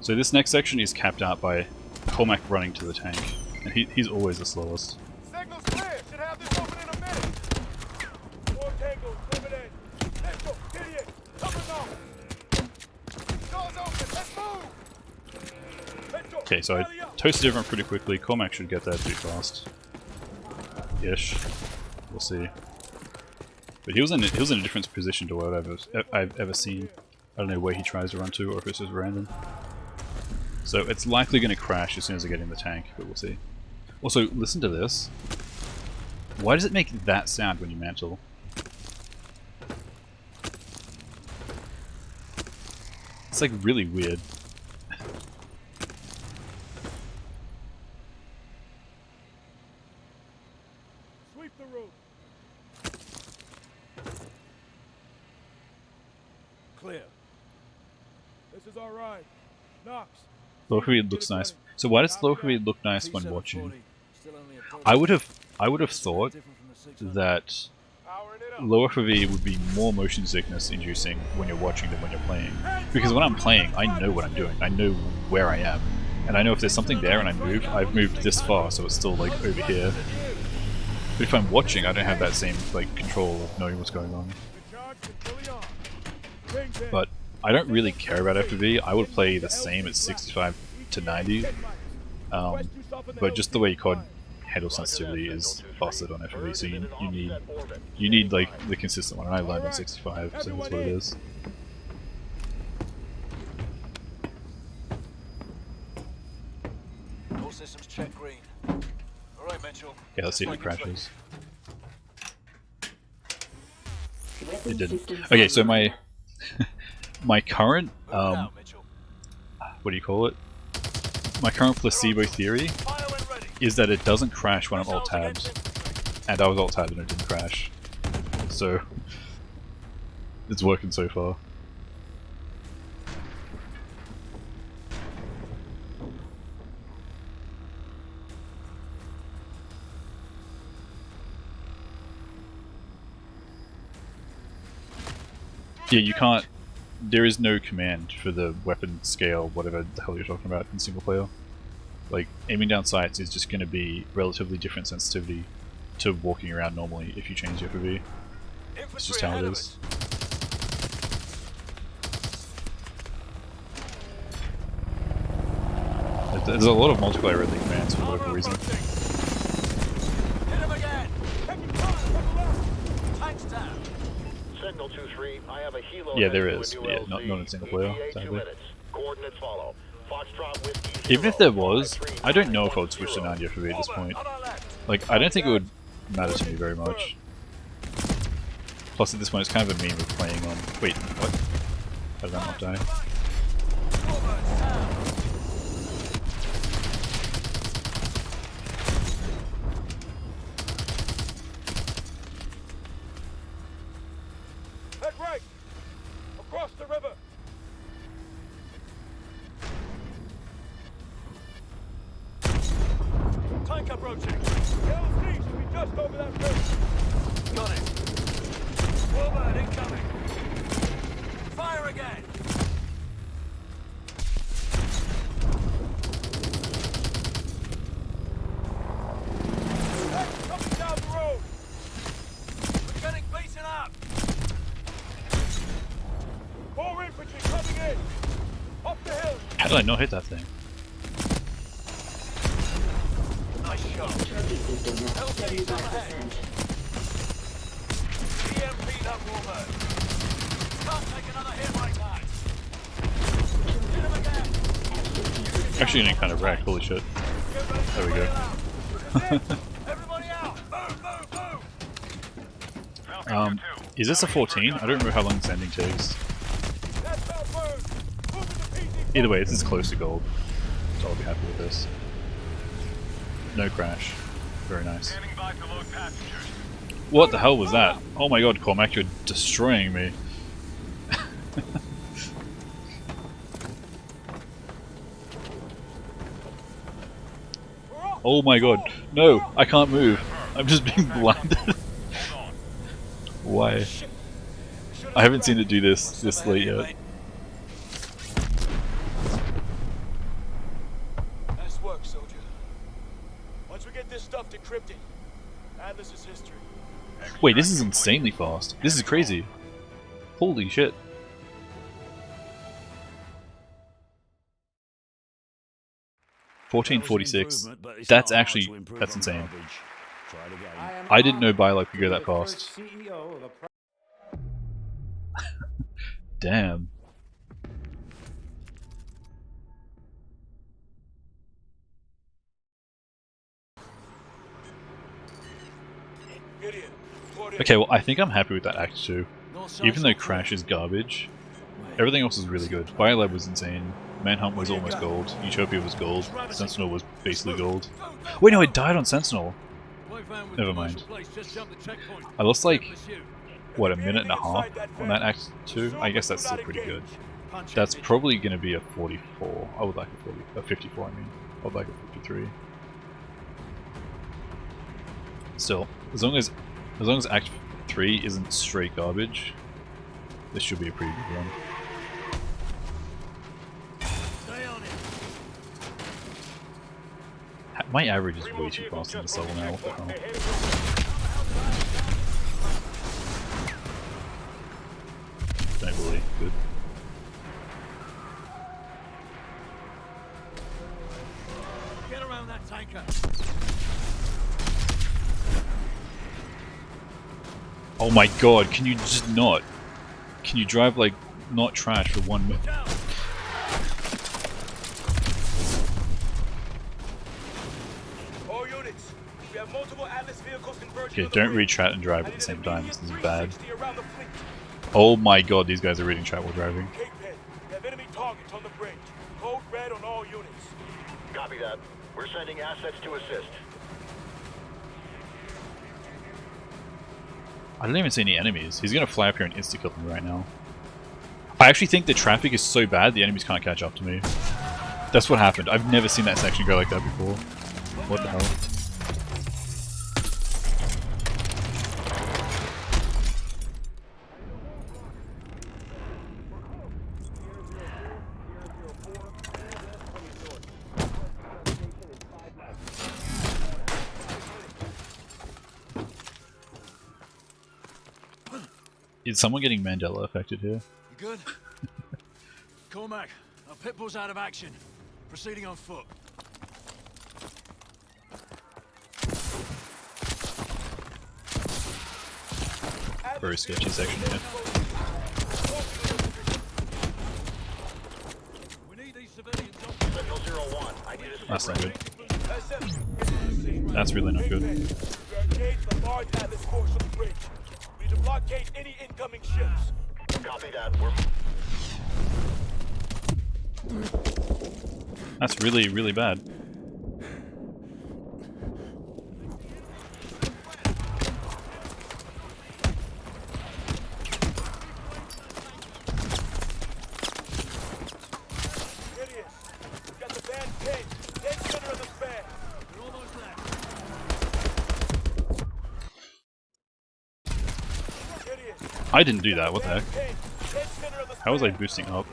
So this next section is capped out by Cormac running to the tank, and he's always the slowest. Signal's clear! Should have this open in a minute! More tangles, moving in! Mitchell, idiot! Cover now! Door's open, let's move! Mitchell, Okay, so I toasted everyone pretty quickly. Cormac should get there pretty fast. Ish. We'll see. But he was in a different position to what I've ever seen. I don't know where he tries to run to, or if it's just random. So it's likely going to crash as soon as I get in the tank, but we'll see. Also, listen to this. Why does it make that sound when you mantle? It's like really weird. Sweep the room. Clear. This is our ride. Knox. Low feed looks nice. So why does low feed look nice when watching? I would have thought that lower FOV would be more motion sickness inducing when you're watching than when you're playing. Because when I'm playing, I know what I'm doing. I know where I am. And I know if there's something there and I move, I've moved this far, so it's still like over here. But if I'm watching, I don't have that same like control of knowing what's going on. But I don't really care about FOV. I would play the same at 65 to 90. But just the way CoD handles sensitivity is busted on FOV, so you need like the consistent one. And I learned on 65, so that's what it is. All systems check green. All right, Mitchell. Yeah, let's see if it crashes. It didn't. Okay, so my my current what do you call it? My current placebo theory is that it doesn't crash when I'm alt tabbed, and I was alt tabbed and it didn't crash. So it's working so far. Yeah, you can't. There is no command for the weapon scale, whatever the hell you're talking about in single player. Like, aiming down sights is just going to be relatively different sensitivity to walking around normally if you change the FOV. It's just how it is. There's a lot of multiplayer-friendly commands for whatever reason. Hit him again! Tanks down! Signal 2-3, I have a helo. Yeah, there is. Yeah, not in single player, sadly. Coordinates follow. Foxtrot with Even if there was, I don't know if I would switch to 90 FOV at this point. Like, I don't think it would matter to me very much. Plus, at this point, it's kind of a meme of playing on. Wait, what? How did that not die? Head right! Across the river! Tank approaching! LZ should be just over that bridge! Got it. Warbird incoming. Fire again. Hey, coming down the road! We're getting beaten up. More infantry coming in! Up the hill! How did I not hit that thing? Nice shot. LZ's up ahead. EMP that warbird. Can't take another hit like that. Hit him again. Actually getting kind of wrecked, holy shit. There we go. Everybody out. Move, move, move. Is this a 14? I don't remember how long this ending takes. Either way, this is close to gold, so I'll be happy with this. No crash. Very nice. What the hell was that? Oh my god, Cormac, you're destroying me. Oh my god. No, I can't move. I'm just being blinded. Why? I haven't seen it do this late yet. Nice work, soldier. Once we get this stuff decrypted, Atlas is history. Wait, this is insanely fast. This is crazy. Holy shit. $14.46. That's actually, that's insane. I didn't know Biolog could go that fast. Damn. Okay, well, I think I'm happy with that Act 2. Even though Crash is garbage, everything else is really good. Biolab was insane. Manhunt was almost gold. Utopia was gold. Sentinel was basically gold. Wait, no, I died on Sentinel. Never mind. I lost like, what, a minute and a half on that Act 2? I guess that's still pretty good. That's probably going to be a 44. I would like a 54, I mean. I would like a 53. Still, as long as Act 3 isn't straight garbage, this should be a pretty good run. My average is way too fast in this level now, what the hell? Don't believe, good. Get around that tanker. Oh my god, can you just not? Can you drive like not trash for 1 minute? All units, we have multiple Atlas vehicles converging. Okay, don't read chat and drive at the same time, this is bad. Oh my god, these guys are reading chat while driving. Capehead, we have enemy targets on the bridge. Code red on all units. Copy that. We're sending assets to assist. I don't even see any enemies. He's gonna fly up here and insta-kill me right now. I actually think the traffic is so bad the enemies can't catch up to me. That's what happened. I've never seen that section go like that before. What the hell? Is someone getting Mandela affected here? You good? Cormac, our pitbull's out of action. Proceeding on foot. Very sketchy section here. That's not good. That's really not good. Blockade any incoming ships. Copy that. We're That's really, really bad. I didn't do that, what the heck? How was I boosting up?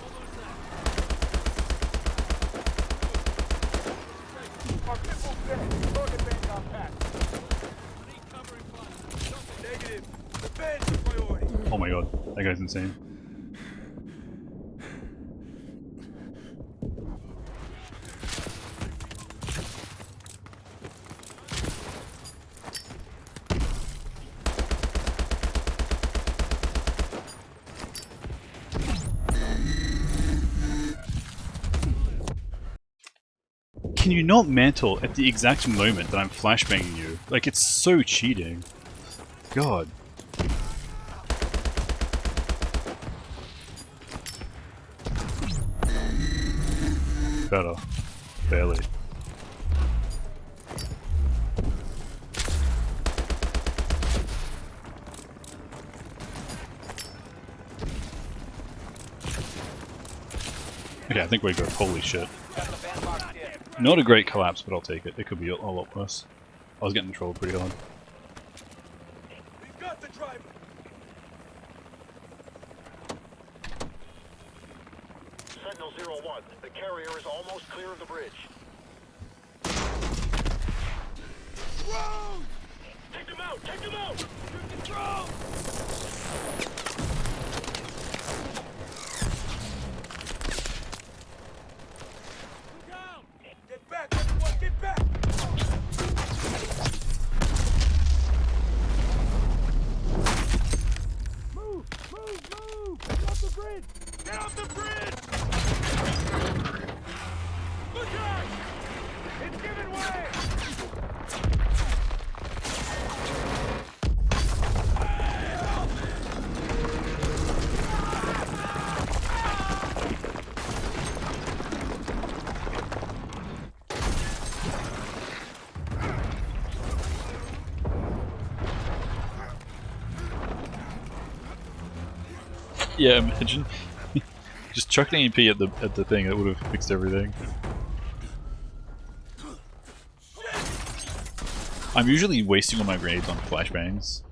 Oh my god, that guy's insane. Can you not mantle at the exact moment that I'm flashbanging you? Like, it's so cheating. God. Better. Barely. Okay, I think we're good. Holy shit. Not a great collapse, but I'll take it. It could be a lot worse. I was getting trolled pretty hard. We've got the driver. Sentinel 01, the carrier is almost clear of the bridge. Drones! Take them out! Take them out! Shoot the drones! Get back, everyone! Get back! Move! Move! Move! Get off the bridge! Get off the bridge! Look out! It's giving way! Yeah, imagine. Just chuck an EMP at the thing, that would have fixed everything. I'm usually wasting all my grenades on flashbangs,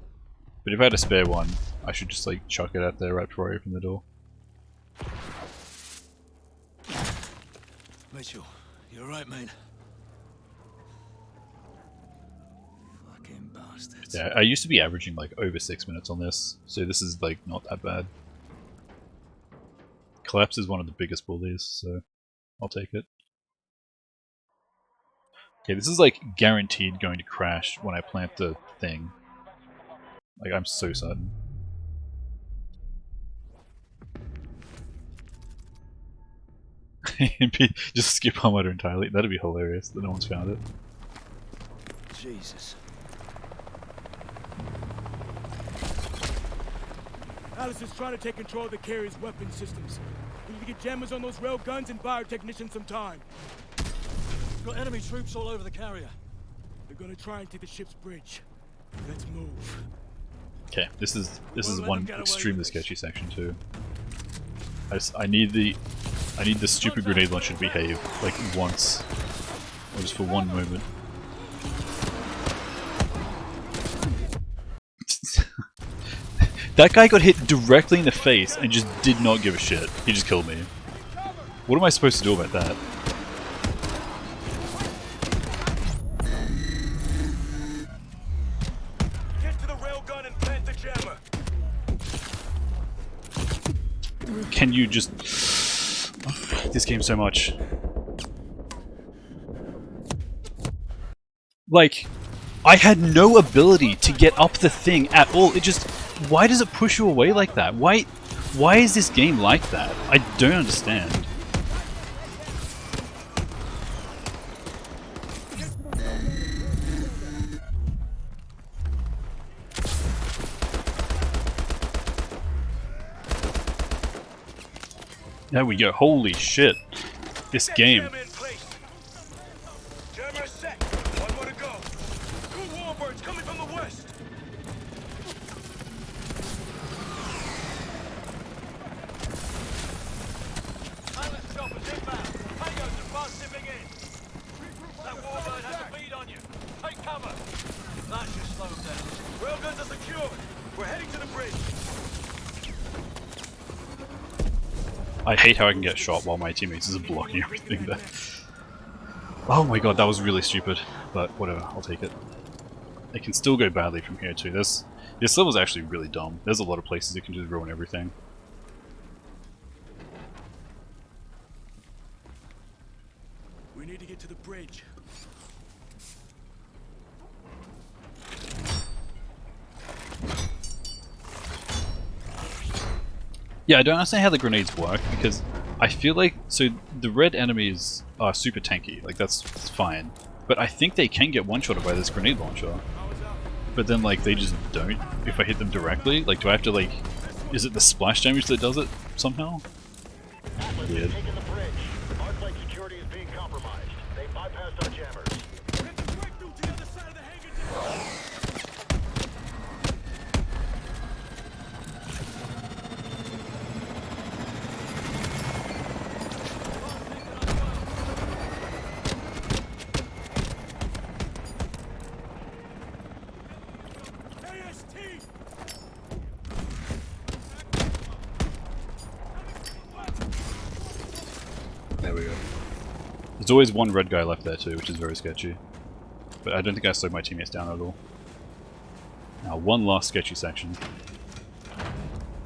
but if I had a spare one, I should just like chuck it out there right before I open the door. Mitchell, you alright, mate? Fucking bastards. Yeah, I used to be averaging like over 6 minutes on this, so this is like not that bad. Collapse is one of the biggest bullies, so I'll take it. Okay, this is like guaranteed going to crash when I plant the thing. Like, I'm so certain. Just skip Armada entirely. That'd be hilarious that no one's found it. Jesus. Alice is trying to take control of the carrier's weapon systems. We need to get jammers on those rail guns and buy our technicians some time. Got enemy troops all over the carrier. They're gonna try and take the ship's bridge. Let's move. Okay, this is one extremely sketchy section too. I need the stupid grenade launcher to behave like once, or just for one moment. That guy got hit directly in the face and just did not give a shit. He just killed me. What am I supposed to do about that? Get to the railgun and plant the jammer. Can you just... I hate this game so much. Like, I had no ability to get up the thing at all. It just... Why does it push you away like that? Why is this game like that? I don't understand. There we go. Holy shit. This game. Jammer set. One more to go. 2 warbirds coming from the west. Pilot's choppers inbound. Payos are fast dipping in. That warbird has a bead on you. Take cover. That should slow them down. Railguns are secured. We're heading to the bridge. I hate how I can get shot while my teammates is blocking everything there. Oh my god, that was really stupid. But whatever, I'll take it. It can still go badly from here too. This level's actually really dumb. There's a lot of places it can just ruin everything. We need to get to the bridge. Yeah, I don't understand how the grenades work, because I feel like, so the red enemies are super tanky, like that's fine, but I think they can get one-shotted by this grenade launcher. But then like they just don't if I hit them directly. Like do I have to like, is it the splash damage that does it somehow? Weird. Security is being compromised. They bypassed our jammers. There we go. There's always one red guy left there too, which is very sketchy. But I don't think I slowed my teammates down at all. Now one last sketchy section.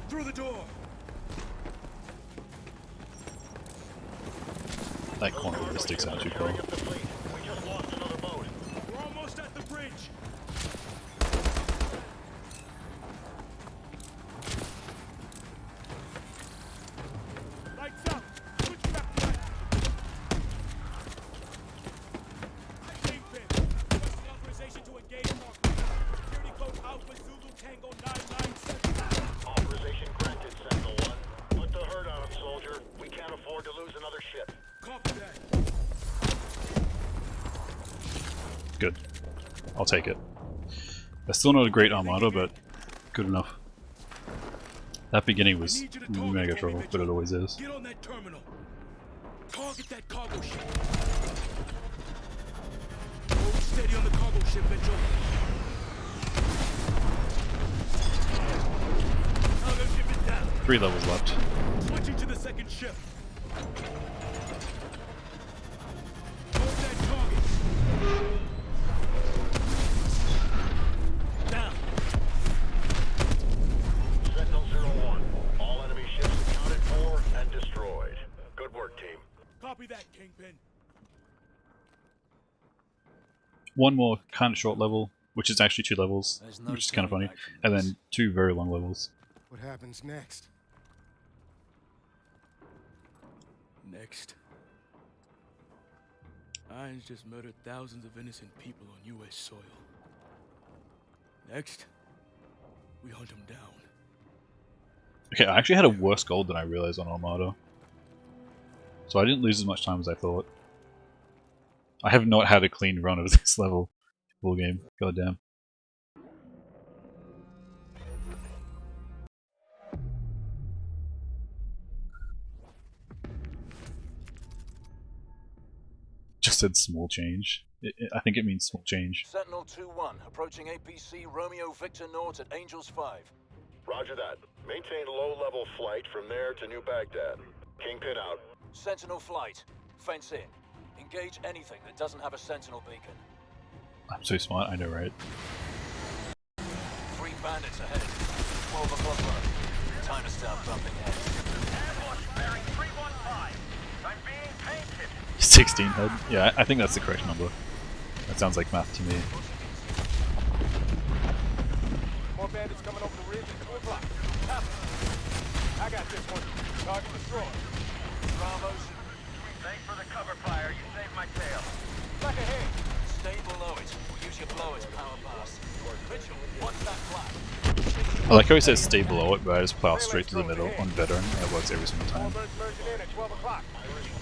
Through the door. That corner really sticks out too far. We just lost another boat. We're almost at the bridge. Lights up. Switch back to Kingpin. Requesting authorization to engage Mark. Security code Alpha Zulu Tango 997. Authorization granted, Sentinel-1. Put the hurt on him, soldier. We can't afford to lose another ship. Copy that. Good. I'll take it. That's still not a great armada, but good enough. That beginning was mega trouble, but it always is. Get on that terminal. Target that cargo ship. Hold steady on the cargo ship, Mitchell. Cargo ship is down. 3 levels left. Switching to the second ship. Hold that target. Down. Sentinel-01. All enemy ships accounted for and destroyed. Good work, team. Copy that, Kingpin. One more kind of short level, which is actually 2 levels, which is kind of funny, and then 2 very long levels. What happens next? Next. Irons just murdered thousands of innocent people on U.S. soil. Next, we hunt him down. Okay, I actually had a worse gold than I realized on Armada. So I didn't lose as much time as I thought. I have not had a clean run of this level full game. Goddamn. Just said small change. I think it means small change. Sentinel 2-1, approaching APC Romeo Victor North at Angels 5. Roger that. Maintain low-level flight from there to New Baghdad. Kingpin out. Sentinel flight. Fence in. Engage anything that doesn't have a Sentinel beacon. I'm so smart, I know, right? 3 bandits ahead. 12 o'clock mark. Time to start bumping heads. Ambush bearing 315. I'm being painted. 16 head? Yeah, I think that's the correct number. That sounds like math to me. More bandits coming over the ridge at 2 o'clock. I got this one. Target destroyed. Bravos. Thanks for the cover fire. You saved my tail. Back ahead. Stay below it. We'll use your blowers power blast. Mitchell, what's that flag? I like how he says stay below it, but I just plow straight to the middle on veteran. That works every single time. Warbirds merging in at 12 o'clock.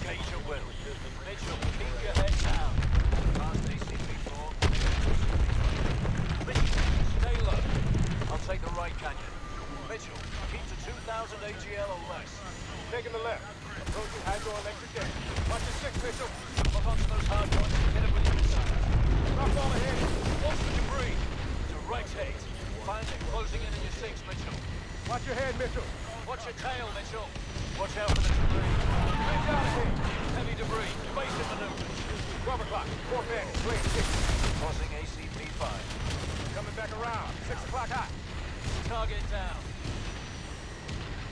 Engage at will. taking the left. Approaching hydroelectric dam. Watch your 6, Mitchell. Lock onto those hard joints and hit it with your missile. Drop all ahead. Watch the debris. Direct hit. Find it closing in your 6, Mitchell. Watch your head, Mitchell. Watch your tail, Mitchell. Watch out for the debris. Range out ahead. Heavy debris. Evasive maneuver. 12 o'clock. 4 minutes. Blade 6. Crossing ACP-5. Coming back around. 6 o'clock hot. Target down.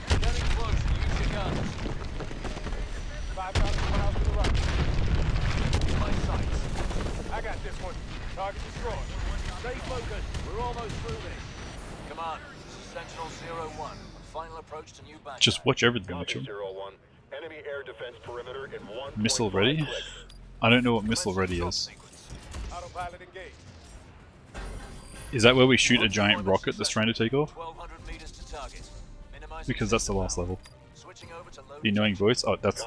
Getting close. Use your guns. 5,000 miles to the right. In my sights. I got this one. Target destroyed. Stay focused. We're almost through this. Come on. This is Sentinel-01. Final approach to new batch. Just watch everything, Copy, Mitchell. 01. Enemy air defense perimeter in 1. Missile ready? I don't know what missile ready is. Autopilot engaged. Is that where we shoot a giant rocket that's trying to take off? 1,200 meters to target. Because that's the last level. The annoying voice? Oh, that's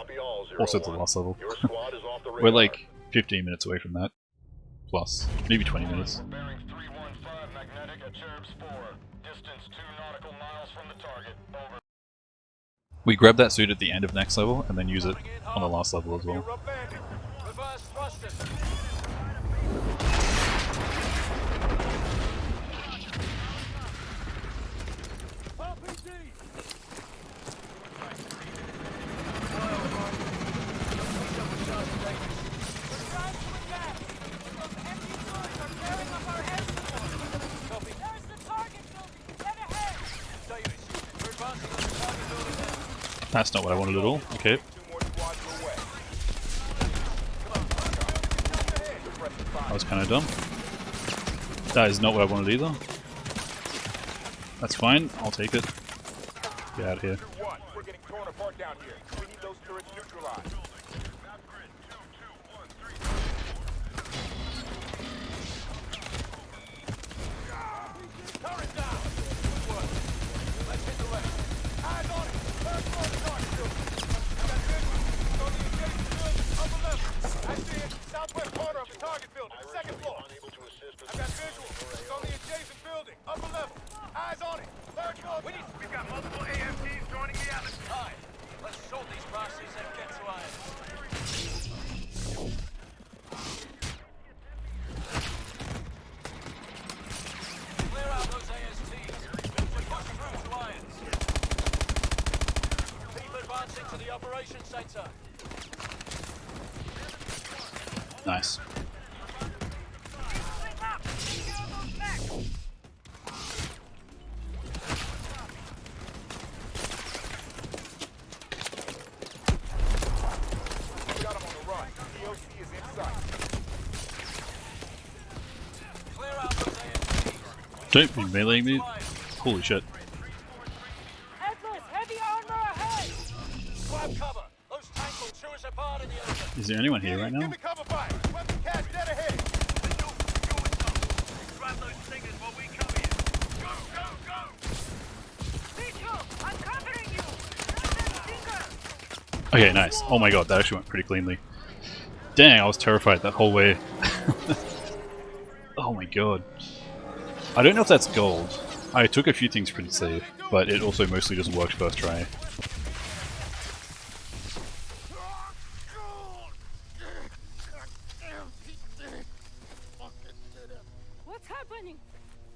also the last level. We're like 15 minutes away from that. Plus. Maybe 20 minutes. Bearing 315 magnetic at Cherub Spore. Distance 2 nautical miles from the target. Over. We grab that suit at the end of next level and then use it on the last level as well. Reverse thrusters. That's not what I wanted at all. Okay. That was kind of dumb. That is not what I wanted either. That's fine. I'll take it. Get out of here. We're getting torn apart down here. We need those turrets neutralized. Turret down! Good work. Let's hit the rest. Eyes on it. Third floor to target building. I got visual. It's on the adjacent building. Upper level. I see it. Southwest corner of the target building. Second floor. I got visual. It's on the adjacent building. Upper level. Eyes on it. Third floor. We've got multiple AFTs joining the Atlas. Hi. Let's sort these bastards and get to iron. Clear out those ASTs. Push through to irons. Keep advancing to the operations center. Nice. Got him on the run. DOC is in sight. Clear out those ASTs. Don't be meleeing me. Holy shit. Atlas, heavy armor ahead! Grab cover. Those tanks will chew us apart in the open. Is there anyone here right now? Give me cover fire. Weapon cache dead ahead. Grab those stingers while we cover you. Go, go, go! Mitchell, I'm covering you. Okay, nice. Oh my god, that actually went pretty cleanly. Dang, I was terrified that whole way. Oh my god. I don't know if that's gold. I took a few things pretty safe, but it also mostly just worked first try. What's happening?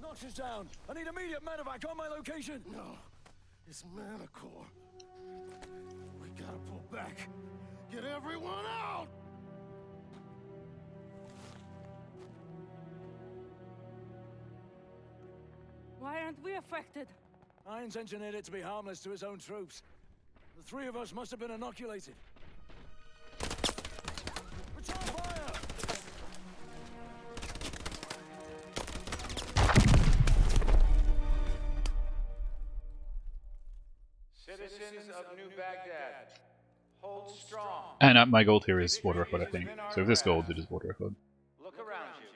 Notch is down. I need immediate medevac on my location. No, it's Manicore. We gotta pull back. Get everyone out! Why aren't we affected? Irons engineered it to be harmless to his own troops. The three of us must have been inoculated. Return fire! Citizens of New Baghdad, hold strong. And my gold here is water record, I think. So if this gold, it is water record. Look around you,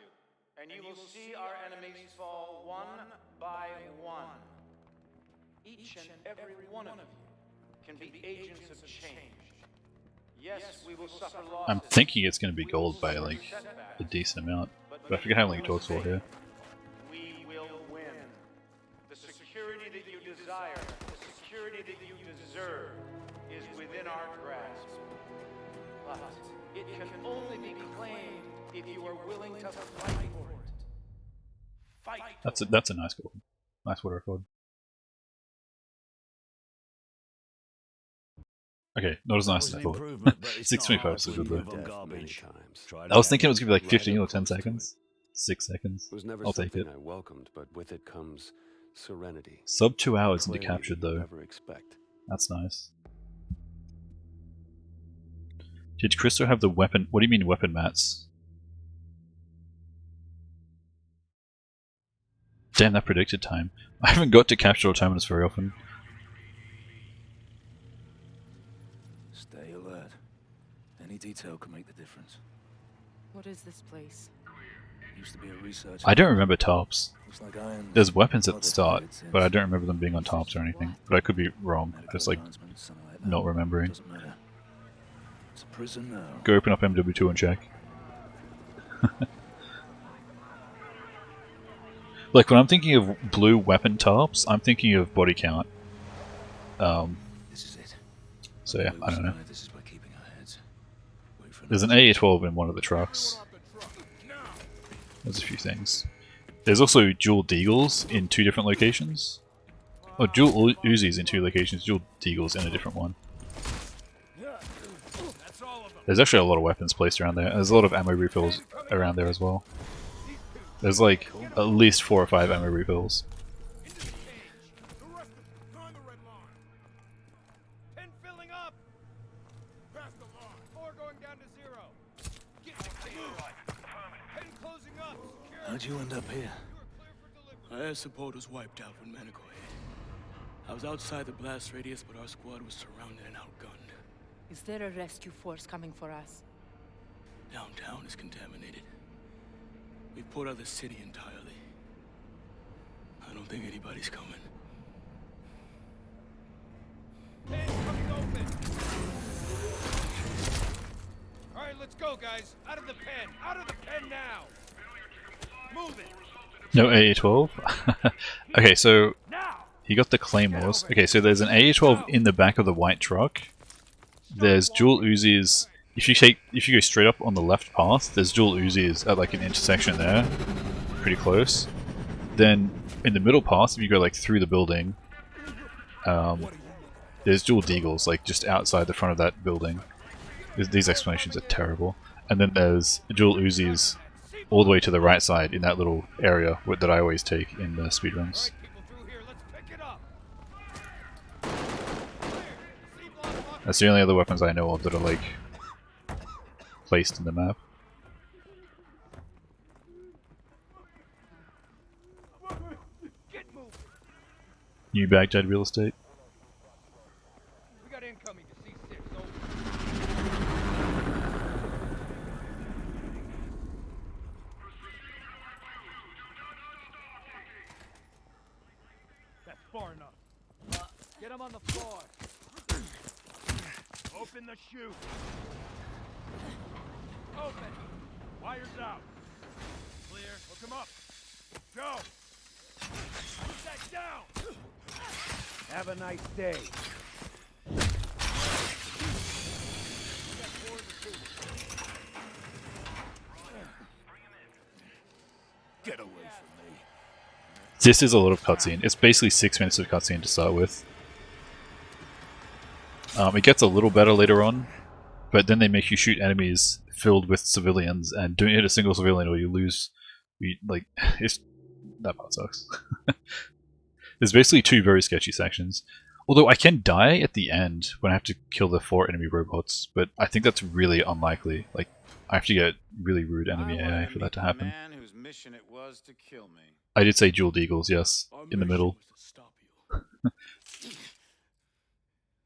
and you will see our enemies fall one by one. Each and every one of you can be agents of change. Yes, we will suffer loss. I'm thinking it's going to be gold by like a decent amount, but I forget how long it talks for here. We will win. The security that you desire, the security that you deserve, is our grasp. But it can only be claimed if you are willing to fight for it. Fight. That's a nice goal. Nice water code. Okay, not as nice as I thought. 625 is so good though. I was thinking it was gonna be like 15 or 10 seconds. 6 seconds. It was never I'll take something it. I welcomed, but with it comes serenity. Sub 2 hours into Clarity captured you'd though. never expect. That's nice. Did Christo have the weapon? What do you mean weapon mats? Damn, that predicted time. I haven't got to capture autonomous very often. Stay alert. Any detail can make the difference. What is this place? Used to be a research. I don't remember tops. Looks like Irons. There's weapons at the start, but I don't remember them being on tops or anything. But I could be wrong. Just like not remembering. Doesn't matter. It's a prison now. Go open up MW2 and check. Like when I'm thinking of blue weapon tops, I'm thinking of body count. This is it. So yeah, I don't know. This is where keeping our heads. There's an AA-12 in one of the trucks. There's a few things. There's also dual deagles in 2 different locations. Oh, dual Uzis in 2 locations, dual deagles in a different one. There's actually a lot of weapons placed around there. There's a lot of ammo refills around there as well. There's like at least 4 or 5 ammo refills. How'd you end up here? Our air support was wiped out when Manico hit. I was outside the blast radius, but our squad was surrounded and outgunned. Is there a rescue force coming for us? Downtown is contaminated. We've poured out the city entirely. I don't think anybody's coming. All right, let's go, guys. Out of the pen. Out of the pen now. Move it. No AA-12? Okay, so he got the claymores. Okay, so there's an AA-12 in the back of the white truck. There's dual Uzis. If you go straight up on the left path, there's dual Uzis at like an intersection there, pretty close. Then in the middle path, if you go like through the building, there's dual deagles like just outside the front of that building. These explanations are terrible. And then there's dual Uzis all the way to the right side in that little area that I always take in the speedruns. That's the only other weapons I know of that are like placed in the map. New Baghdad real estate. We got incoming to C6. That's far enough. Get him on the floor. Open the chute. Open. Wires out. Clear. Hook him up. Go. Put that down. Have a nice day. Get away from me. This is a lot of cutscene. It's basically 6 minutes of cutscene to start with. It gets a little better later on, but then they make you shoot enemies filled with civilians, and don't hit a single civilian or you lose. That part sucks. There's basically 2 very sketchy sections. Although I can die at the end when I have to kill the 4 enemy robots, but I think that's really unlikely. Like, I have to get really rude enemy AI for that to happen. Man whose mission it was to kill me. I did say dual deagles, yes, in the middle.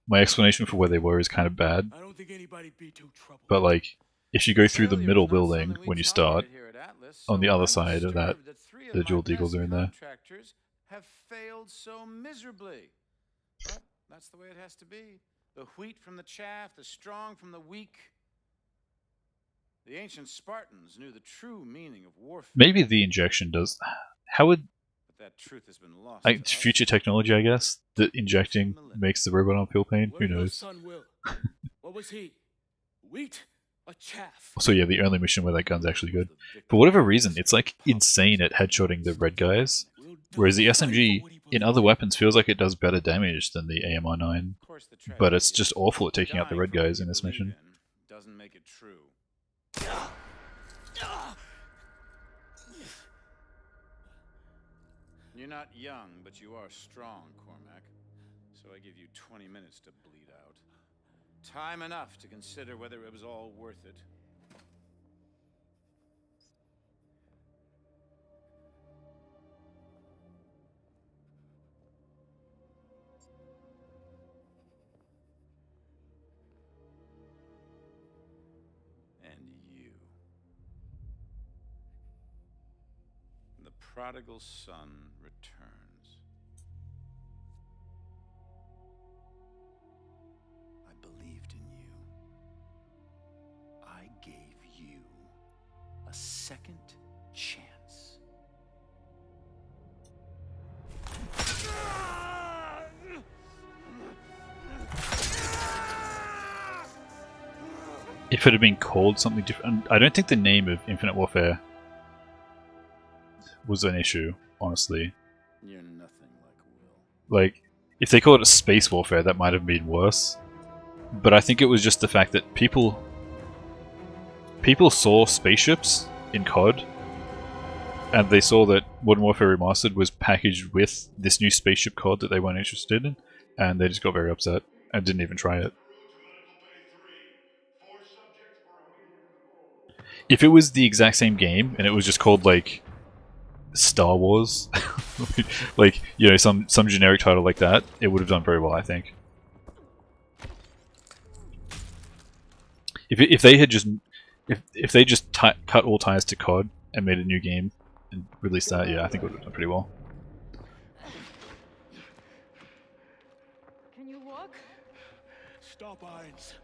My explanation for where they were is kind of bad. I don't think anybody'd be too troubled. But like, if you go through the middle building when you start, on the other side of that, the dual deagles are in there. Contractors have failed so miserably. But that's the way it has to be. The wheat from the chaff, the strong from the weak. The ancient Spartans knew the true meaning of warfare. Maybe the injection does. How would... But that truth has been lost. Like, future technology, I guess, that injecting makes the robot arm feel pain? Who knows? What was he? Wheat or chaff? So yeah, the only mission where that gun's actually good. For whatever reason, it's like insane at headshotting the red guys, whereas the SMG in other weapons feels like it does better damage than the AMR9, but it's just awful at taking out the red guys in this mission. Doesn't make it true. You're not young, but you are strong, Cormac. So I give you 20 minutes to bleed out. Time enough to consider whether it was all worth it. And you. The prodigal son returns. I believed in you. I gave you a second chance. If it had been called something different, I don't think the name of Infinite Warfare was an issue, honestly. You're nothing like Will. Like, if they called it Space Warfare, that might have been worse. But I think it was just the fact that people saw spaceships in CoD, and they saw that Modern Warfare Remastered was packaged with this new spaceship CoD that they weren't interested in, and they just got very upset and didn't even try it. If it was the exact same game and it was just called like Star Wars, like, you know, some generic title like that, it would have done very well, I think. If they had just cut all ties to CoD and made a new game and released that, yeah, I think it would have done pretty well. Can you walk? Stop, Irons.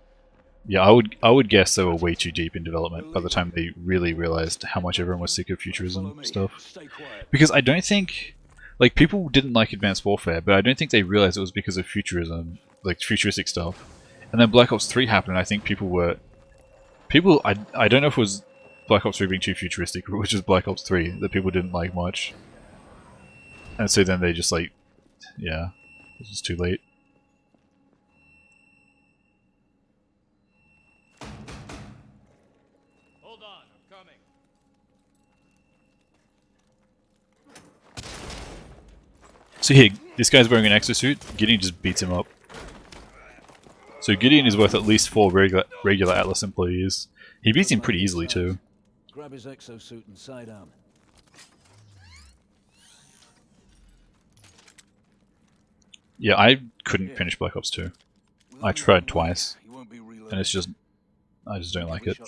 Yeah, I would guess they were way too deep in development by the time they really realized how much everyone was sick of futurism stuff. Because I don't think, like, people didn't like Advanced Warfare, but I don't think they realized it was because of futurism, like futuristic stuff. And then Black Ops 3 happened, and I think I don't know if it was Black Ops 3 being too futuristic, or which is Black Ops 3 that people didn't like much. And so then they just like, yeah, it was just too late. So here, this guy's wearing an exosuit, Gideon just beats him up. So Gideon is worth at least 4 regular Atlas employees. He beats him pretty easily too. Grab his exosuit and sidearm. Yeah, I couldn't finish Black Ops 2. I tried twice, and it's just, I just don't like it.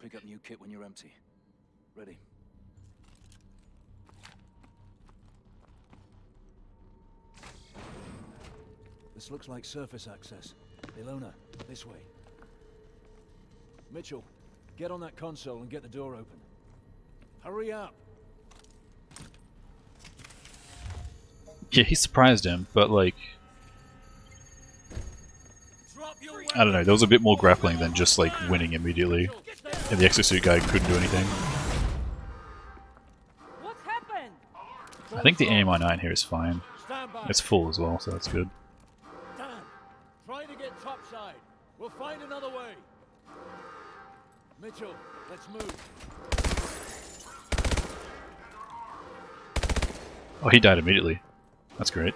Pick up new kit when you're empty. Ready. This looks like surface access. Ilona, this way. Mitchell, get on that console and get the door open. Hurry up! Yeah, he surprised him, but like, I don't know, there was a bit more grappling than just like winning immediately. And the exosuit guy couldn't do anything. What happened? I think the AMI-9 here is fine. It's full as well, so that's good. Dan, try to get topside. We'll find another way. Mitchell, let's move. Oh, he died immediately. That's great.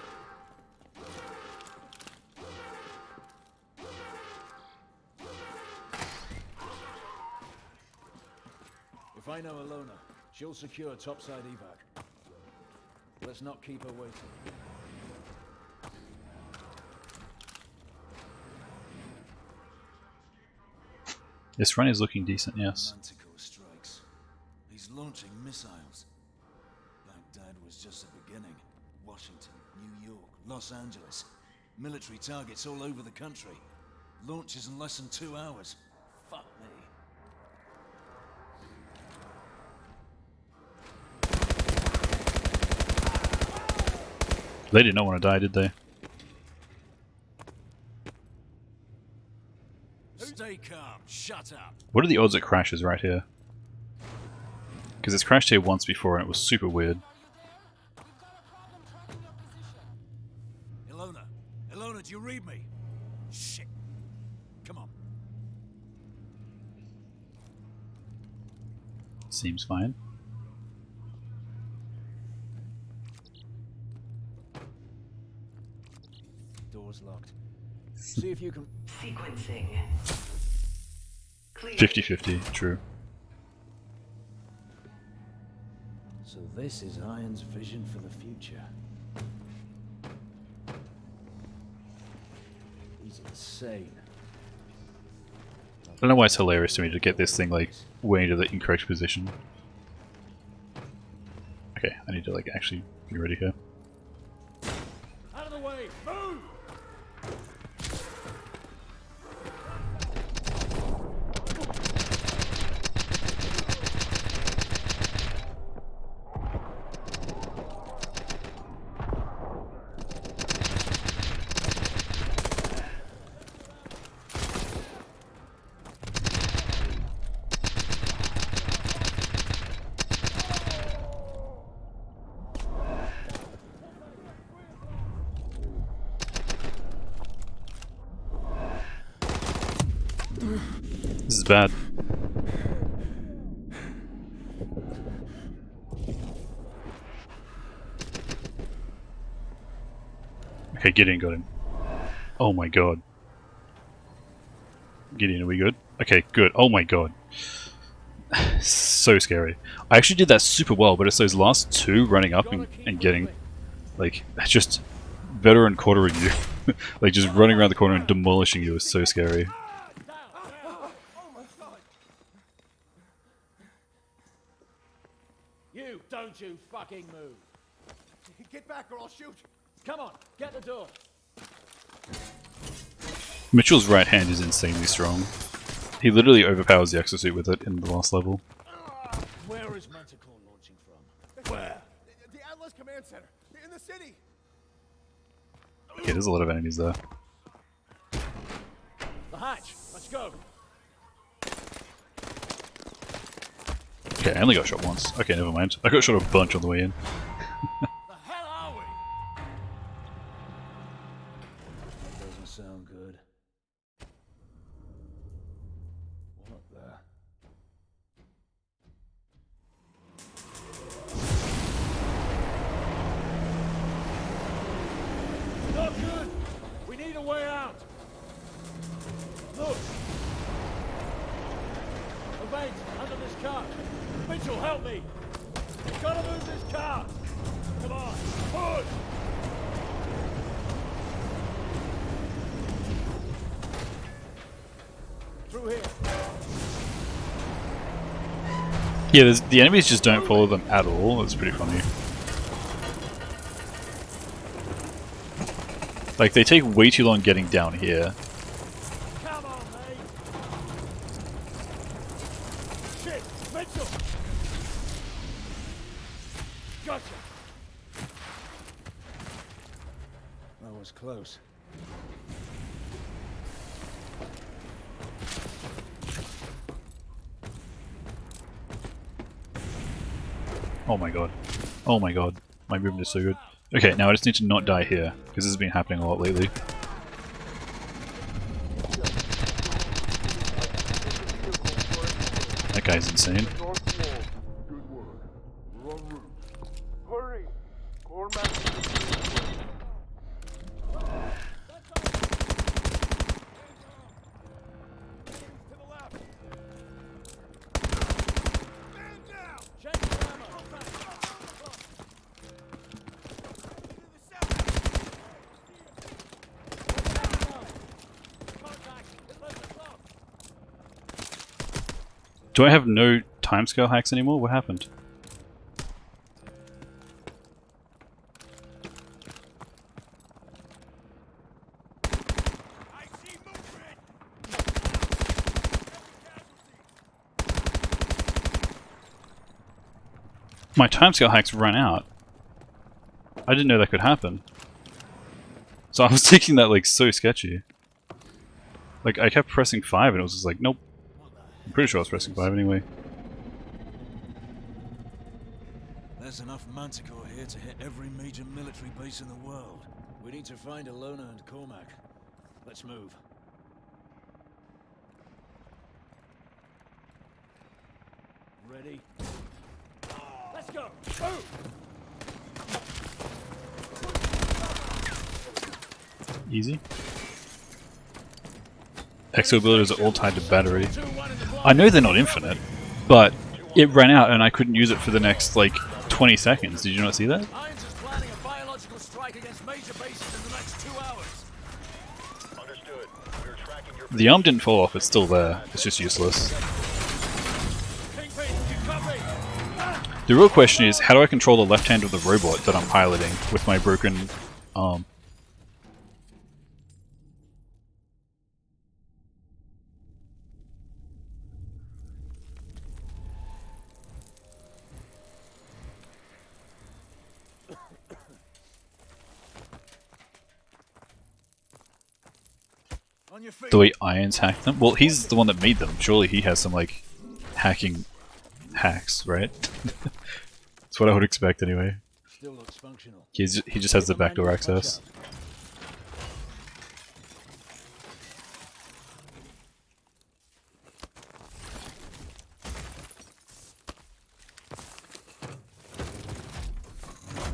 If I know Ilona, she'll secure topside evac. Let's not keep her waiting. This run is looking decent, yes. Manticore strikes. He's launching missiles. Baghdad was just the beginning. Washington, New York, Los Angeles. Military targets all over the country. Launches in less than 2 hours. Fuck me. They did not want to die, did they? calm. Shut up. What are the odds it crashes right here? Because it's crashed here once before and it was super weird. Ilona. Ilona, do you read me? Shit. Come on. Seems fine. Door's locked. See if you can... Sequencing. 50-50, true. So this is Iron's vision for the future. He's insane. I don't know why it's hilarious to me to get this thing like way into the incorrect position. Okay, I need to like actually be ready here. Out of the way! Move! This is bad. Okay, Gideon got him. Oh my god. Gideon, are we good? Okay, good. Oh my god. So scary. I actually did that super well, but it's those last two running up and getting, like, just veteran quartering you. Like, just running around the corner and demolishing you is so scary. You, don't you fucking move. Get back or I'll shoot. Come on, get the door. Mitchell's right hand is insanely strong. He literally overpowers the exosuit with it in the last level. Where is Manticore launching from? Where? The Atlas Command Center. In the city. Okay, there's a lot of enemies there. The hatch. Let's go. Okay, I only got shot once. Okay, never mind. I got shot a bunch on the way in. The hell are we? That doesn't sound good. What the? Not good. We need a way out. Look. A vent under this car. Mitchell, help me! We've got to move this car! Come on, push! Through here. Yeah, the enemies just don't follow them at all. It's pretty funny. Like, they take way too long getting down here. Come on, mate! Shit! Mitchell! Gotcha! That was close. Oh my god. Oh my god. My movement is so good. Okay, now I just need to not die here, because this has been happening a lot lately. That guy's insane. Hurry! Do I have no timescale hacks anymore? What happened? My timescale hacks ran out. I didn't know that could happen. So I was taking that like so sketchy. Like, I kept pressing 5 and it was just like, nope. I'm pretty sure I was pressing 5 anyway. There's enough Manticore here to hit every major military base in the world. We need to find Alona and Cormac. Let's move. Ready? Let's go! Move! Easy. Exo abilities are all tied to battery. I know they're not infinite, but it ran out and I couldn't use it for the next, like, 20 seconds. Did you not see that? Irons is planning a biological strike against major bases in the next 2 hours. Understood. We're tracking your The arm didn't fall off, it's still there. It's just useless. The real question is, how do I control the left hand of the robot that I'm piloting with my broken arm? The way Irons hacked them? Well, he's the one that made them. Surely he has some, like, hacking hacks, right? That's what I would expect anyway. Still looks functional. He just has the backdoor access.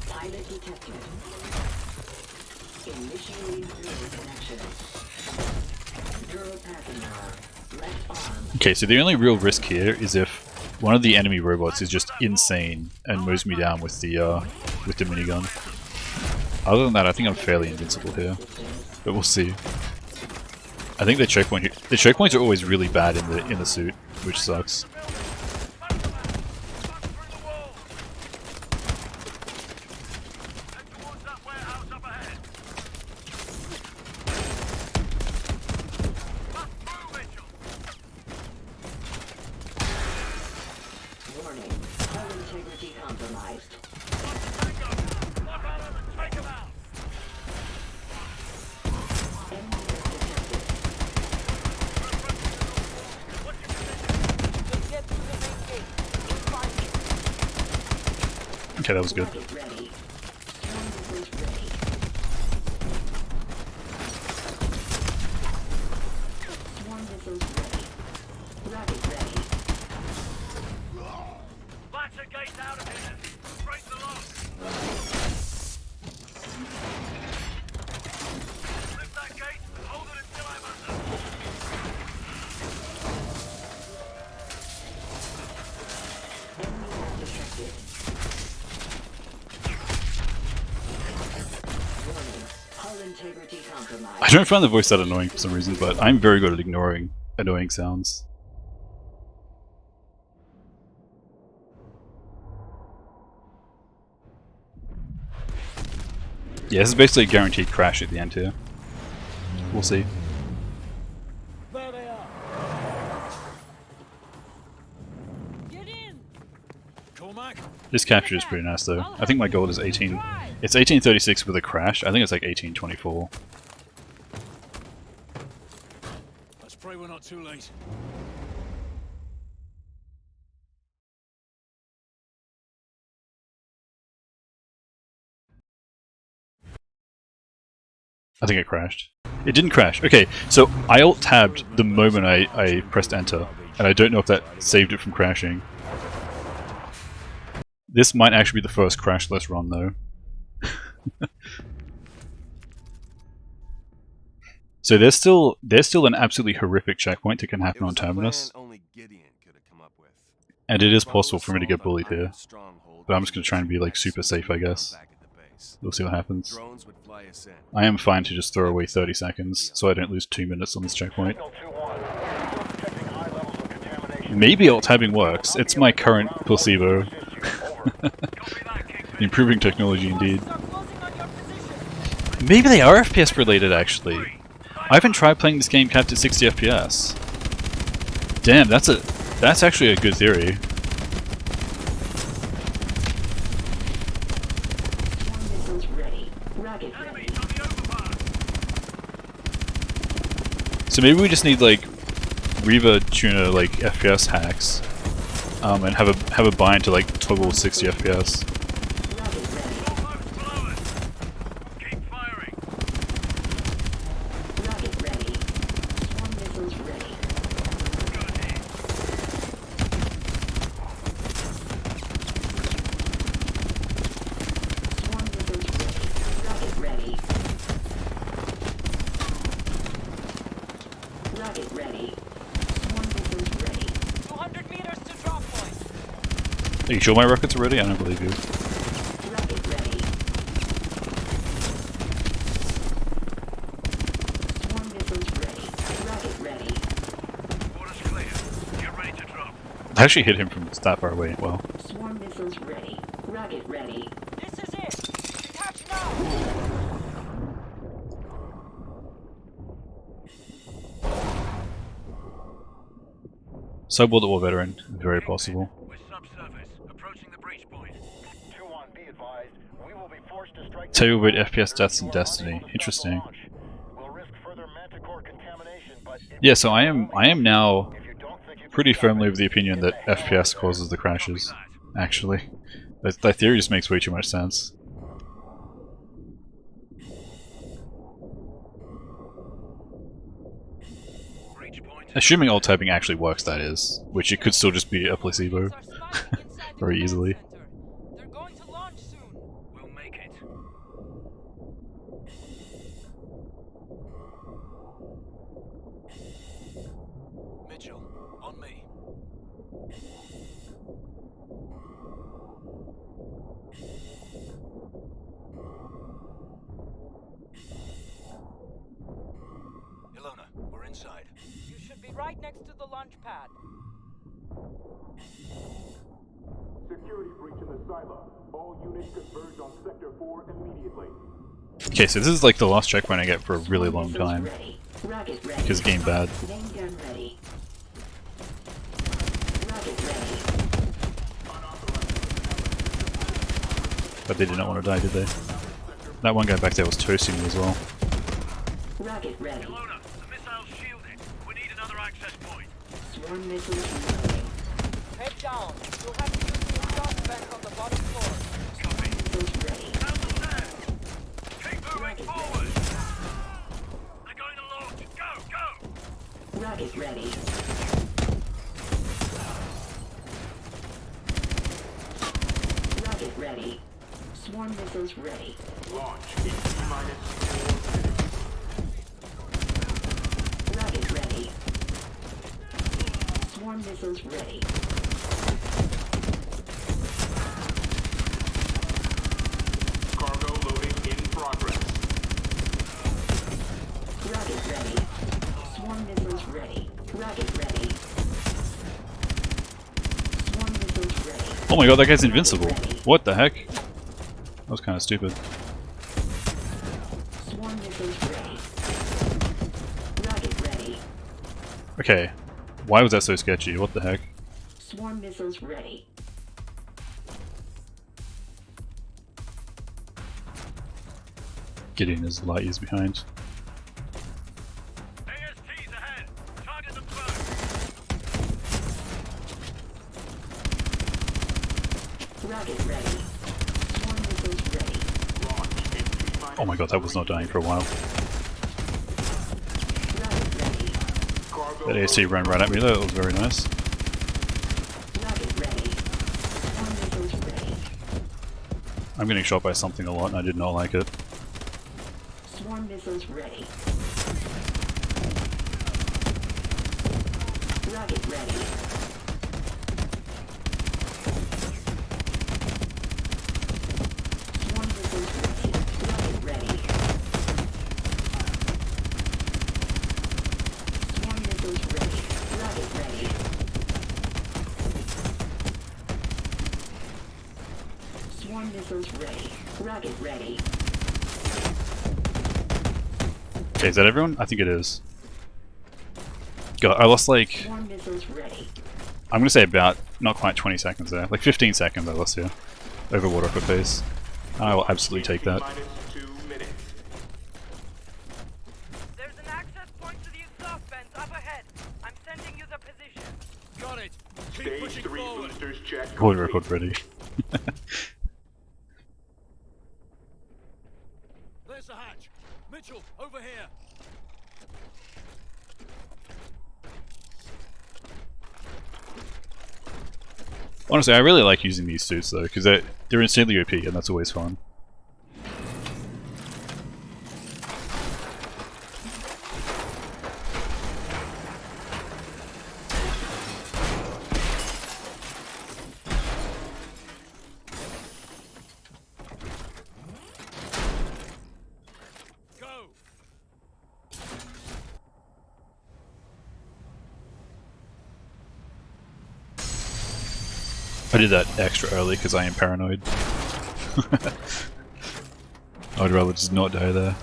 Pilot detected. Initiating connection. Okay, so the only real risk here is if one of the enemy robots is just insane and mows me down with the minigun. Other than that, I think I'm fairly invincible here, but we'll see. I think the checkpoints are always really bad in the suit, which sucks. Okay, that was good. I don't find the voice that annoying for some reason, but I'm very good at ignoring annoying sounds. Yeah, this is basically a guaranteed crash at the end here. We'll see. There they are. Get in. Cormac. This capture is pretty nice though. I think my gold is 18. It's 1836 with a crash. I think it's like 1824. Let's pray we're not too late. I think it crashed. It didn't crash. Okay, so I alt-tabbed the moment I pressed enter, and I don't know if that saved it from crashing. This might actually be the first crashless run though. So there's still an absolutely horrific checkpoint that can happen on Terminus. And it is possible for me to get bullied here. But I'm just going to try and be like super safe, I guess. We'll see what happens. I am fine to just throw away 30 seconds, so I don't lose 2 minutes on this checkpoint. Maybe alt-tabbing works. It's my current placebo. Improving technology indeed. Maybe they are FPS related actually. I haven't tried playing this game capped at 60 FPS. Damn, that's actually a good theory. So maybe we just need like Reaver tuner like FPS hacks, and have a bind to like toggle 60 FPS. Are you sure my rockets are ready? I don't believe you. I actually hit him from that far away. Well. Swarm missiles ready. Rocket ready. This is it. Detach now. Sub-World War veteran, very possible. Tell you about FPS deaths in Destiny. Interesting. Yeah, so I am now pretty firmly of the opinion that FPS causes the crashes. Actually, that theory just makes way too much sense. Assuming alt typing actually works, that is, which it could still just be a placebo, very easily. Mitchell, on me. Ilona, we're inside. You should be right next to the launch pad. Security breach in the silo. All units converge on Sector 4 immediately. Okay, so this is like the last checkpoint I get for a really long time. Because game bad. But they did not want to die, did they? That one guy back there was toasting me as well. Rocket ready. Ilona, the missile's shielded. We need another access point. Swarm missiles reloading. Head down. You'll have to use the exhaust vent on the bottom floor. Missiles ready. Keep moving forward. They're going to launch. Go, go. Rocket ready. Rocket ready. Swarm missiles ready. Launch in T-minus 4 minutes. Rocket ready. Swarm missiles ready. Cargo loading in progress. Rocket ready. Swarm missiles ready. Rocket ready. Swarm missiles ready. Oh my god, that guy's invincible. What the heck? That was kind of stupid. Swarm missiles ready. Rocket ready. Okay, why was that so sketchy? What the heck? Swarm missiles ready. Gideon is light years behind. AST's ahead. Target them first. Rocket ready. Swarm missiles ready. Launch in T-minus. Oh my god, that was not dying for a while. Rocket ready. Cargo That AC ran right at me, that was very nice. Rocket ready. Swarm missiles ready. I'm getting shot by something a lot and I did not like it. Swarm missiles ready. Rocket ready. Swarm missiles ready. Rocket ready. Swarm missiles ready. Rocket ready. Swarm missiles ready. Rocket ready. Okay, is that everyone? I think it is. God, I lost like... Swarm missiles ready. I'm gonna say about, not quite 20 seconds there. Like 15 seconds I lost here. Over water foot pace. I will absolutely take that. T-minus 2 minutes. There's an access point to the exhaust Audio record ready. There's the hatch. Mitchell, over here. Honestly, I really like using these suits though, because they're insanely OP, and that's always fun. I did that extra early because I am paranoid. I would rather just not die there.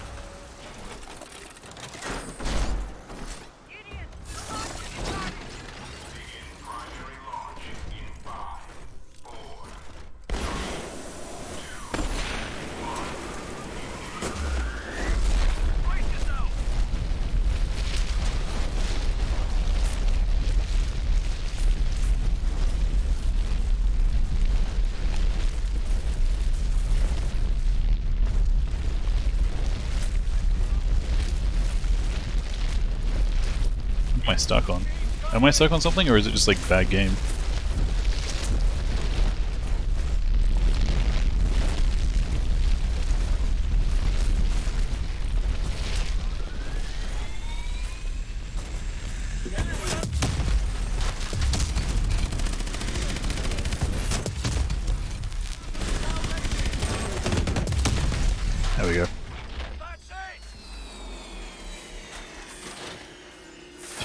Am I stuck on? Am I stuck on something, or is it just like bad game? There we go.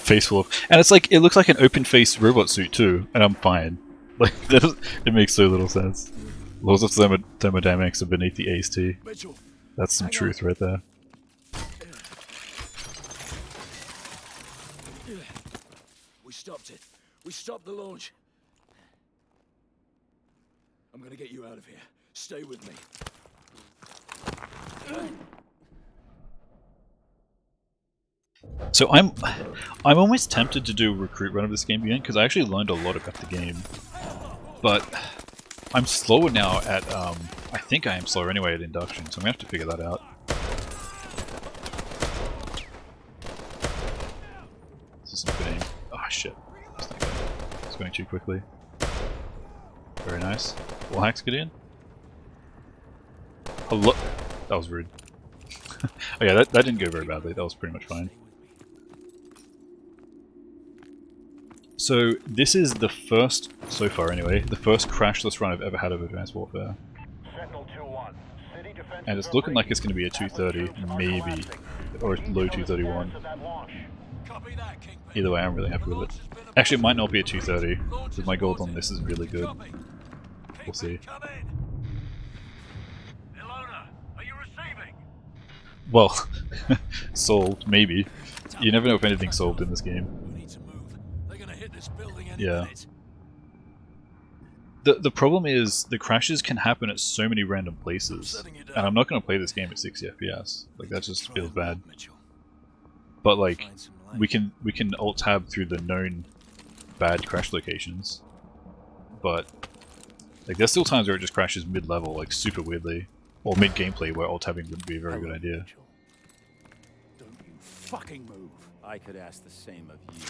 Face full of, and it's like it looks like an open-faced robot suit too, and I'm fine. Like it makes so little sense. Laws of thermodynamics are beneath the AST. That's some truth right there. We stopped it. We stopped the launch. I'm gonna get you out of here. Stay with me. So I'm almost tempted to do a recruit run of this game again because I actually learned a lot about the game, but I'm slower now at I think I am slower anyway at induction, so I'm gonna have to figure that out. This is some good aim. Oh shit! It's going too quickly. Very nice. Wall hacks get in. Oh look, that was rude. Oh yeah, that didn't go very badly. That was pretty much fine. So this is the first, so far anyway, the first crashless run I've ever had of Advanced Warfare. And it's looking like it's going to be a 230, maybe, or a low 231. Either way, I'm really happy with it. Actually, it might not be a 230, because my gold on this is really good. We'll see. Well, solved, maybe. You never know if anything's solved in this game. Yeah. The problem is, the crashes can happen at so many random places, and I'm not going to play this game at 60 FPS. Like, that just feels bad. But like, we can alt-tab through the known bad crash locations, but like, there's still times where it just crashes mid-level, like super weirdly, or mid-gameplay where alt-tabbing wouldn't be a very good idea. Don't you fucking move. I could ask the same of you.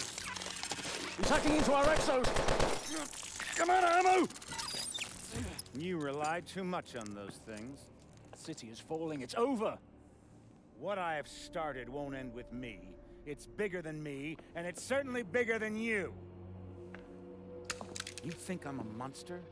He's hacking into our exos! Come on, ammo! You relied too much on those things. The city is falling. It's over. What I have started won't end with me. It's bigger than me, and it's certainly bigger than you. You think I'm a monster?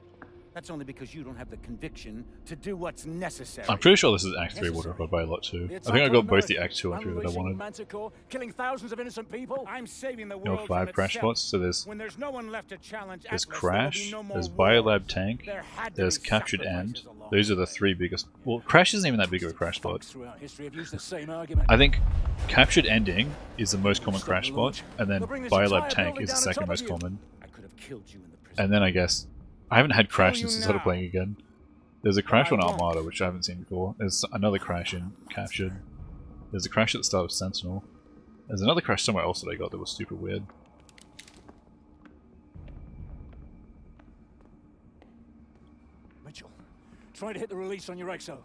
That's only because you don't have the conviction to do what's necessary. I'm pretty sure this is Act 3 waterfall by a lot too. I think I got both the Act 2 and 3 that I wanted. Manticore, killing thousands of innocent people. I'm saving the You know, world 5 crash spots, so there's no one left to challenge there's Atlas, Crash, no there's Biolab Tank, there's Captured End. Those are the 3 biggest. Well, Crash isn't even that big of a crash spot. I think Captured Ending is the most common crash spot, and then Biolab Tank is the second most common. And then I guess I haven't had Crash since I started playing again. There's a crash on Armada, which I haven't seen before. There's another crash in Captured. There's a crash at the start of Sentinel. There's another crash somewhere else that I got that was super weird. Try to hit the release on your exo.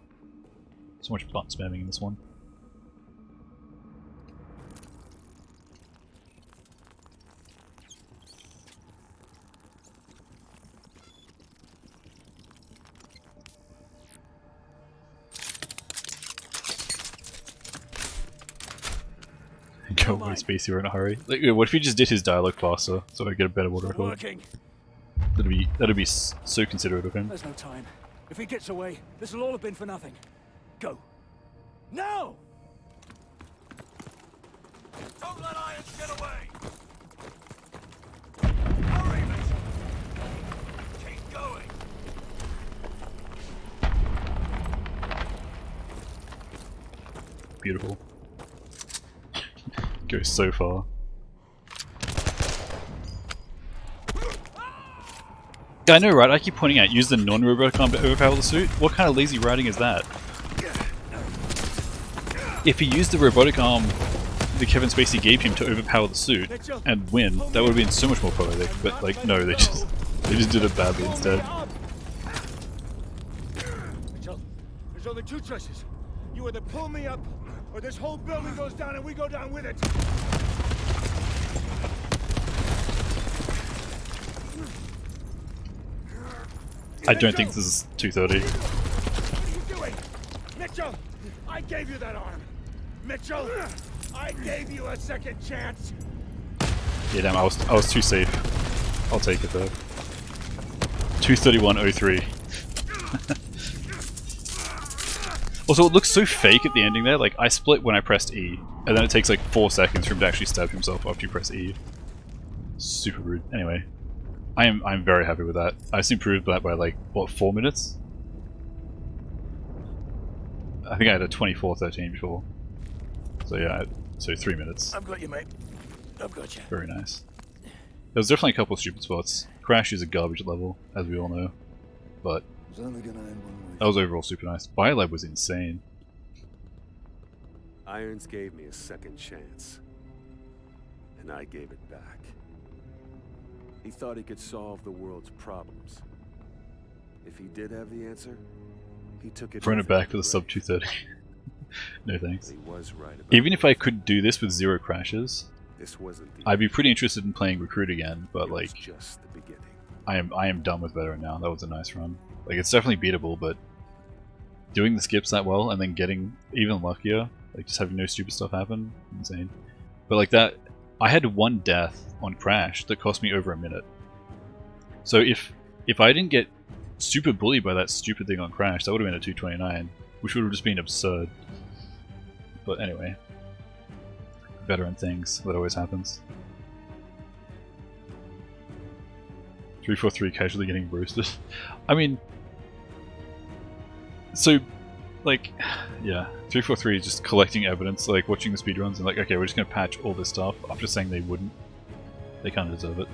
So much button spamming in this one. Go away, Spacey, we're in a hurry. Like, what if you just did his dialogue faster, so I get a better water record? Working. That'd be so considerate of him. There's no time. If he gets away, this will all have been for nothing. Go. Now! Don't let Irons get away! Hurry, Mitchell! Keep going! Beautiful. Goes so far. Yeah, I know, right? I keep pointing out, use the non-robotic arm to overpower the suit. What kind of lazy writing is that? If he used the robotic arm that Kevin Spacey gave him to overpower the suit and win, that would have been so much more poetic. But like, no, they just did it badly instead. Mitchell, there's only two choices. You either pull me up, or this whole building goes down and we go down with it. I don't think this is 230. What are you doing? Mitchell, I gave you that arm. Mitchell, I gave you a second chance. Yeah, damn, I was too safe. I'll take it though. 231.03. Also, it looks so fake at the ending there. Like, I split when I pressed E, and then it takes like 4 seconds for him to actually stab himself after you press E. Super rude. Anyway, I'm very happy with that. I just improved that by like, what, 4 minutes? I think I had a 24:13 before. So yeah, so 3 minutes. I've got you, mate. I've got you. Very nice. There was definitely a couple of stupid spots. Crash is a garbage level, as we all know, but It's only gonna end one way. that was overall super nice. Biolab was insane. Irons gave me a second chance, and I gave it back. He thought he could solve the world's problems. If he did have the answer, he took it. Run it back for the sub 230. No thanks. He was right about Even if I could do this with 0 crashes, this wasn't the I'd be pretty interested in playing Recruit again, but like, just the beginning. I am done with Veteran now. That was a nice run. Like, it's definitely beatable, but doing the skips that well and then getting even luckier, like just having no stupid stuff happen, insane. But like that, I had 1 death on Crash that cost me over a minute. So if I didn't get super bullied by that stupid thing on Crash, that would have been a 229, which would have just been absurd. But anyway, veteran things, that always happens. 343 casually getting roasted. I mean, so, like, yeah, 343 is just collecting evidence, like watching the speedruns and like, okay, we're just gonna patch all this stuff after saying they wouldn't. They kind of deserve it.